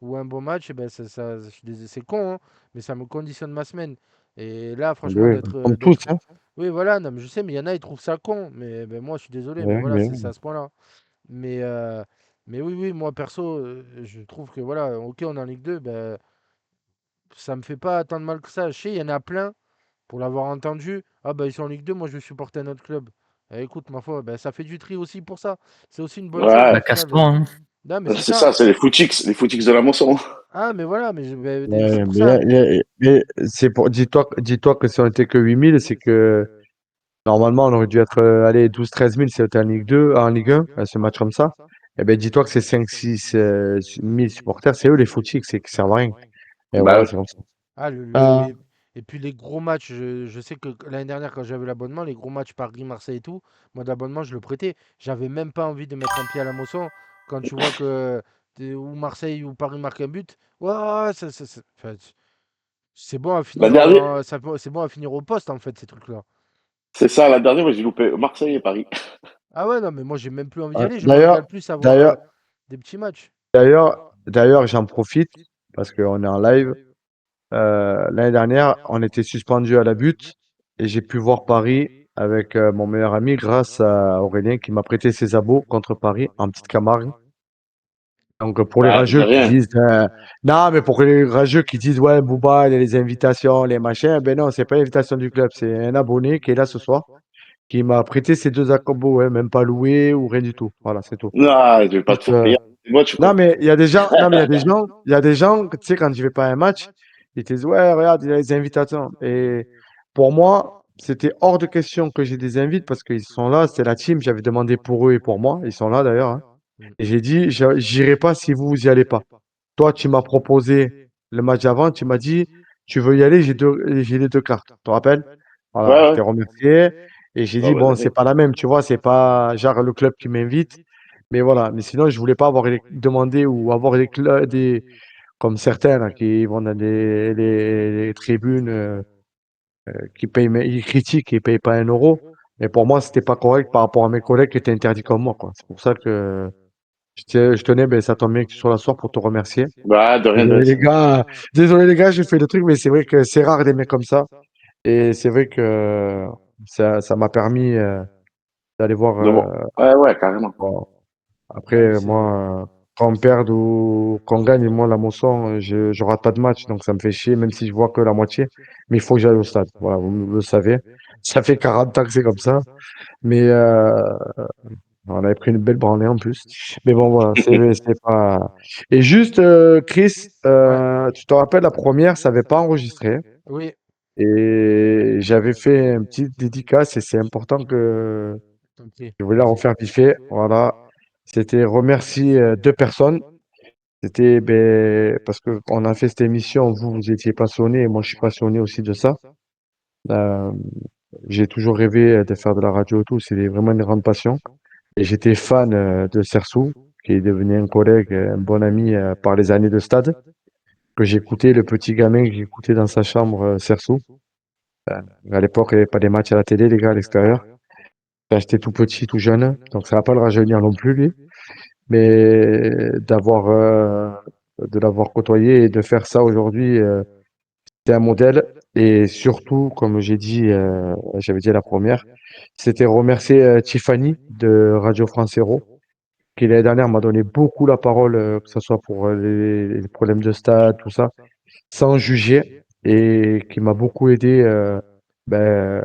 ou un bon match, eh ben c'est con, hein, mais ça me conditionne ma semaine. Et là, franchement, Oui, comme tous, hein. Oui, voilà, non, mais je sais, mais il y en a, ils trouvent ça con. Mais ben, moi, je suis désolé, mais Ouais, voilà, mais c'est à ce point-là. Mais, oui, oui, moi perso, je trouve que voilà, ok, on est en Ligue 2, ben, ça me fait pas tant de mal que ça. Je sais, il y en a plein, pour l'avoir entendu, ah bah ils sont en Ligue 2, moi je vais supporter un autre club. Écoute, ma foi, ben, ça fait du tri aussi pour ça. C'est aussi une bonne chose Ouais, au Bah, final. casse-toi, hein. Non, mais c'est c'est ça. ça, c'est les footix de la moisson. Ah, mais voilà, mais, c'est ouais, pour ça. mais c'est pour, dis-toi que si on était que 8 000, c'est que normalement, on aurait dû être, allez, 12, 13 000 si on était en Ligue 2, en Ligue 1, à ce match comme ça. Eh ben, dis-toi que ces 5, 6 000 supporters, c'est eux les foutis, c'est qui servent à rien. Et Bah, voilà, oui. c'est comme ça. Ah, Ah, et puis les gros matchs, je sais que l'année dernière, quand j'avais l'abonnement, les gros matchs Paris, Marseille et tout, moi d'abonnement, je le prêtais. J'avais même pas envie de mettre un pied à la Mosson quand tu vois que ou Marseille ou Paris marque un but. Ouais, enfin, c'est bon à La finir dernière, c'est bon à finir au poste en fait, ces trucs-là. c'est ça, la dernière, moi, j'ai loupé Marseille et Paris. Ah ouais, non, mais moi j'ai même plus envie d'y ouais. aller. Je me régale plus à voir D'ailleurs, des petits matchs. d'ailleurs, j'en profite parce qu'on est en live. L'année dernière, on était suspendu à la butte et j'ai pu voir Paris avec mon meilleur ami grâce à Aurélien qui m'a prêté ses abos contre Paris en petite Camargue. Donc, pour les Bah, rageux qui rien. disent, non, mais pour les rageux qui disent, ouais, Booba, il y a les invitations, les machins, ben non, c'est pas l'invitation du club, c'est un abonné qui est là ce soir, qui m'a prêté ces deux accombos, ouais, même pas loué ou rien du tout. Voilà, c'est tout. Non, je vais pas te Juste, faire payer. Moi, tu non, quoi. mais il y a des gens, non, mais il y a des gens, tu sais, quand je vais pas à un match, ils te disent, ouais, regarde, il y a les invitations. Et pour moi, c'était hors de question que j'ai des invites parce qu'ils sont là, c'est la team, j'avais demandé pour eux et pour moi, ils sont là d'ailleurs, hein. Mm. Et j'ai dit, j'irai pas si vous, vous y allez pas. Toi, tu m'as proposé le match avant, tu m'as dit, tu veux y aller, j'ai les deux cartes. Tu te rappelles? Voilà, Ouais, je ouais. t'ai remercié. Et j'ai Bah, dit, ouais, bon, de c'est rien. pas la même, tu vois, c'est pas genre le club qui m'invite. Mais voilà, mais sinon, je voulais pas avoir demandé ou avoir comme certains là, qui vont dans les tribunes, qui payent, mais ils critiquent et payent pas 1 euro. Mais pour moi, c'était pas correct par rapport à mes collègues qui étaient interdits comme moi, quoi. C'est pour ça que je tenais, ben, ça tombe bien que tu sois là ce soir pour te remercier. Bah, de rien, de rien. Désolé les gars, j'ai fait le truc, mais c'est vrai que c'est rare des mecs comme ça. Et c'est vrai que ça m'a permis d'aller voir. De bon. Ouais, ouais, carrément. Bon, Ah, mais après, c'est. moi, qu'on perde ou qu'on gagne, moi, la Mosson, je rate pas de match, donc ça me fait chier, même si je vois que la moitié. Mais il faut que j'aille au stade. Voilà, vous le savez. Ça fait 40 ans que c'est comme ça. Mais on avait pris une belle branlée en plus. Mais bon, voilà, c'est pas. Et juste, Chris, Ouais, tu te rappelles, la première, ça n'avait pas enregistré. oui, Et j'avais fait un petit dédicace et c'est important que t'en prie, je voulais la vas-y. refaire vite. Voilà. C'était remercier deux personnes. C'était ben, parce que on a fait cette émission, vous étiez passionné et moi je suis passionné aussi de ça. Euh, j'ai toujours rêvé de faire de la radio et tout, c'est vraiment une grande passion. Et j'étais fan de Sersou, qui est devenu un collègue, un bon ami par les années de stade, que j'écoutais, le petit gamin que j'écoutais dans sa chambre, Sersou. À l'époque, il n'y avait pas des matchs à la télé, les gars, à l'extérieur. Enfin, j'étais tout petit, tout jeune, donc ça va pas le rajeunir non plus, lui. Mais de l'avoir côtoyé et de faire ça aujourd'hui, c'est un modèle. Et surtout, comme j'ai dit, j'avais dit à la première, c'était remercier Tiffany de Radio France Héros, qui l'année dernière m'a donné beaucoup la parole, que ce soit pour les problèmes de stade, tout ça, sans juger, et qui m'a beaucoup aidé ben,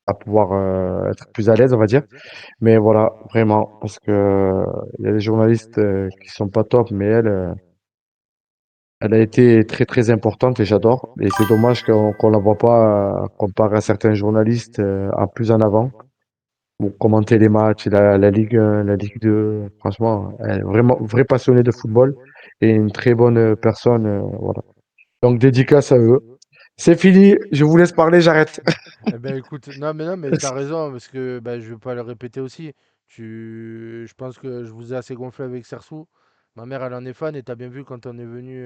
à pouvoir être plus à l'aise, on va dire. Mais voilà, vraiment, parce que il y a des journalistes qui sont pas top, mais elle a été très très importante et j'adore. Et c'est dommage qu'on la voit pas comparé à certains journalistes en plus en avant ou commenter les matchs, la Ligue 1, la Ligue 2. Franchement, elle est vraiment vraie passionnée de football et une très bonne personne. Voilà. Donc dédicace à eux. C'est fini, je vous laisse parler, j'arrête. Eh ben écoute, non mais t'as raison parce que bah, je vais pas le répéter aussi. Je pense que je vous ai assez gonflé avec Sersou. Ma mère elle en est fan et t'as bien vu quand on est venu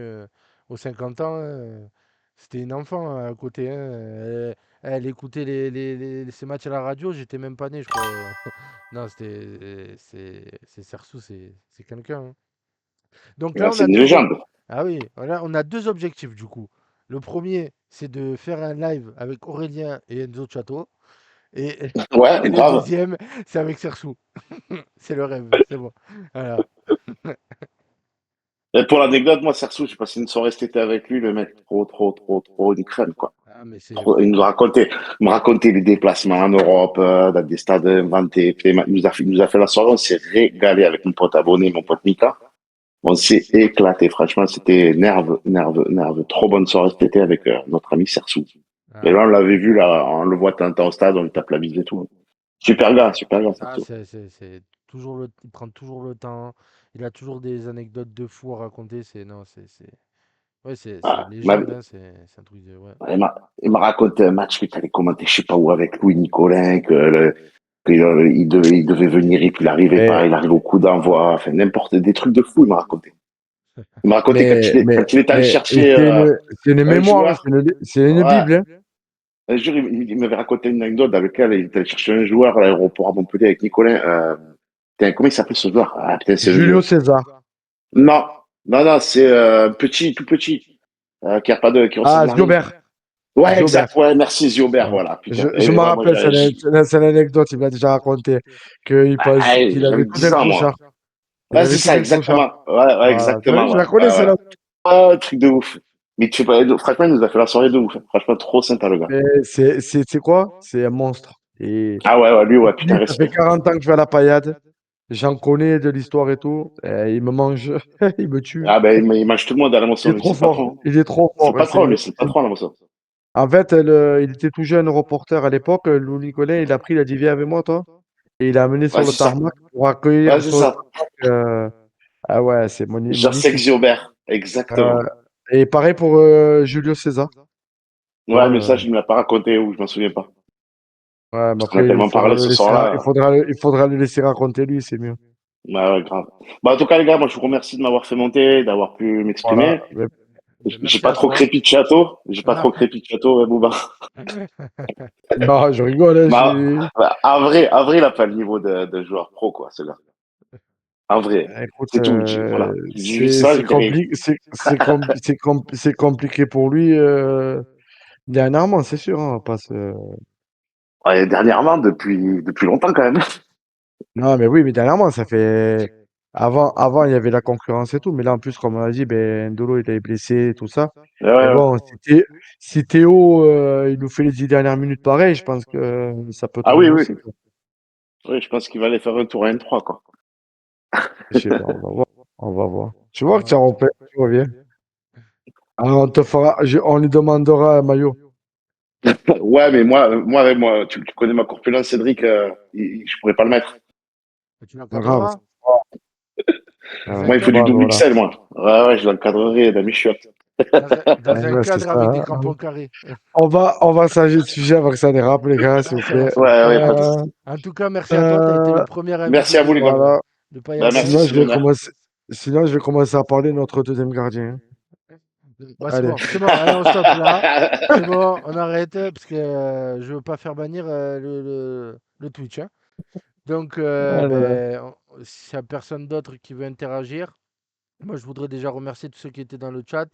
aux 50 ans, c'était une enfant à côté, hein. Elle écoutait ces matchs à la radio, j'étais même pas né, je crois. Non, c'est Sersou, c'est quelqu'un, hein. Donc là Là, on c'est a une deux légende. ah oui, voilà, on a deux objectifs du coup. Le premier, c'est de faire un live avec Aurélien et Enzo Chato. Et, et Ouais, le grave. deuxième, c'est avec Sersou. C'est le rêve, c'est bon. Voilà. Et pour l'anecdote, moi, Sersou, j'ai passé une soirée cet été avec lui, le mec, trop une crème, quoi. Ah, mais c'est. Trop, il me racontait les déplacements en Europe, dans des stades inventés. Puis, il nous a fait la soirée, on s'est régalé avec mon pote abonné, mon pote Mika. On s'est éclaté, franchement, c'était nerve. Trop bonne soirée cet été avec notre ami Sersou. Et Ah, là, on l'avait vu, là, on le voit tant au stade, on lui tape la bise et tout. Super gars, ah, Sersou. c'est toujours il prend toujours le temps. Il a toujours des anecdotes de fou à raconter. Non, ouais, c'est une Ah, légende, hein, c'est un truc de. Ouais. il m'a raconté un match qu'il allait commenter, je sais pas où, avec Louis Nicolin, il devait venir et puis il n'arrivait pas, Mais, il arrive au coup d'envoi, enfin, n'importe, des trucs de fou, il m'a raconté. Il m'a raconté quand il est allé et chercher c'est une un mémoire, hein, joueur, c'est une ouais, Bible, hein. un jour, il m'avait raconté une anecdote dans laquelle il est allé chercher un joueur à l'aéroport à Montpellier avec Nicolin. Putain, comment il s'appelait ce joueur? Ah, putain, Julio César. non, c'est petit, tout petit, qui Ah, ressemble à rien. Ziobert. Ouais, Ziobert. exact, ouais, merci Ziobert, Ouais. voilà, putain. Je me Ouais, moi, rappelle, c'est l'anecdote, il m'a déjà raconté qu'il ah, qu'il avait tout d'un 10 ans, moi. clochard. Il Ouais, avait c'est tout ça, un clochard. exactement. Ouais, Voilà. Tu vois, exactement, je ouais. la connais, Ouais, ouais. celle-là. Ah, truc de ouf. Mais tu sais pas, franchement, il nous a fait la soirée de ouf. Franchement, trop sympa, le gars. Mais c'est quoi? C'est un monstre. Et Ah ouais, ouais, lui, ouais, lui, putain, ça fait respect. 40 ans que je vais à la paillade. J'en connais de l'histoire et tout. Et il me mange, il me tue. Ah ben, il mange tout le monde à Il l'émotion, est lui, trop c'est le fort. patron. Il est trop C'est le fort. patron, lui, c'est le patron, l'émotion. En fait, il était tout jeune reporter à l'époque. Louis Nicolet, il a pris, il a dit, viens avec moi, toi. Et il l'a amené Ouais, sur le c'est ça. tarmac pour Ouais, accueillir c'est sur le ça. tarmac. Ah ouais, c'est Jacques magnifique. Gilbert, Euh, exactement. et pareil pour Julio César. Tu Ouais, vois, mais ça, je ne me l'ai pas raconté ou je m'en souviens pas. ouais, mais Parce qu'on a après, il tellement faudra parlé le ce laisser, soir-là. il faudra le laisser raconter lui, c'est mieux. Ouais, ouais, grave. Bah, en tout cas, les gars, moi, je vous remercie de m'avoir fait monter, d'avoir pu Voilà. m'exprimer. Ben, J'ai merci pas à trop toi. crépi de château. J'ai pas trop crépi de château, ouais, Bouba. Non, je rigole, hein, Non, bah, en vrai, il a pas le niveau de joueur pro, quoi, ce gars. En vrai. écoute, C'est tout. Voilà. Je dis juste ça, je dirais. c'est compliqué pour lui dernièrement, c'est sûr. Hein, on va pas Ouais, dernièrement, depuis longtemps, quand même. Non, mais oui, mais dernièrement, ça fait. Avant, il y avait la concurrence et tout, mais là, en plus, comme on a dit, ben, Ndolo, il est blessé, tout ça. Ouais, Mais ouais. bon, si Théo, il nous fait les 10 dernières minutes pareil, je pense que ça peut Ah tourner oui, oui. aussi, quoi. Oui, je pense qu'il va aller faire un tour à N3, quoi. Je sais pas, on va voir. On va voir. Tu vois que tu Ouais. repères, tu reviens. Alors, on lui demandera un maillot. Ouais, mais moi, tu connais ma corpulence, Cédric, je pourrais pas le mettre. Tu Pas grave. l'encadreras dans un Moi, il faut du cadre. Bah, double voilà. XL, moi. Ouais, ouais, je l'encadrerai dans mes chiottes. Dans un Ouais, c'est cadre ça. avec des Hein. crampons carrés. On va changer de sujet avant que ça dérape, les gars, s'il vous Ça va, plaît. ça va. Ouais, ouais, pas de Euh, souci. En tout cas, merci à toi. Tu as été le euh, premier invité Merci à vous, les gars. voilà. de pas y Bah, aller. merci, Sinon, c'est je vais l'honneur. commencer. Sinon, je vais commencer à parler de notre deuxième gardien. Hein. Bah, c'est Allez. bon, c'est bon. Allez, on stoppe là. C'est bon, on arrête parce que je veux pas faire bannir le Twitch, hein. Donc, Ah là là. s'il n'y a personne d'autre qui veut interagir, moi je voudrais déjà remercier tous ceux qui étaient dans le chat.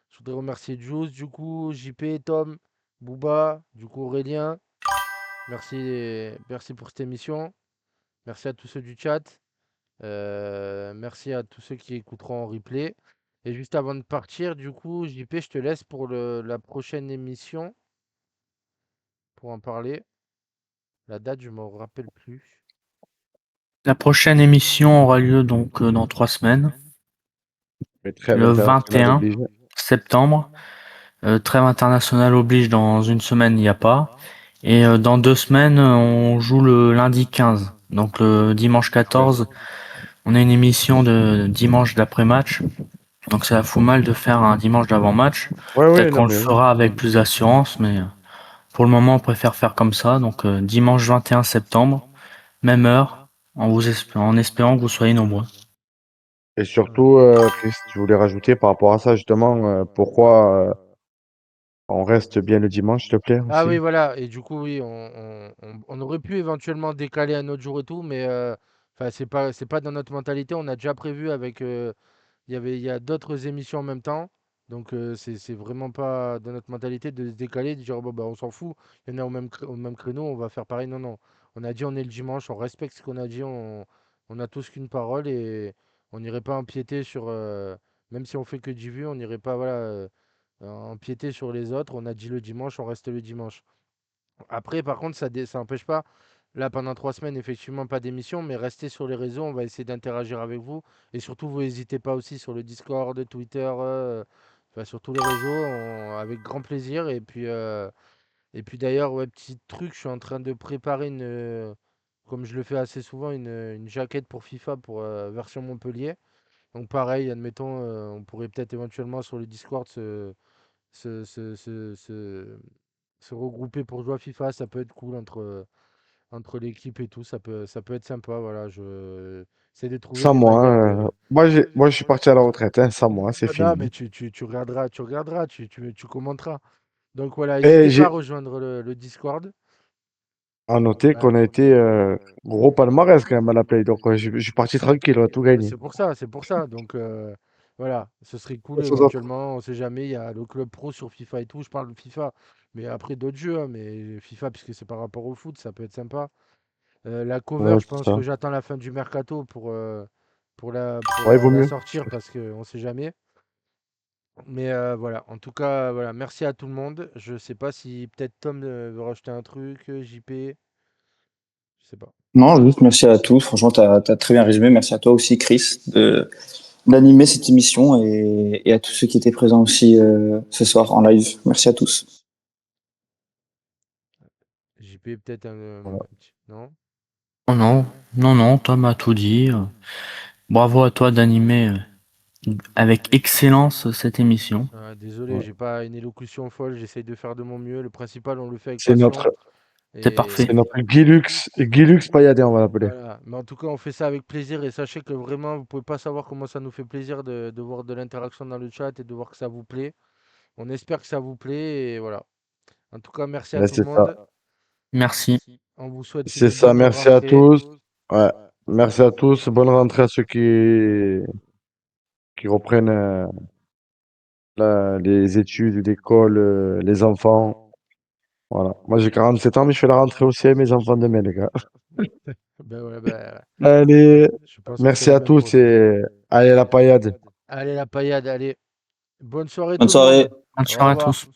Je voudrais remercier Juice, du coup, JP, Tom, Booba, du coup Aurélien. Merci pour cette émission. Merci à tous ceux du chat. Merci à tous ceux qui écouteront en replay. Et juste avant de partir, du coup, JP, je te laisse pour la prochaine émission pour en parler. La date, je ne me rappelle plus. La prochaine émission aura lieu donc dans 3 semaines, Mais trêve le internationale 21 oblige. septembre. Trêve internationale oblige, dans une semaine, il n'y a pas. Et dans 2 semaines, on joue le lundi 15. Donc le dimanche Ouais. 14, on a une émission de dimanche d'après-match. Donc ça fout mal de faire un dimanche d'avant-match. Ouais, ouais, Peut-être non, qu'on le mais oui. fera avec plus d'assurance, mais pour le moment, on préfère faire comme ça. Donc dimanche 21 septembre, même heure, en espérant que vous soyez nombreux. Et surtout, Chris, je voulais rajouter par rapport à ça, justement, pourquoi on reste bien le dimanche, s'il te plaît, Ah oui, aussi. voilà. Et du coup, oui, on aurait pu éventuellement décaler un autre jour et tout, mais enfin, c'est pas dans notre mentalité. On a déjà prévu avec. Il y a d'autres émissions en même temps. Donc, c'est vraiment pas dans notre mentalité de se décaler, de dire, bon, bah, on s'en fout. Il y en a au même créneau, on va faire pareil. Non, non. On a dit, on est le dimanche, on respecte ce qu'on a dit. On a tous qu'une parole et on n'irait pas empiéter sur. Même si on fait que 10 vues, on n'irait pas, voilà. Empiéter sur les autres. On a dit le dimanche, on reste le dimanche. Après, par contre, ça n'empêche pas. Là, pendant 3 semaines, effectivement, pas d'émission, mais restez sur les réseaux. On va essayer d'interagir avec vous. Et surtout, vous n'hésitez pas aussi sur le Discord, Twitter, enfin, sur tous les réseaux, avec grand plaisir. Et puis d'ailleurs, ouais, petit truc, je suis en train de préparer comme je le fais assez souvent, une jaquette pour FIFA pour version Montpellier. Donc pareil, admettons, on pourrait peut-être éventuellement sur le Discord se, se, se, se- se regrouper pour jouer à FIFA, ça peut être cool entre l'équipe et tout, ça peut être sympa, voilà, j'essaie de trouver Sans des moi, manières hein, de... moi, je suis parti à la retraite, hein, sans moi, c'est Non, mais fini. tu regarderas, tu commenteras. Donc voilà, Et n'hésitez pas à j'ai rejoindre le Discord. à noter Ouais. qu'on a été gros palmarès quand même à la play, donc je suis parti tranquille, on a tout Bah, gagné. c'est pour ça, c'est pour ça. Donc voilà, ce serait cool Face aux autres. éventuellement, on sait jamais, il y a le club pro sur FIFA et tout, je parle de FIFA, mais après d'autres jeux, hein, mais FIFA, puisque c'est par rapport au foot, ça peut être sympa. La cover, Ouais, je c'est pense ça. que j'attends la fin du mercato pour la, Ouais, il vaut mieux. sortir parce qu'on sait jamais. Mais voilà, en tout cas, voilà, merci à tout le monde. Je sais pas si peut-être Tom veut rajouter un truc, JP, je sais pas. Non, juste merci à tous. Franchement, tu as très bien résumé. Merci à toi aussi, Chris, d'animer cette émission et à tous ceux qui étaient présents aussi ce soir en live. Merci à tous. JP, peut-être Voilà. non? Oh non, non, non, Tom a tout dit. Bravo à toi d'animer avec excellence cette émission. Désolé, Ouais. j'ai pas une élocution folle, j'essaye de faire de mon mieux. Le principal, on le fait avec C'est passion. notre, C'est parfait. c'est notre Guilux Payadé, on va l'appeler. Voilà. Mais en tout cas, on fait ça avec plaisir et sachez que vraiment, vous pouvez pas savoir comment ça nous fait plaisir de voir de l'interaction dans le chat et de voir que ça vous plaît. On espère que ça vous plaît et voilà. En tout cas, merci à Ouais, tout le c'est ça. monde. Merci. On vous souhaite C'est une ça. bonne Merci à rentrée. tous. Ouais. Merci à tous. Bonne rentrée à ceux qui reprennent les études, l'école, les enfants. Voilà. Moi, j'ai 47 ans, mais je fais la rentrée aussi avec mes enfants demain, les gars. Ben ouais, ben, Allez, je pense que c'est merci la à même tous chose. et allez la paillade. Allez, la paillade, allez. Bonne soirée Bonne tout le monde. soirée. Bonne Au soirée à revoir. tous.